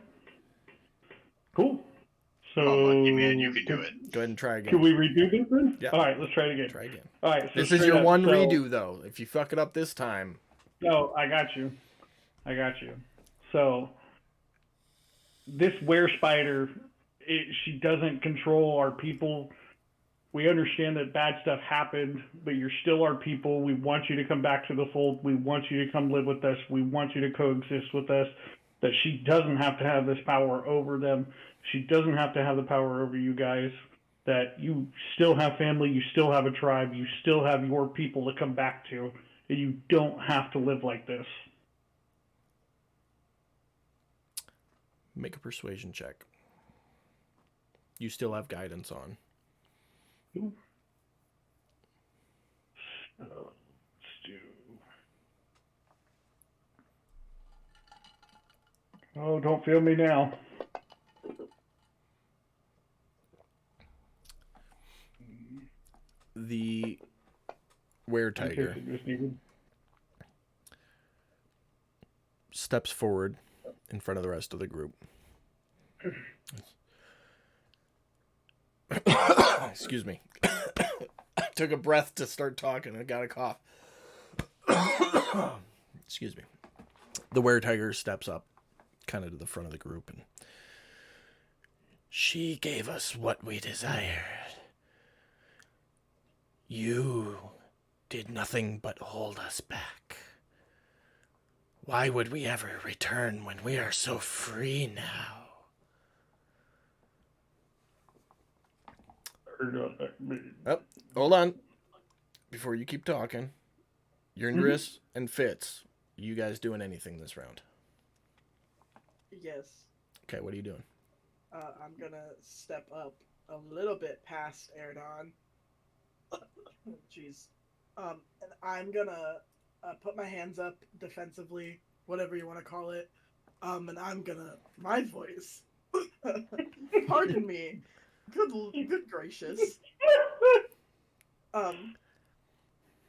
Cool. So, Come on, Monkey Man, you can do it. Go ahead and try again. Can we redo this then? Yeah. All right, let's try it again. Try again. All right. So This is straight your up, one so- redo though. If you fuck it up this time. No, I got you. So, this were spider, she doesn't control our people. We understand that bad stuff happened, but you're still our people. We want you to come back to the fold. We want you to come live with us. We want you to coexist with us. That she doesn't have to have this power over them. She doesn't have to have the power over you guys. That you still have family. You still have a tribe. You still have your people to come back to. And you don't have to live like this. Make a persuasion check. You still have guidance on. Ooh. So, let's do. Oh, don't feel me now. The were-tiger steps forward in front of the rest of the group. Excuse me. I took a breath to start talking. I got a cough. Excuse me. The were-tiger steps up kind of to the front of the group, and she gave us what we desired. You did nothing but hold us back. Why would we ever return when we are so free now? Oh, hold on. Before you keep talking, Yurndris and Fitz, you guys doing anything this round? Yes. Okay, what are you doing? I'm gonna step up a little bit past Erdon. Jeez. And I'm gonna put my hands up defensively, whatever you want to call it. And I'm gonna my voice. Pardon me. Good gracious.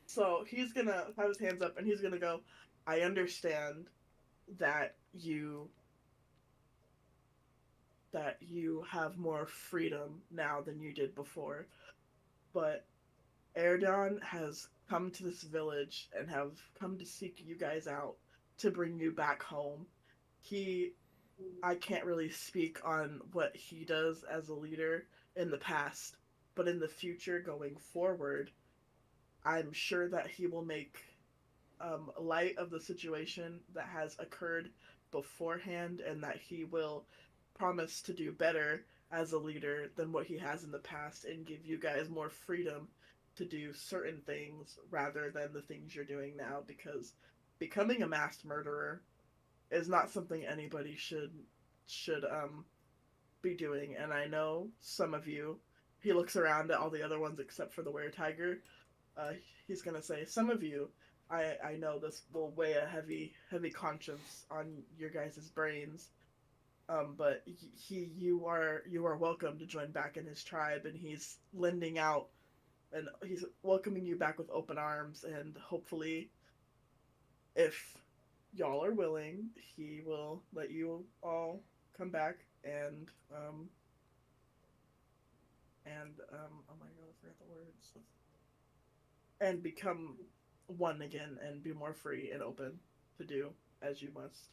So he's gonna have his hands up and he's gonna go, I understand that you have more freedom now than you did before. But Erdon has come to this village and have come to seek you guys out to bring you back home. I can't really speak on what he does as a leader in the past, but in the future going forward, I'm sure that he will make light of the situation that has occurred beforehand and that he will promise to do better as a leader than what he has in the past and give you guys more freedom to do certain things rather than the things you're doing now, because becoming a mass murderer is not something anybody should be doing. And I know some of you, he looks around at all the other ones except for the were-tiger. He's gonna say, some of you, I know this will weigh a heavy conscience on your guys' brains. But you are welcome to join back in his tribe, and he's lending out, and he's welcoming you back with open arms, and hopefully, if y'all are willing, he will let you all come back and oh my god, I forgot the words. and become one again and be more free and open to do as you must.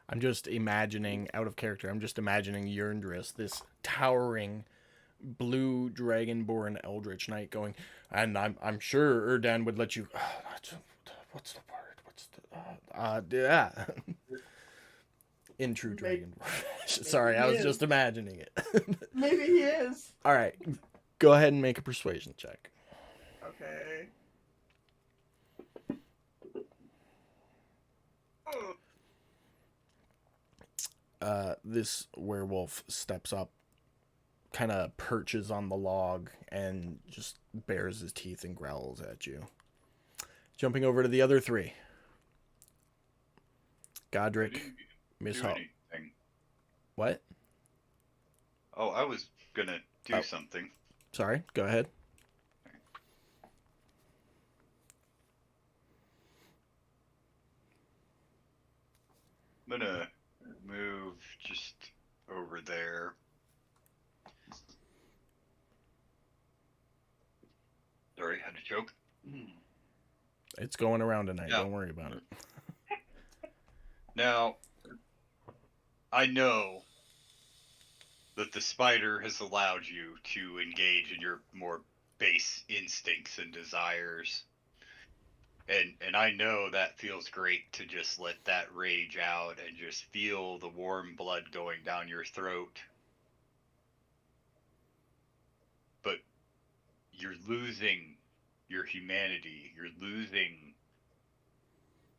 I'm just imagining, out of character, I'm just imagining Yerndris, this towering blue dragonborn eldritch knight going, and I'm sure Erdan would let you, what's the word? What's the, yeah. In true Maybe- dragonborn. Sorry, I was is. just imagining it. Maybe he is. All right, go ahead and make a persuasion check. Okay. This werewolf steps up, kind of perches on the log, and just bares his teeth and growls at you. Jumping over to the other three. Godric, Miss do Hall. anything. What? Oh, I was gonna do something. Sorry, go ahead. I'm gonna move just over there. Sorry, had to choke. It's going around tonight. Yeah. Don't worry about it. Now, I know that the spider has allowed you to engage in your more base instincts and desires. And I know that feels great to just let that rage out and just feel the warm blood going down your throat. But you're losing your humanity. You're losing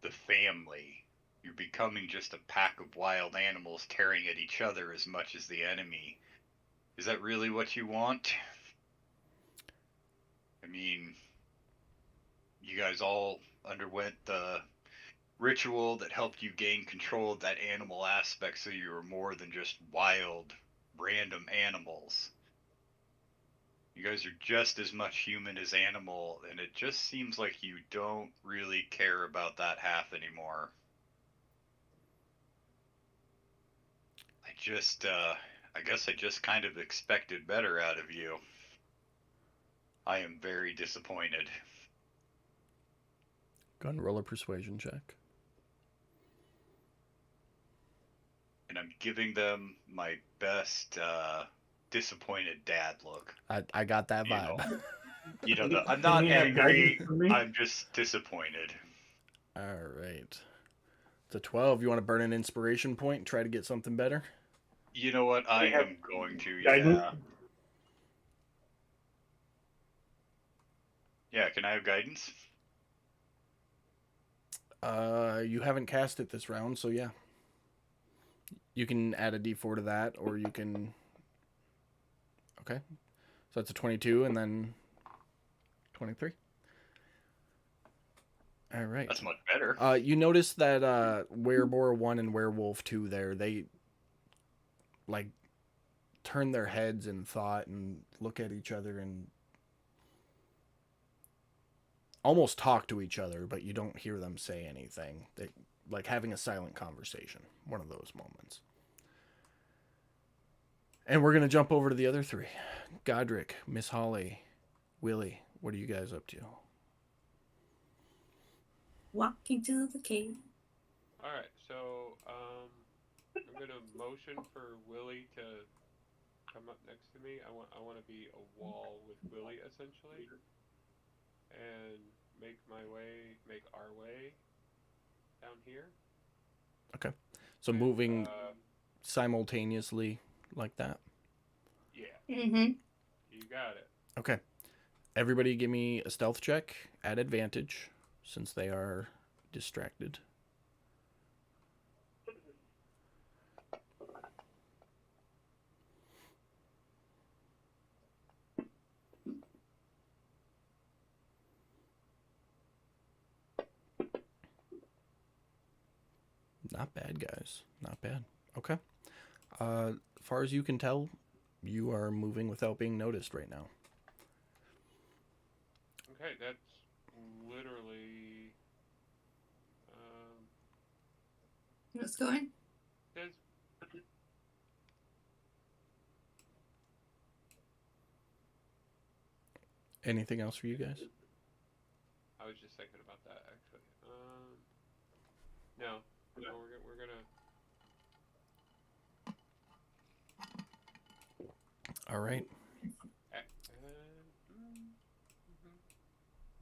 the family. You're becoming just a pack of wild animals tearing at each other as much as the enemy. Is that really what you want? I mean, you guys all underwent the ritual that helped you gain control of that animal aspect so you were more than just wild, random animals. You guys are just as much human as animal, and it just seems like you don't really care about that half anymore. I guess I just kind of expected better out of you. I am very disappointed. Go ahead and roll a persuasion check. And I'm giving them my best disappointed dad look. I got that vibe. I'm not Any angry, guidance for me? I'm just disappointed. All right. It's a 12. You want to burn an inspiration point and try to get something better? You know what? I have am going to, guidance? yeah. Yeah, can I have guidance? You haven't cast it this round, so yeah. You can add a d4 to that, or you can... Okay. So that's a 22, and then 23. All right. That's much better. You notice that Werebore 1 and Werewolf 2 there, they like turn their heads in thought and look at each other and almost talk to each other, but you don't hear them say anything. They like having a silent conversation. One of those moments. And we're going to jump over to the other three. Godric, Miss Holly, Willie, what are you guys up to? Walking to the cave. All right, so I'm gonna motion for Willie to come up next to me. I want to be a wall with Willie essentially, and make our way down here. Okay. So And, moving simultaneously like that. Yeah, Mm-hmm. you got it. Okay. Everybody give me a stealth check at advantage since they are distracted. Not bad, guys. Not bad. Okay. As far as you can tell, you are moving without being noticed right now. Okay, that's literally What's going? says Anything else for you guys? I was just thinking about that actually. No, we're gonna. All right.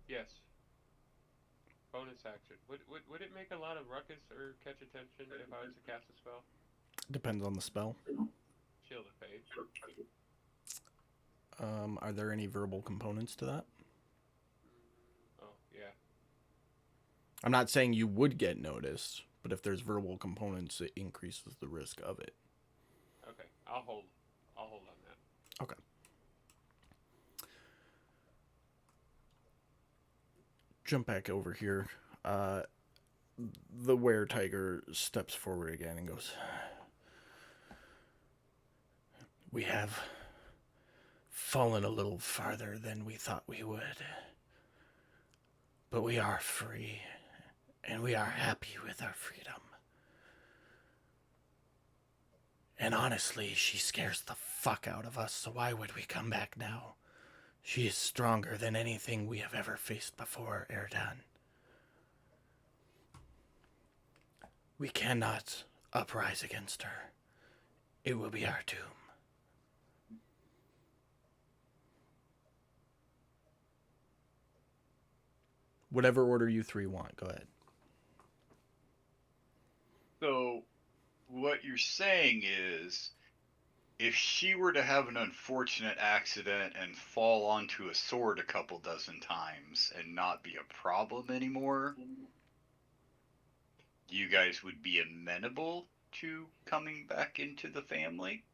Yes. Bonus action. Would it make a lot of ruckus or catch attention if I was to cast a spell? Depends on the spell. Shield of Faith. Are there any verbal components to that? Oh, yeah. I'm not saying you would get noticed, but if there's verbal components, it increases the risk of it. Okay, I'll hold on that. Okay. Jump back over here. The were-tiger steps forward again and goes, "We have fallen a little farther than we thought we would. But we are free, and we are happy with our freedom. And honestly, she scares the fuck out of us, so why would we come back now? She is stronger than anything we have ever faced before, Erdan. We cannot uprise against her. It will be our doom." Whatever order you three want, go ahead. So, what you're saying is, if she were to have an unfortunate accident and fall onto a sword a couple dozen times and not be a problem anymore, you guys would be amenable to coming back into the family?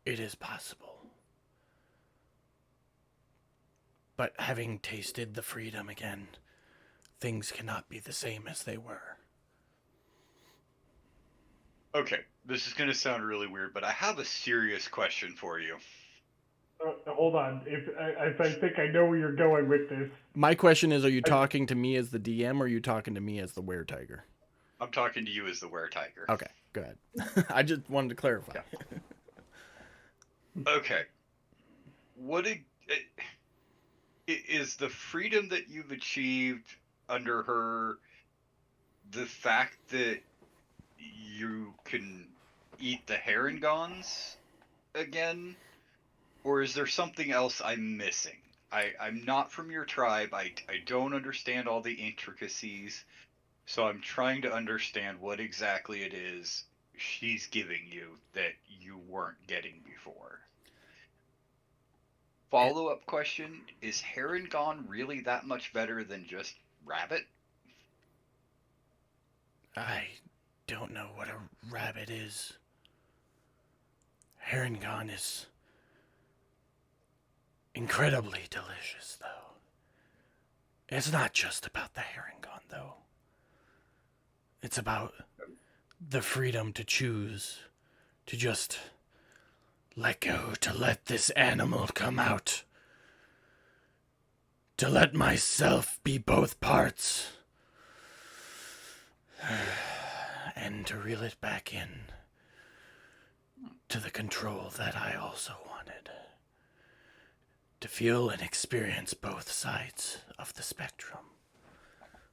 It is possible. But having tasted the freedom again, things cannot be the same as they were. Okay, this is going to sound really weird, but I have a serious question for you. Hold on. If I think I know where you're going with this. My question is, are you talking to me as the DM or are you talking to me as the were-tiger? I'm talking to you as the were-tiger. Okay, go ahead. I just wanted to clarify. Yeah. Okay. Is the freedom that you've achieved under her the fact that you can eat the herringons again? Or is there something else I'm missing? I'm not from your tribe. I don't understand all the intricacies. So I'm trying to understand what exactly it is she's giving you that you weren't getting before. Follow-up question, is herringon really that much better than just rabbit? I don't know what a rabbit is. Herringon is incredibly delicious, though. It's not just about the herringon, though. It's about the freedom to choose, to just let go, to let this animal come out, to let myself be both parts, and to reel it back in to the control that I also wanted. To feel and experience both sides of the spectrum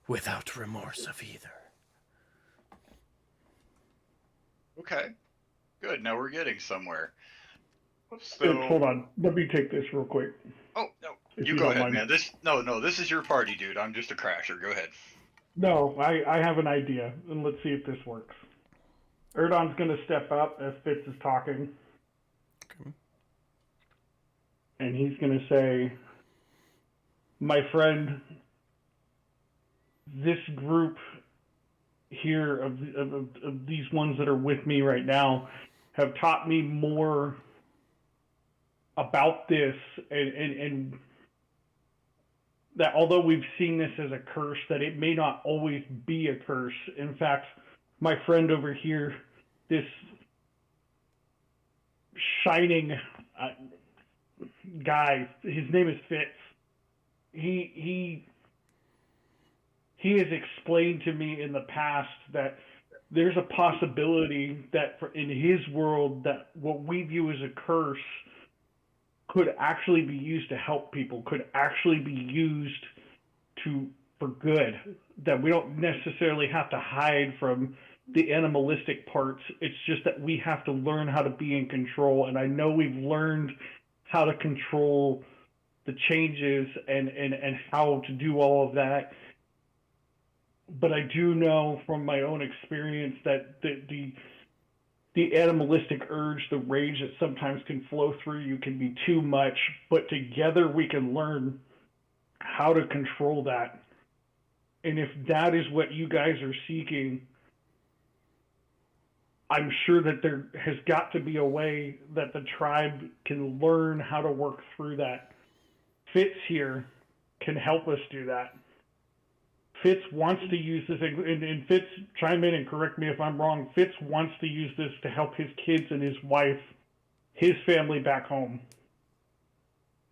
without remorse of either. Okay, good. Now we're getting somewhere. So, hold on. Let me take this real quick. Oh, no. If You go don't ahead, mind. man. No, this is your party, dude. I'm just a crasher. Go ahead. No, I have an idea, and let's see if this works. Erdan's going to step up as Fitz is talking. Okay. And he's going to say, "My friend, this group here of these ones that are with me right now have taught me more about this and that although we've seen this as a curse, that it may not always be a curse. In fact, my friend over here, this shining guy, his name is Fitz. He has explained to me in the past that there's a possibility that in his world that what we view as a curse could actually be used to help people, could actually be used to for good. That we don't necessarily have to hide from the animalistic parts. It's just that we have to learn how to be in control. And I know we've learned how to control the changes and how to do all of that. But I do know from my own experience that the animalistic urge, the rage that sometimes can flow through you can be too much, but together we can learn how to control that. And if that is what you guys are seeking, I'm sure that there has got to be a way that the tribe can learn how to work through that. Fitz here can help us do that. Fitz wants to use this, and Fitz, chime in and correct me if I'm wrong. Fitz wants to use this to help his kids and his wife, his family back home.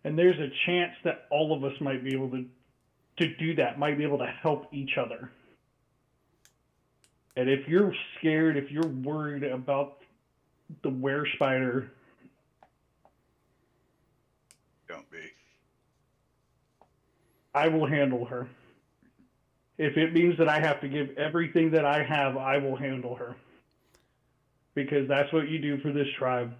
And there's a chance that all of us might be able to do that, might be able to help each other. And if you're scared, if you're worried about the were spider, Don't be. I will handle her. If it means that I have to give everything that I have, I will handle her. Because that's what you do for this tribe.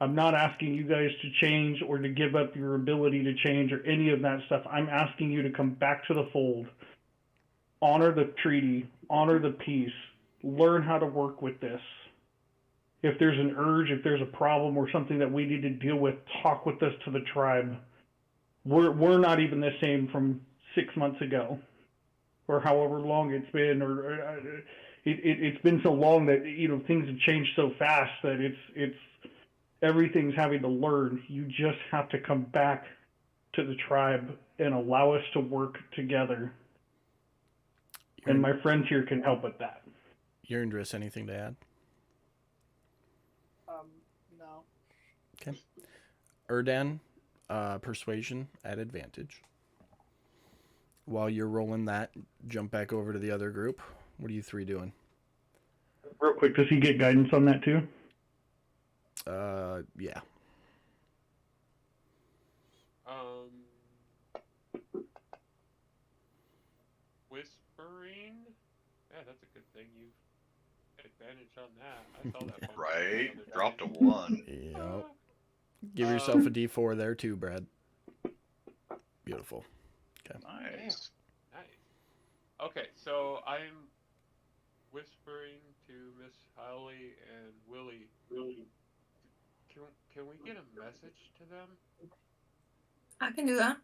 I'm not asking you guys to change or to give up your ability to change or any of that stuff. I'm asking you to come back to the fold. Honor the treaty. Honor the peace. Learn how to work with this. If there's an urge, if there's a problem or something that we need to deal with, talk with us to the tribe. We're not even the same from 6 months ago, or however long it's been, or it's been so long that things have changed so fast that it's everything's having to learn. You just have to come back to the tribe and allow us to work together. And my friends here can help with that. Yurindris, anything to add? No. Okay. Erdan, persuasion at advantage. While you're rolling that, jump back over to the other group. What are you three doing? Real quick, does he get guidance on that too? Yeah. Whispering. Yeah, that's a good thing you advantage on that. I saw that. Right? Dropped a 1. Yep. Give yourself a D4 there too, Brad. Beautiful. Okay. Nice. Nice. Okay, so I'm whispering to Miss Holly and Willie. Can we get a message to them? I can do that.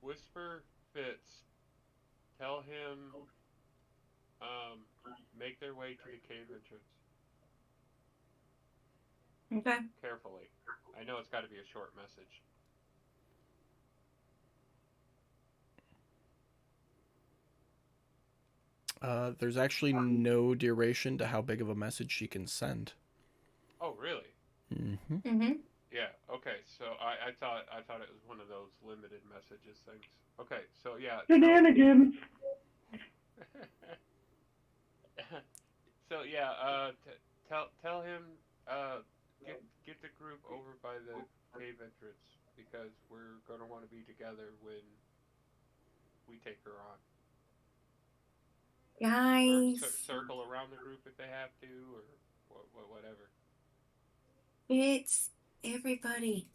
Whisper Fitz. Tell him make their way to the cave entrance. Okay. Carefully. I know it's got to be a short message. There's actually no duration to how big of a message she can send. Oh, really? Mm-hmm. Mm-hmm. Yeah. Okay. So I thought it was one of those limited messages things. Okay. So yeah. Shenanigans. So yeah. Tell him get the group over by the cave entrance because we're gonna want to be together when we take her on. Guys. Or circle around the group if they have to, or whatever. It's everybody.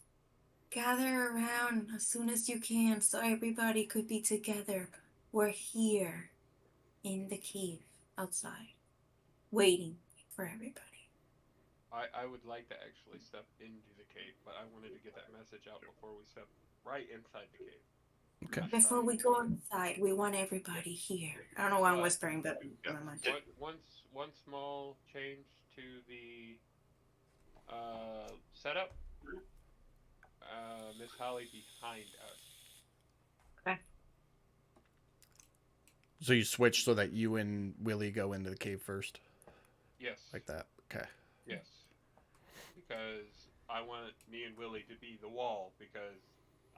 Gather around as soon as you can so everybody could be together. We're here in the cave outside, waiting for everybody. I would like to actually step into the cave, but I wanted to get that message out before we step right inside the cave. Okay. Before we go inside, we want everybody here. I don't know why I'm whispering, but never mind. One small change to the setup. Miss Holly behind us. Okay. So you switch so that you and Willie go into the cave first? Yes. Like that? Okay. Yes. Because I want me and Willie to be the wall because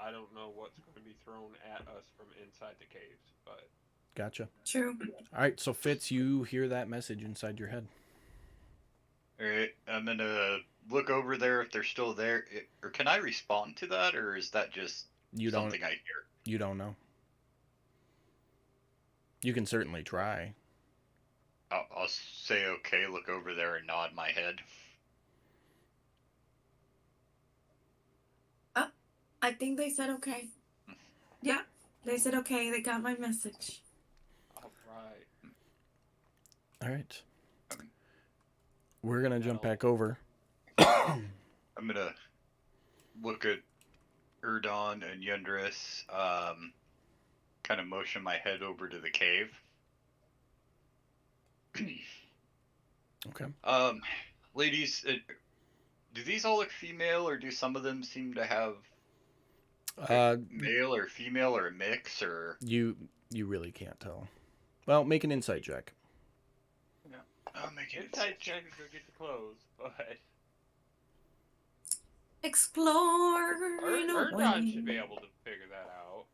I don't know what's going to be thrown at us from inside the caves, but Gotcha. True. All right, so Fitz, you hear that message inside your head. All right, I'm gonna look over there if they're still there. Or can I respond to that, or is that just You don't. something I hear? You don't know. You can certainly try. I'll say okay, look over there, and nod my head. I think they said okay. Yeah, they said okay. They got my message. All right. All right. We're gonna jump back over. I'm gonna look at Erdon and Yundris, kind of motion my head over to the cave. Okay. Ladies, do these all look female, or do some of them seem to have male or female or a mix, or you really can't tell. Well, make an insight check. yeah, I'll make it. Inside check is gonna get the clothes, but Explore in a Erdon should be way. able to figure that out.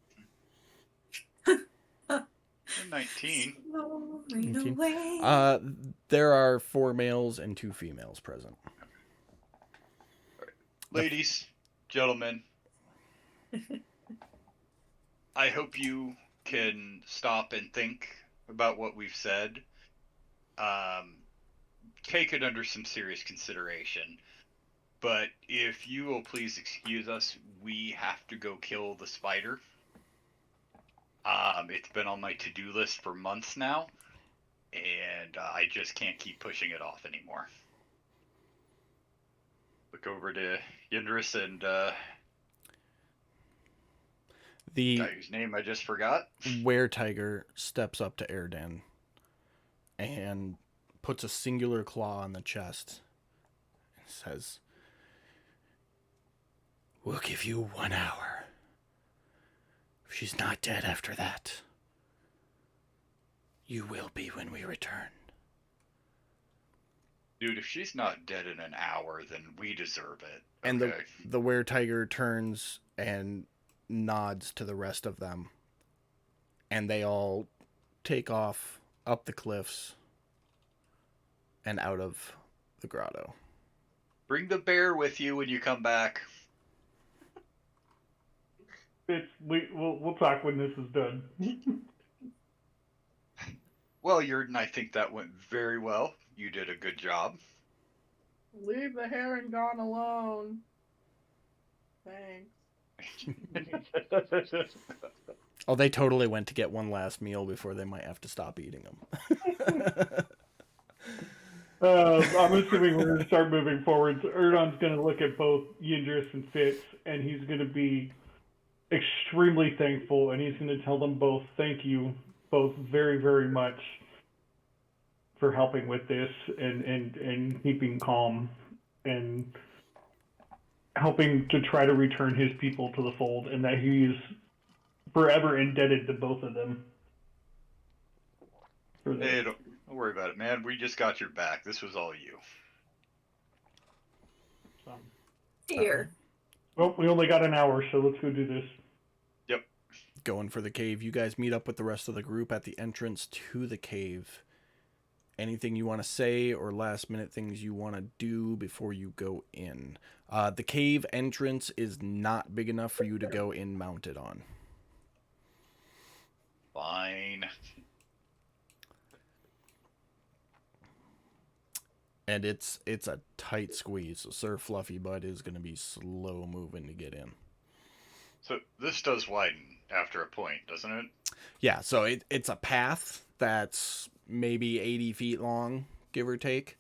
19. Exploring 19. away. There are 4 males and 2 females present. Ladies, gentlemen, I hope you can stop and think about what we've said. Take it under some serious consideration. But if you will please excuse us, we have to go kill the spider. It's been on my to-do list for months now, and I just can't keep pushing it off anymore. Look over to Yindris and The guy whose name I just forgot. were-tiger steps up to Erdan and puts a singular claw on the chest and says, "We'll give you 1 hour. If she's not dead after that, you will be when we return." Dude, if she's not dead in an hour, then we deserve it. And Okay. the were-tiger turns and nods to the rest of them, and they all take off up the cliffs and out of the grotto. Bring the bear with you when you come back. We'll talk when this is done. Well, Yurden, I think that went very well. You did a good job. Leave the heron gone alone. Thanks. Oh, they totally went to get one last meal before they might have to stop eating them. I'm assuming we're going to start moving forward. So Erdon's going to look at both Yindris and Fitz, and he's going to be extremely thankful, and he's going to tell them both thank you both very, very much for helping with this and keeping calm and helping to try to return his people to the fold, and that he is forever indebted to both of them. For this. Hey, don't worry about it, man. We just got your back. This was all you. Here. Well, we only got an hour, so let's go do this. Yep. Going for the cave. You guys meet up with the rest of the group at the entrance to the cave. Anything you want to say or last minute things you want to do before you go in? The cave entrance is not big enough for you to go in mounted on. Fine. And it's a tight squeeze, so Sir Fluffy Butt is going to be slow moving to get in. So this does widen after a point, doesn't it? Yeah, so it's a path that's maybe 80 feet long, give or take,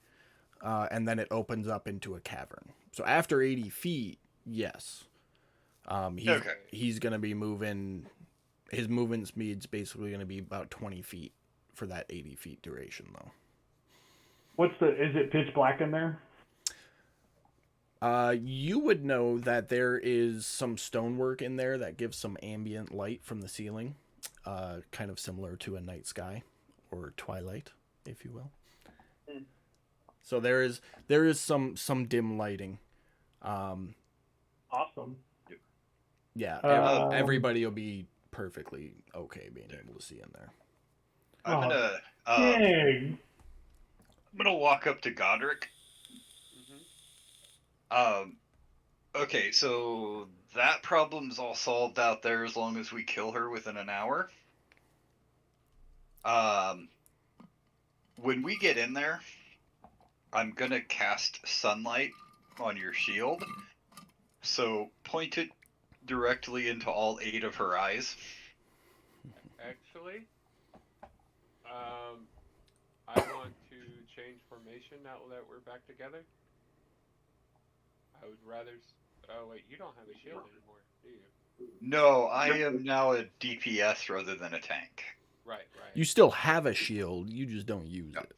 and then it opens up into a cavern. So after 80 feet, yes. He's going to be moving, his movement speed's basically going to be about 20 feet for that 80 feet duration, though. Is it pitch black in there? You would know that there is some stonework in there that gives some ambient light from the ceiling, kind of similar to a night sky or twilight, if you will. So there is some dim lighting. Awesome. Yeah, everybody will be perfectly okay being able to see in there. I'm gonna Dang. walk up to Godric. Mm-hmm. Okay, so that problem's all solved out there as long as we kill her within an hour. When we get in there, I'm gonna cast sunlight on your shield. So point it directly into all 8 of her eyes. Actually, I want to change formation now that we're back together. I would rather. Oh wait, you don't have a shield anymore, do you? No, I am now a DPS rather than a tank. Right, right. You still have a shield, you just don't use it.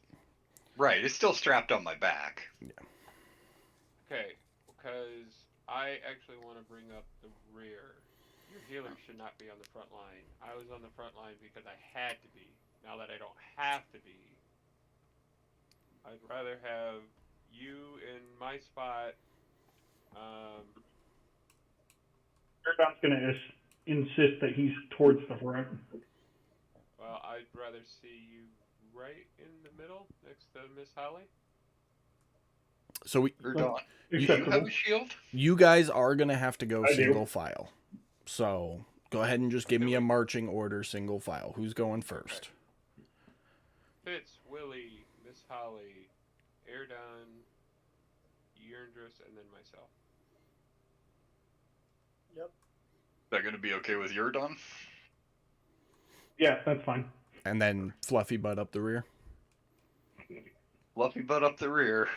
Right, it's still strapped on my back. Yeah. Okay, because I actually want to bring up the rear. Your healer should not be on the front line. I was on the front line because I had to be. Now that I don't have to be, I'd rather have you in my spot. Ergon's gonna insist that he's towards the front. Well, I'd rather see you right in the middle, next to Miss Holly. So Do you have a shield? you guys are gonna have to go I do. single file. So go ahead and just give me a marching order, single file. Who's going first? Fitz, Willie, Miss Holly, Erdan, Yerndris, and then myself. Yep. Is that gonna be okay with Yurdon? Yeah, that's fine. And then Fluffy Butt up the rear. Fluffy butt up the rear.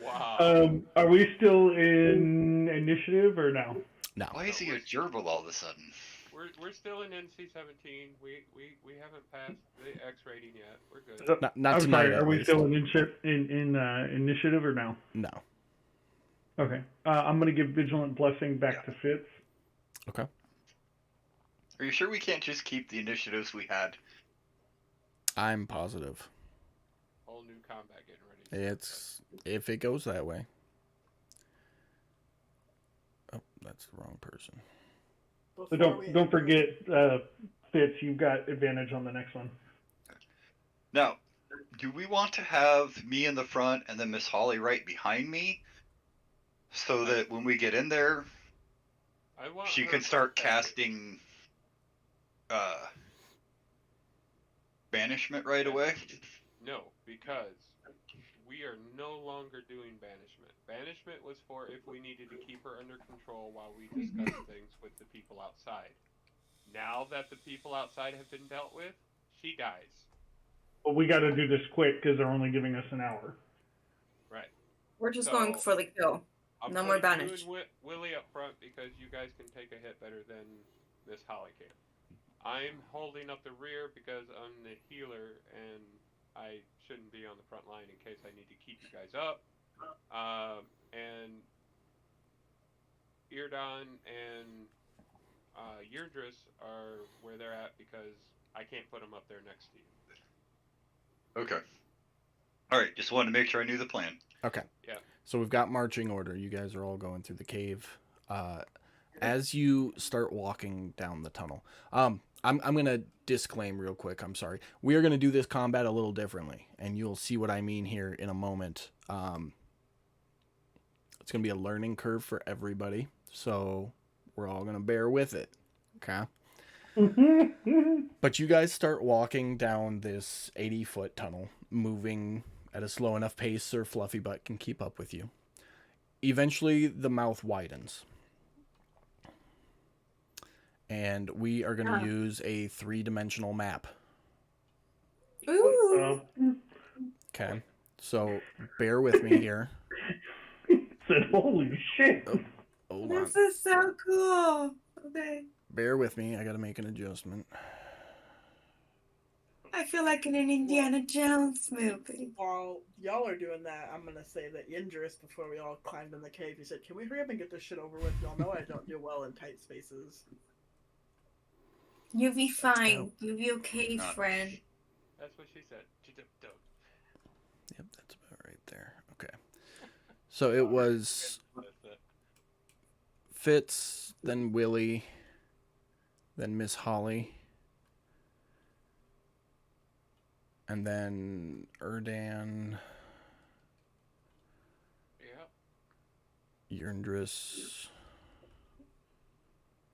Wow. Are we still in initiative or no? No. Why is he a gerbil all of a sudden? We're still in NC-17. We haven't passed the X rating yet. We're good. Not I'm tonight. sorry. Are at we least. still in initiative or no? No. Okay. I'm gonna give Vigilant Blessing back to Fitz. Okay. Are you sure we can't just keep the initiatives we had? I'm positive. Whole new combat getting ready. It's if it goes that way. Oh, that's the wrong person. So don't forget, Fitz. You've got advantage on the next one. Now, do we want to have me in the front and then Miss Holly right behind me, so that when we get in there, she can start casting banishment right away? No, because we are no longer doing banishment. Banishment was for if we needed to keep her under control while we discussed things with the people outside. Now that the people outside have been dealt with, she dies. But we got to do this quick because they're only giving us an hour. Right. We're just going for the kill. No more banish. You and Willie up front because you guys can take a hit better than Miss Holly can. I'm holding up the rear because I'm the healer and I shouldn't be on the front line in case I need to keep you guys up. And Eardon and Yerdris are where they're at because I can't put them up there next to you. Okay. All right, just wanted to make sure I knew the plan. Okay. Yeah. So we've got marching order. You guys are all going through the cave. As you start walking down the tunnel, I'm gonna disclaim real quick. I'm sorry. We are gonna do this combat a little differently, and you'll see what I mean here in a moment. It's gonna be a learning curve for everybody, so we're all gonna bear with it. Okay. But you guys start walking down this 80-foot tunnel, moving at a slow enough pace so Fluffy Butt can keep up with you. Eventually, the mouth widens. And we are going to use a 3-dimensional map. Ooh. Okay. So, bear with me here. Said, holy shit. Hold on. This is so cool. Okay. Bear with me. I got to make an adjustment. I feel like in an Indiana Jones movie. While y'all are doing that, I'm gonna say that Yindris, before we all climbed in the cave, he said, "Can we hurry up and get this shit over with? Y'all know I don't do well in tight spaces." You'll be fine. You'll be okay, friend. That's what she said. Yep, that's about right there. Okay. So it was Fitz, then Willie, then Miss Holly, And then Erdan, Yeah. Yerndris,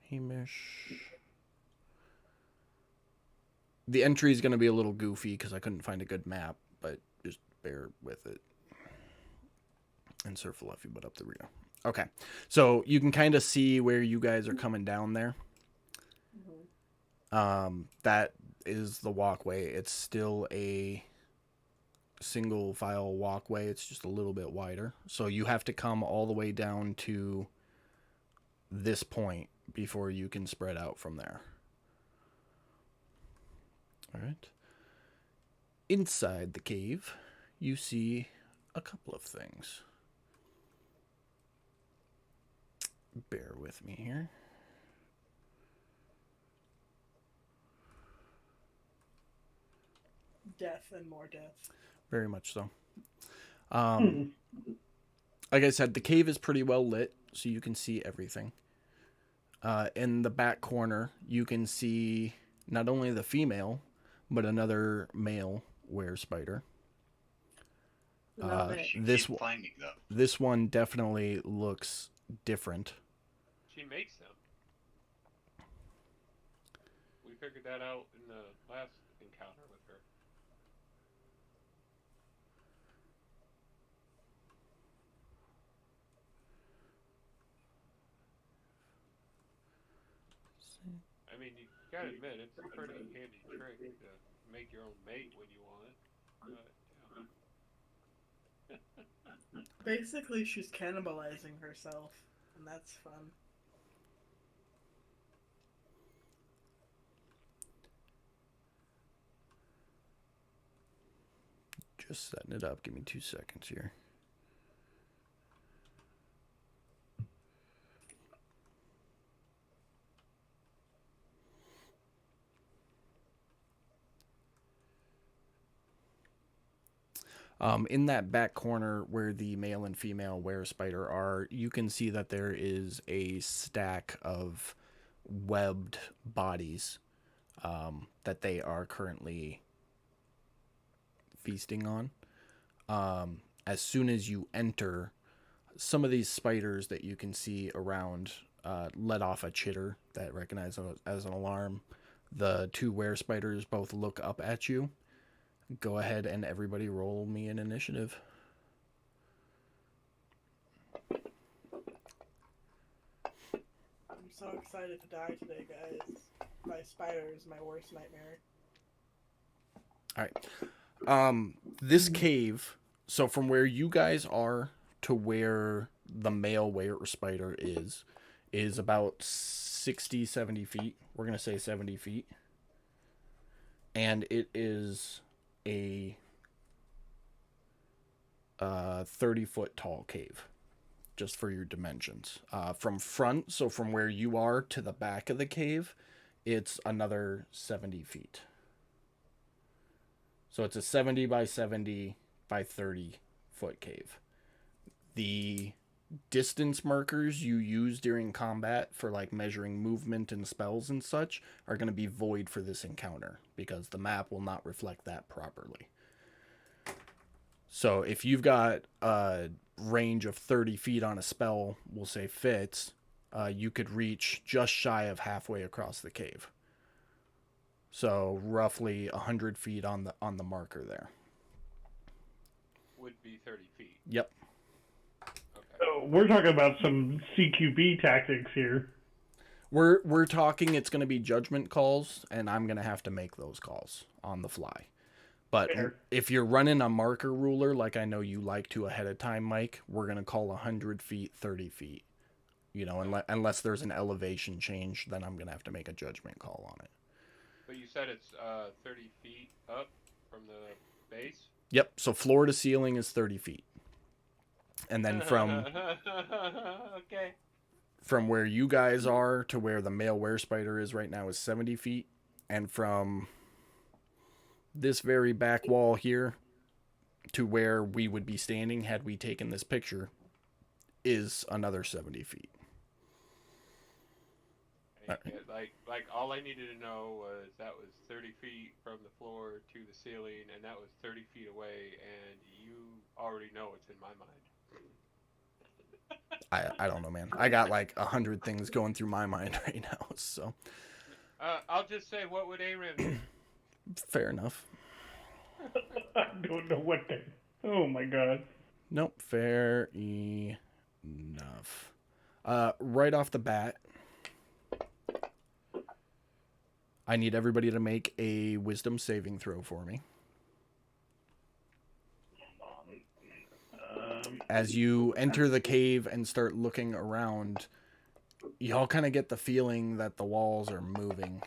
Hamish. The entry is going to be a little goofy because I couldn't find a good map, but just bear with it. And Sir Fluffy, but up the rear. Okay, so you can kind of see where you guys are coming down there. That is the walkway. It's still a single file walkway. It's just a little bit wider. So you have to come all the way down to this point before you can spread out from there. All right. Inside the cave, you see a couple of things. Bear with me here. Death and more death. Very much so. Like I said, the cave is pretty well lit, so you can see everything. In the back corner, you can see not only the female, but another male were-spider. This one definitely looks different. She makes them. We figured that out in the last encounter with her. I mean, you gotta admit, it's a pretty handy trick to make your own mate when you want it. But, Basically, she's cannibalizing herself, and that's fun. Just setting it up. Give me 2 seconds here. In that back corner where the male and female were-spider are, you can see that there is a stack of webbed bodies that they are currently feasting on. As soon as you enter, some of these spiders that you can see around let off a chitter that recognizes as an alarm. The two were-spiders both look up at you. Go ahead and everybody roll me an initiative. I'm so excited to die today, guys. My spider is my worst nightmare. Alright. This cave, so from where you guys are to where the male were-spider is about 60, 70 feet. We're going to say 70 feet. And it is a 30-foot tall cave, just for your dimensions. From front, so from where you are to the back of the cave, it's another 70 feet. So it's a 70 by 70 by 30 foot cave. The distance markers you use during combat for like measuring movement and spells and such are going to be void for this encounter because the map will not reflect that properly. So if you've got a range of 30 feet on a spell, we'll say fits, you could reach just shy of halfway across the cave. So roughly 100 feet on the marker there. would be 30 feet. Yep. So we're talking about some CQB tactics here. We're talking it's going to be judgment calls, and I'm going to have to make those calls on the fly. But Fair. if you're running a marker ruler, like I know you like to ahead of time, Mike, we're going to call 100 feet, 30 feet. You know, unless there's an elevation change, then I'm going to have to make a judgment call on it. But you said it's 30 feet up from the base? Yep, so floor to ceiling is 30 feet. And then from okay. from where you guys are to where the male were-spider is right now is 70 feet. And from this very back wall here to where we would be standing had we taken this picture is another 70 feet. Like all I needed to know was that was 30 feet from the floor to the ceiling, and that was 30 feet away, and you already know what's in my mind. I don't know, man. I got like 100 things going through my mind right now, so. I'll just say, what would Aaron do? Fair enough. I don't know what to. Oh my god. Nope, fair enough. Right off the bat, I need everybody to make a wisdom saving throw for me. As you enter the cave and start looking around, y'all kind of get the feeling that the walls are moving.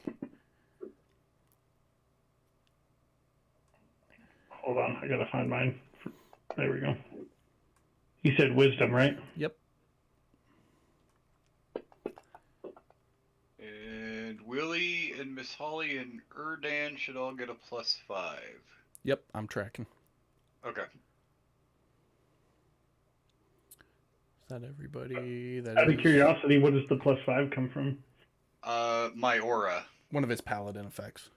Hold on, I gotta find mine. There we go. You said wisdom, right? Yep. And Willie and Miss Holly and Erdan should all get a +5. Yep, I'm tracking. Okay. Is that everybody? That Out of is curiosity, what does the +5 come from? My aura. one of his paladin effects.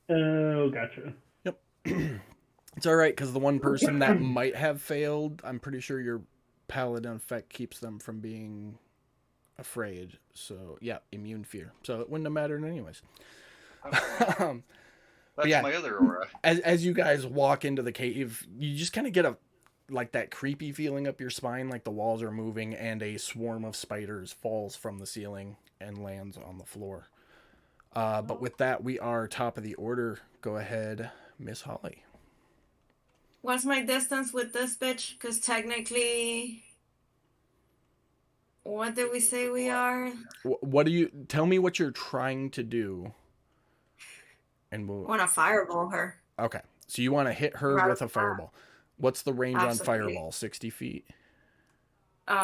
Oh, gotcha. Yep. It's all right, because the one person that might have failed, I'm pretty sure your paladin effect keeps them from being afraid. So, yeah, immune fear. So it wouldn't have mattered anyways. That's yeah, my other aura. As you guys walk into the cave, you just kind of get like that creepy feeling up your spine, like the walls are moving, and a swarm of spiders falls from the ceiling and lands on the floor. But with that, we are top of the order. Go ahead, Miss Holly. What's my distance with this bitch? Because technically, what did we say we are? What do you tell me what you're trying to do? And we'll Want to fireball her. Okay. So you want to hit her with a fireball. What's the range on fireball? 60 feet? No,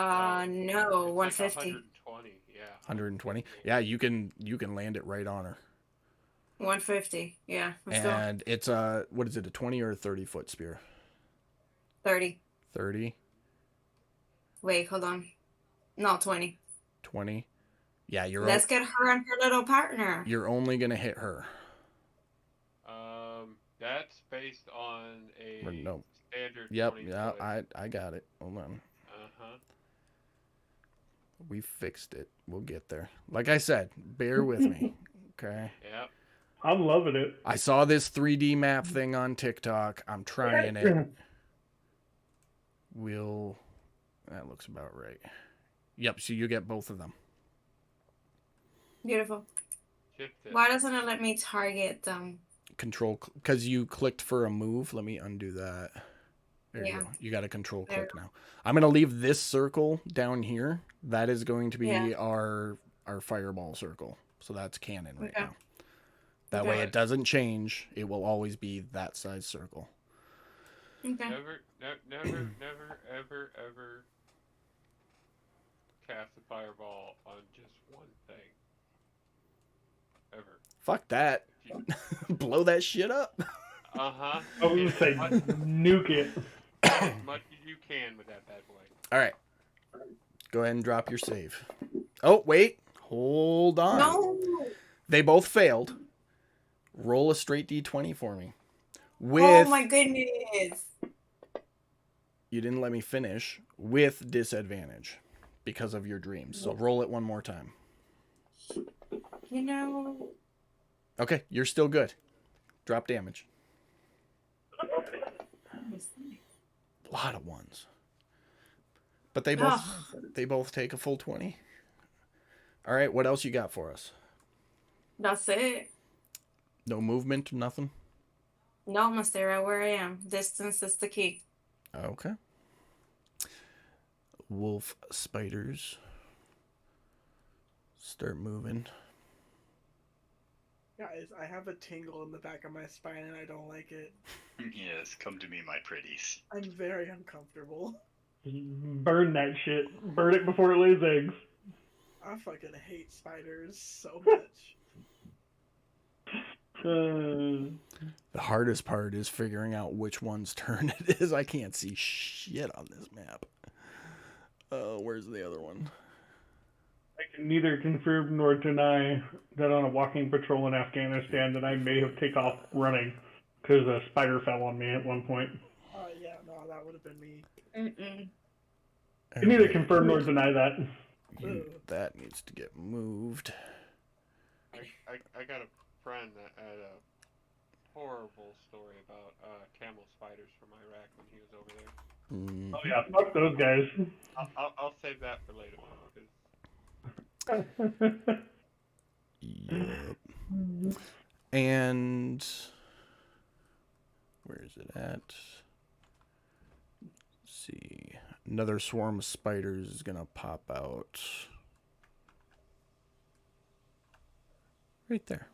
150. Like 120, yeah. 120? Yeah, you can land it right on her. 150, yeah. And it's a, what is it, a 20 or a 30-foot spear? 30. 30? Wait, hold on. No, 20. 20? Yeah, Let's get her and her little partner. You're only going to hit her. That's based on a standard. Yep, yeah, I got it. Hold on. Uh-huh. We fixed it. We'll get there. Like I said, bear with me. Okay. Yep. I'm loving it. I saw this 3D map thing on TikTok. I'm trying it. That looks about right. Yep, so you get both of them. Beautiful. Why doesn't it let me target them? Control, because you clicked for a move. Let me undo that. There you go. You got a control click now. I'm going to leave this circle down here. That is going to be our fireball circle. So that's canon right now. That way it doesn't change. It will always be that size circle. Okay. Never, ever cast a fireball on just one thing. Ever. Fuck that. Blow that shit up. Uh-huh. I was going to say, nuke it. As much as you can with that bad boy. All right. Go ahead and drop your save. Oh, wait. Hold on. No. They both failed. Roll a straight D20 for me. Oh my goodness. You didn't let me finish. With disadvantage because of your dreams. So roll it one more time. You know. Okay, you're still good. Drop damage. A lot of ones. But they both take a full 20. All right, what else you got for us? That's it. No movement, nothing? No, I'm gonna stay right where I am. Distance is the key. Okay. Wolf spiders. Start moving. Guys, I have a tingle in the back of my spine and I don't like it. Yes, come to me, my pretties. I'm very uncomfortable. Burn that shit. Burn it before it lays eggs. I fucking hate spiders so much. The hardest part is figuring out which one's turn it is. I can't see shit on this map. Where's the other one? I Neither confirm nor deny that on a walking patrol in Afghanistan that I may have taken off running because a spider fell on me at one point. Yeah, no, that would have been me. Mm-mm. I neither confirm nor deny that. That needs to get moved. I got a friend that had a horrible story about camel spiders from Iraq when he was over there. Mm. Oh yeah, fuck those guys. I'll save that for later. Yup. And where is it at? Let's see. Another swarm of spiders is gonna pop out. Right there.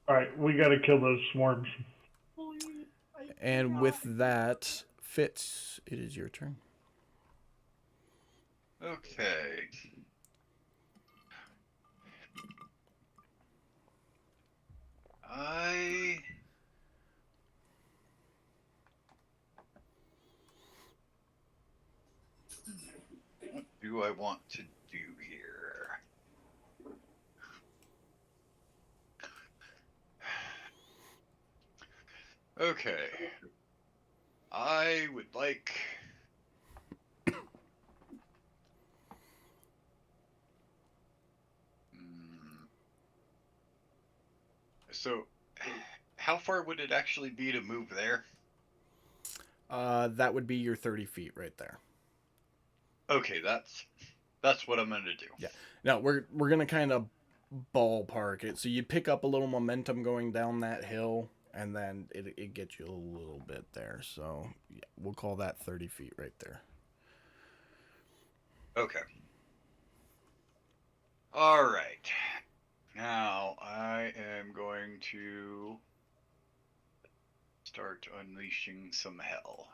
Alright, we gotta kill those swarms. And with that, Fitz, it is your turn. Okay. What do I want to do here? Okay. I would like... So, how far would it actually be to move there? That would be your 30 feet right there. Okay, that's what I'm gonna do. Yeah. Now we're gonna kind of ballpark it. So you pick up a little momentum going down that hill, and then it gets you a little bit there. So yeah, we'll call that 30 feet right there. Okay. All right. Now I am going to start unleashing some hell.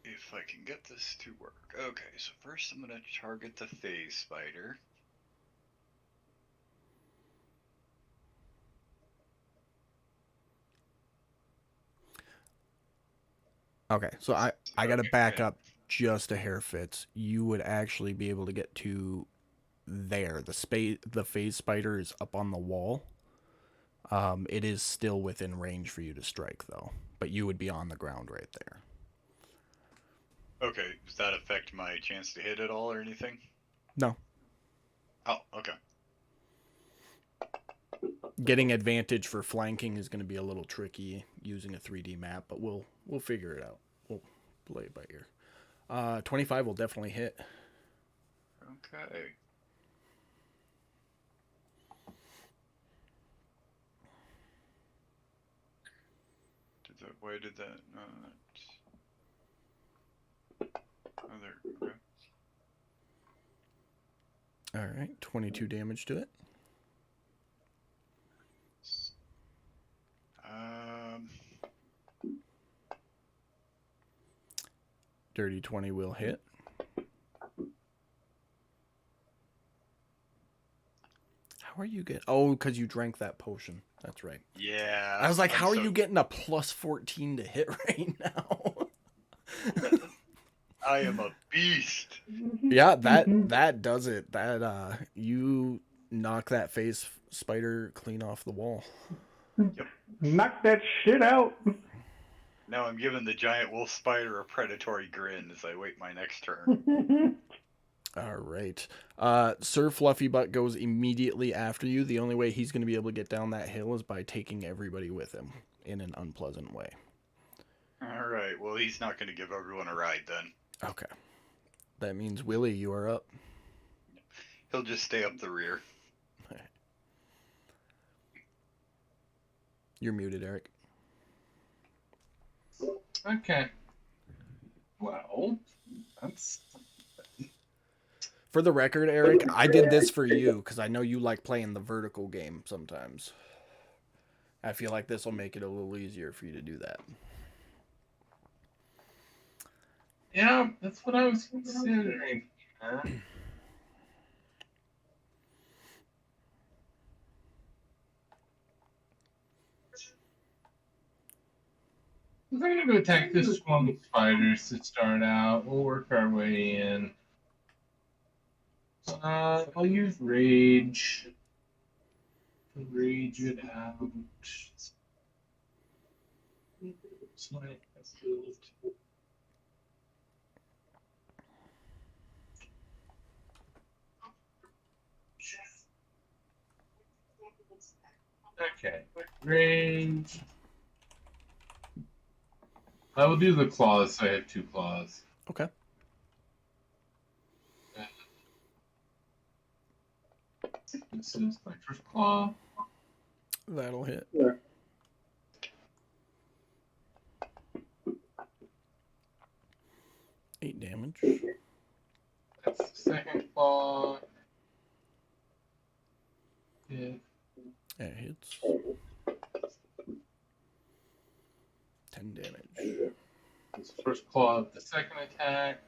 If I can get this to work. Okay, so first I'm going to target the phase spider. Okay, so I got to back up just a hair, Fitz. You would actually be able to get to there. The phase spider is up on the wall. It is still within range for you to strike, though. But you would be on the ground right there. Okay, does that affect my chance to hit at all or anything? No. Oh, okay. Getting advantage for flanking is going to be a little tricky using a 3D map, but we'll figure it out. We'll play it by ear. 25 will definitely hit. Okay. Why did that not... Oh, there. Okay. All right, 22 damage to it. Dirty 20 will hit. How are you getting... Oh, because you drank that potion. That's right. Yeah. I was like, how are you getting a plus 14 to hit right now? I am a beast. Yeah, that does it. That you knock that phase spider clean off the wall. Yep. Knock that shit out. Now I'm giving the giant wolf spider a predatory grin as I wait my next turn. All right. Sir Fluffy Butt goes immediately after you. The only way he's going to be able to get down that hill is by taking everybody with him in an unpleasant way. All right. Well, he's not going to give everyone a ride then. Okay. That means, Willie, you are up. He'll just stay up the rear. You're muted, Eric. Okay. Well, that's... For the record, Eric, I did this for you because I know you like playing the vertical game sometimes. I feel like this will make it a little easier for you to do that. Yeah, that's what I was considering. We're going to go attack this swarm of spiders to start out. We'll work our way in. I'll use rage. Rage it out. It's my ability. Okay, rage. I will do the claws, so I have 2 claws. Okay. This is my first claw. That'll hit. Yeah. 8 damage. That's the second claw. Hit. That hits. 10 damage. This is the first claw of the second attack.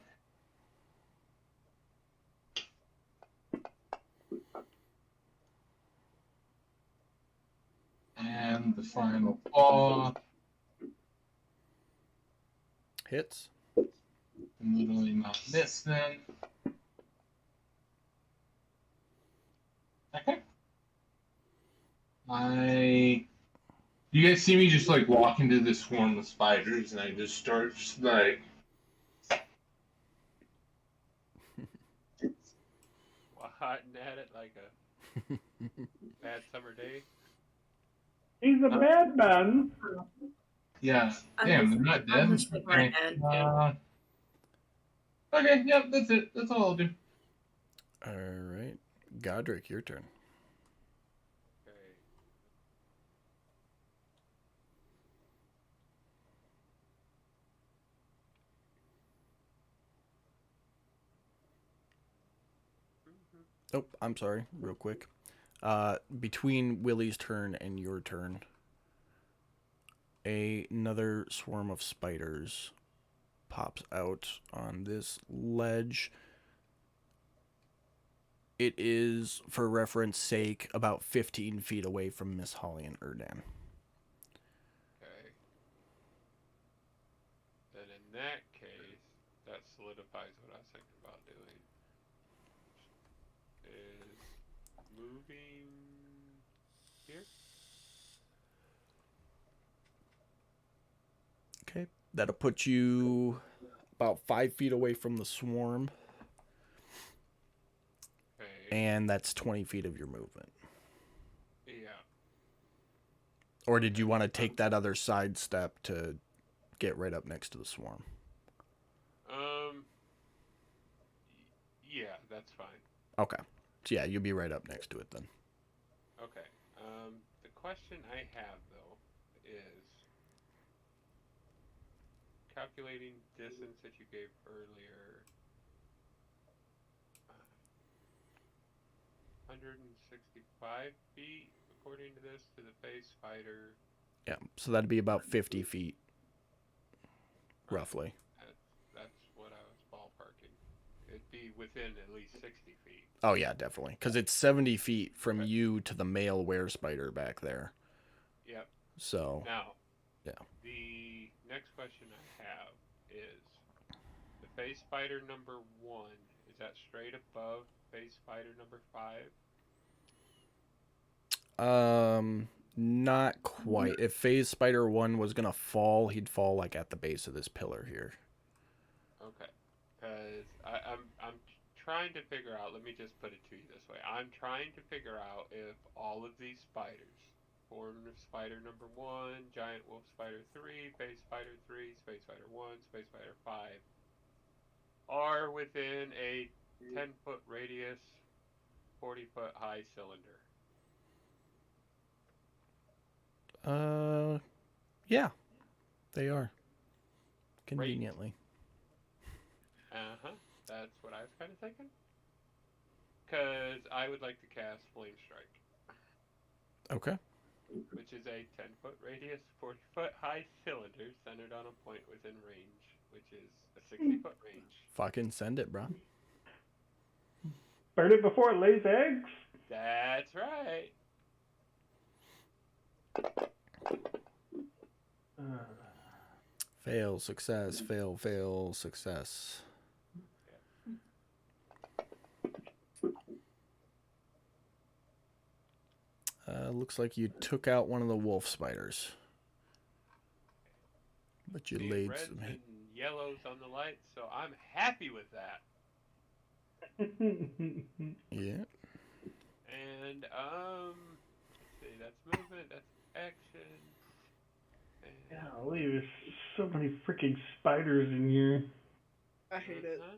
And the final claw. Hits. Literally not miss then. Okay. You guys see me just like walk into this swarm of spiders and I just start just like Hotting at it like a bad summer day. He's a bad man. yeah. I'm Damn, just- they're not I'm dead. just shaking my head. Okay, yep, that's it. That's all I'll do. Alright. Godric, your turn. Okay. Oh, I'm sorry, real quick. Between Willie's turn and your turn, another swarm of spiders pops out on this ledge. It is, for reference sake, about 15 feet away from Miss Holly and Erdan. Okay. Then in that case, that solidifies what I was thinking about doing. Is moving here. Okay. That'll put you about 5 feet away from the swarm, Okay. and that's 20 feet of your movement. Yeah. Or did you want to take that other side step to get right up next to the swarm? Yeah, that's fine. Okay. So yeah, you'll be right up next to it then. Okay. The question I have though is calculating distance that you gave earlier. 165 feet, according to this, to the face spider. Yeah, so that'd be about 50 feet, roughly. That's what I was ballparking. It'd be within at least 60 feet. Oh yeah, definitely. Because it's 70 feet from you to the male were spider back there. Yep. So, Now, yeah. The next question I have is the face spider number 1, is that straight above face spider number 5? Not quite. If phase spider 1 was gonna fall, he'd fall like at the base of this pillar here. Okay. Because I'm trying to figure out, let me just put it to you this way. I'm trying to figure out if all of these spiders, form spider number 1, giant wolf spider 3, face spider 3, space spider 1, space spider 5, are within a 10-foot radius, 40-foot high cylinder. Yeah, they are. Conveniently. Uh-huh. That's what I was kind of thinking. Because I would like to cast Flame Strike. Okay. Which is a 10-foot radius, 40-foot high cylinder centered on a point within range, which is a 60-foot range. Fucking send it, bro. Burn it before it lays eggs. That's right. Fail, success, fail, fail, success. Looks like you took out one of the wolf spiders. But you See laid reds some... and yellows on the light, so I'm happy with that. Yeah. And let's see, that's movement, that's action. And, Golly, there's so many freaking spiders in here. I hate it. uh-huh.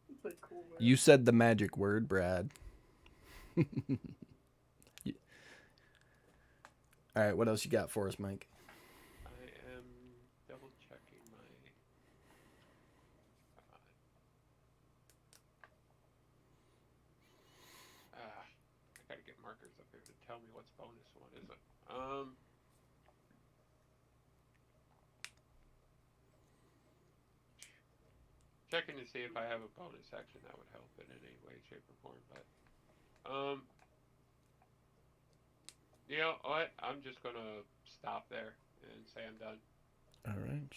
It's a cool word. You said the magic word, Brad. All right, what else you got for us, Mike? I am double checking my. I gotta get markers up here to tell me what's bonus one, is it? Checking to see if I have a bonus action that would help in any way, shape, or form, but you know what? I'm just gonna stop there and say I'm done. All right.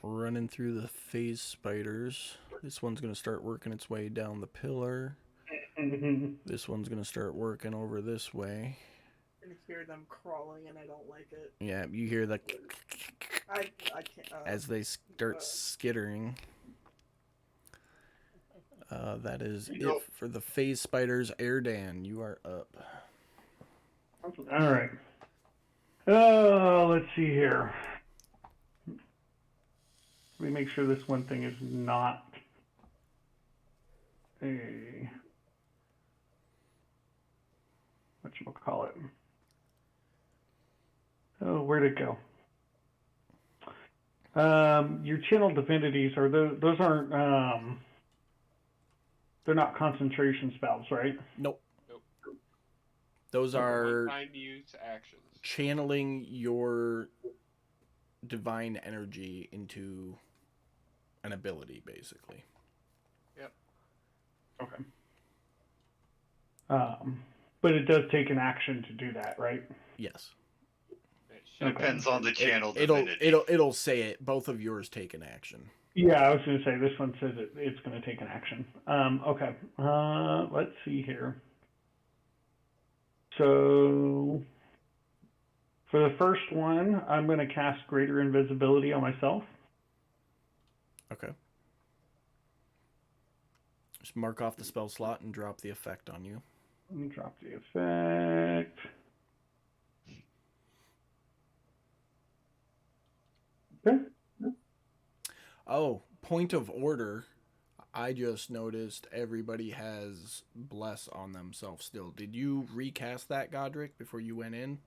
Running through the phase spiders. This one's going to start working its way down the pillar. This one's going to start working over this way. I can hear them crawling and I don't like it. Yeah, you hear the... I can't. as they start skittering. That is it for the phase spiders. Erdan, you are up. All right. Let's see here. Let me make sure this one thing is not a... whatchamacallit. Oh, where'd it go? Your channel divinities are those aren't they're not concentration spells, right? Nope. Those are One-time use actions. channeling your divine energy into an ability, basically. Yep. Okay. But it does take an action to do that, right? Yes. Depends on the channel It'll divinity. it'll say it. Both of yours take an action. Yeah, I was going to say this one says it's going to take an action. Okay. Let's see here. So for the first one, I'm going to cast Greater Invisibility on myself. Okay. Just mark off the spell slot and drop the effect on you. Let me drop the effect. Okay. Oh, point of order. I just noticed everybody has bless on themselves still. Did you recast that, Godric, before you went in?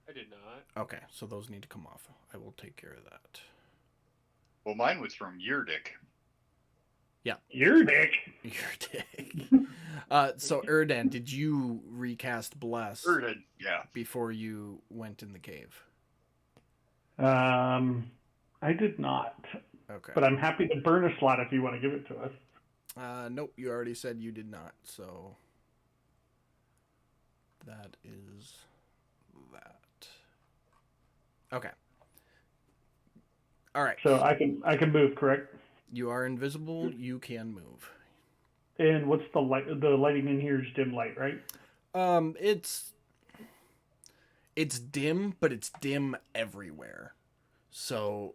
I did not. Okay, so those need to come off. I will take care of that. Well, mine was from Yurdik. Yeah. Your dick. Your dick. So Erdan, did you recast bless Erded, yeah. before you went in the cave? I did not. Okay. But I'm happy to burn a slot if you want to give it to us. Nope, you already said you did not, so that is that. Okay. All right. So I can move, correct? You are invisible. You can move. And what's the light? The lighting in here is dim light, right? It's dim, but it's dim everywhere. So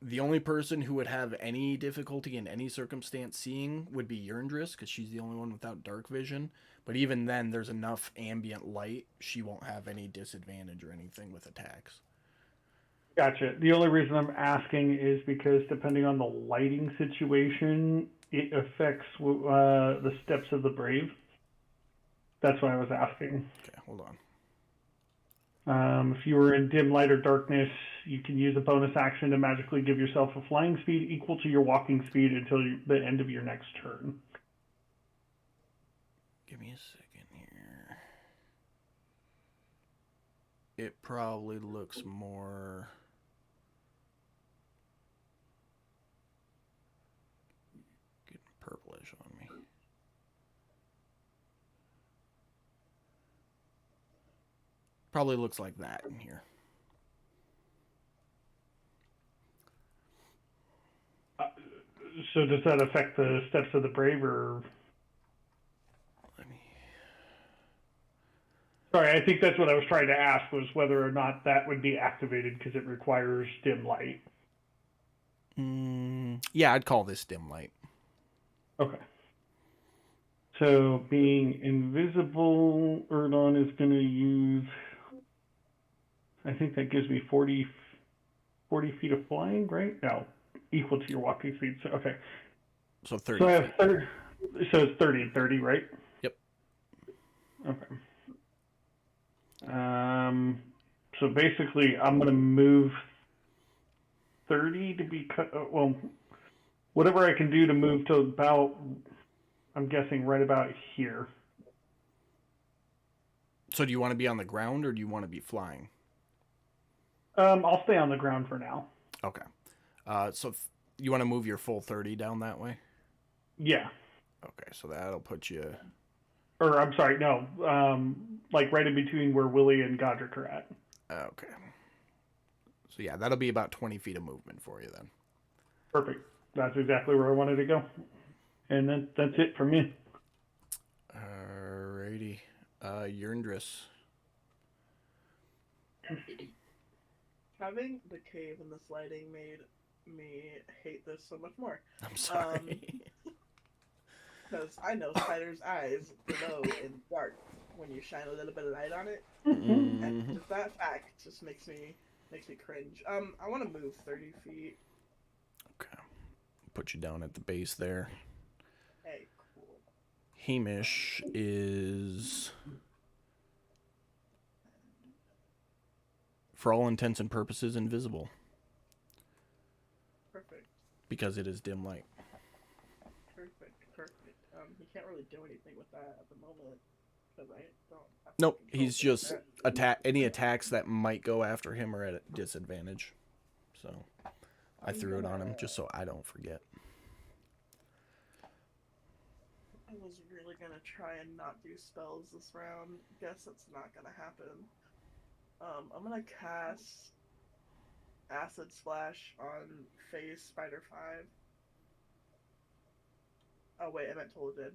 the only person who would have any difficulty in any circumstance seeing would be Yurndris, because she's the only one without dark vision. But even then, there's enough ambient light. She won't have any disadvantage or anything with attacks. Gotcha. The only reason I'm asking is because depending on the lighting situation, it affects the steps of the brave. That's why I was asking. Okay, hold on. If you were in dim light or darkness, you can use a bonus action to magically give yourself a flying speed equal to your walking speed until the end of your next turn. Give me a second here. It probably looks more... getting purplish on me. Probably looks like that in here. So does that affect the Steps of the Brave, or? Let me. Sorry, I think that's what I was trying to ask, was whether or not that would be activated because it requires dim light. Yeah, I'd call this dim light. Okay. So being invisible, Erdon is going to use. I think that gives me 40 feet of flying, right? No, equal to your walking speed. So okay. So 30 So I have feet. 30. So it's 30 and 30, right? Yep. Okay. So basically, I'm going to move 30 to be cut. Well, whatever I can do to move to about, I'm guessing right about here. So do you want to be on the ground or do you want to be flying? I'll stay on the ground for now. Okay. So you want to move your full 30 down that way? Yeah. Okay, so that'll put you. Or I'm sorry, no. Like right in between where Willie and Godric are at. Okay. So yeah, that'll be about 20 feet of movement for you then. Perfect. That's exactly where I wanted to go. And that's it for me. Alrighty. Yerndris. Having the cave and this lighting made me hate this so much more. I'm sorry. Because I know spiders' eyes glow in the dark when you shine a little bit of light on it. Mm-hmm. And just that fact just makes me cringe. I want to move 30 feet. Okay. Put you down at the base there. Hey, cool. Hamish is, for all intents and purposes, invisible. Perfect. Because it is dim light. Perfect. He can't really do anything with that at the moment. Because I don't. Nope, he's just any attacks that might go after him are at a disadvantage. So I threw it on him just so I don't forget. I was really gonna try and not do spells this round. Guess that's not gonna happen. I'm gonna cast Acid Splash on Phase Spider 5. Oh wait, I meant Toll the Dead.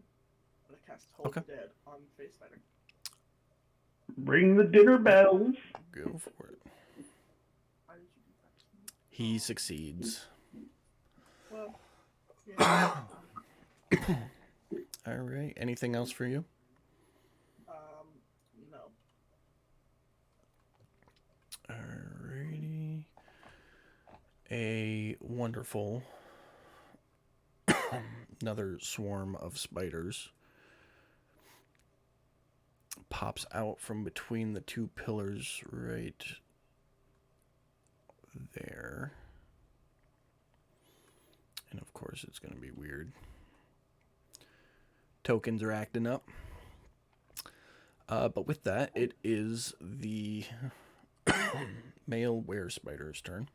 I'm gonna cast Toll the Dead on Phase Spider. Ring the dinner bells. Go for it. Why did you do that to me? He succeeds. Well, yeah. All right. Anything else for you? No. Alrighty. A wonderful another swarm of spiders pops out from between the two pillars right there. And of course it's going to be weird. Tokens are acting up. But with that, it is the male were-spider's turn.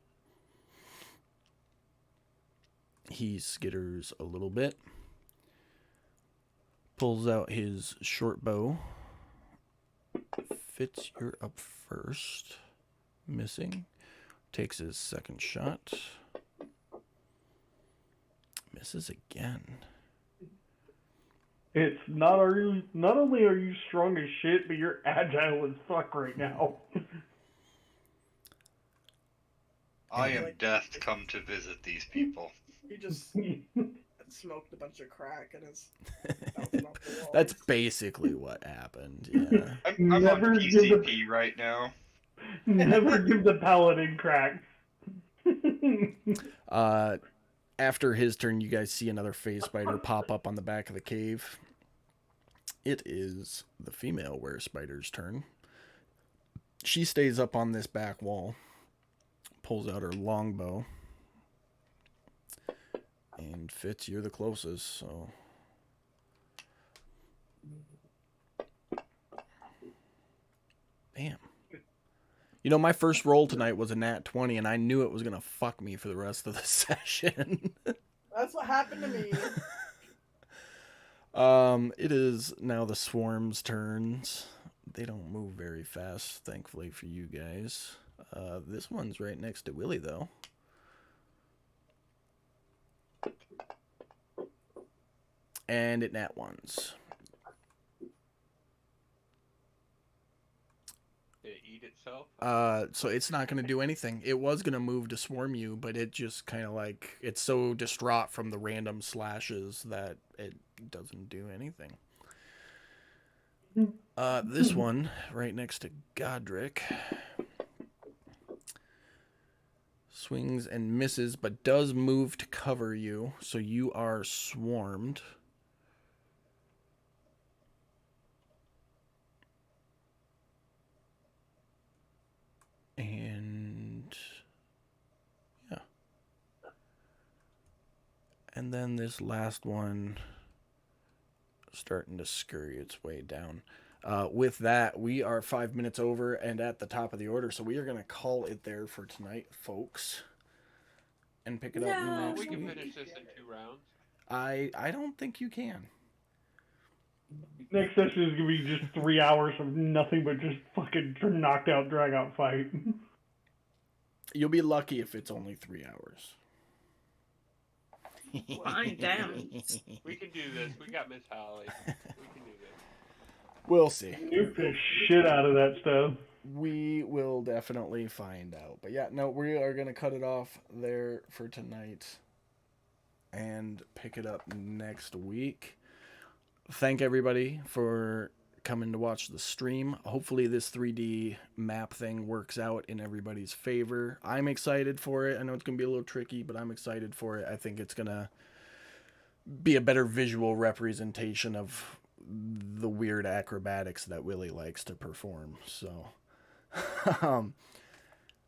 He skitters a little bit. Pulls out his short bow. Fitz, you're up first. Missing. Takes his second shot. Misses again. It's not only are you strong as shit, but you're agile as fuck right now. I am death come to visit these people. He just smoked a bunch of crack and is bouncing off the walls. That's basically what happened, yeah. I'm on PCP right now. Never give the paladin crack. After his turn, you guys see another phase spider pop up on the back of the cave. It is the female were-spider's turn. She stays up on this back wall, pulls out her longbow, and Fitz, you're the closest, so... Bam. You know, my first roll tonight was a nat 20, and I knew it was going to fuck me for the rest of the session. That's what happened to me. It is now the swarm's turns. They don't move very fast, thankfully for you guys. This one's right next to Willie, though. And it nat ones. Did it eat itself? So it's not going to do anything. It was going to move to swarm you, but it just kind of like, it's so distraught from the random slashes that it doesn't do anything. This one, right next to Godric, swings and misses, but does move to cover you, so you are swarmed. And yeah. And then this last one starting to scurry its way down. With that, we are 5 minutes over and at the top of the order, so we are going to call it there for tonight, folks, and pick it up next We can week. finish this in 2 rounds. I don't think you can. Next session is gonna be just 3 hours of nothing but just fucking knocked out, drag out fight. You'll be lucky if it's only 3 hours. Fine, damn. We can do this. We got Miss Holly. We can do this. We'll see. Nuke the shit out of that stuff. We will definitely find out. But yeah, no, we are going to cut it off there for tonight and pick it up next week. Thank everybody for coming to watch the stream. Hopefully this 3D map thing works out in everybody's favor. I'm excited for it. I know it's going to be a little tricky, but I'm excited for it. I think it's going to be a better visual representation of the weird acrobatics that Willie likes to perform. So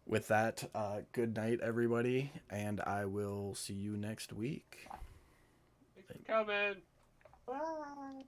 with that, good night, everybody, and I will see you next week. Thanks for coming. Bye.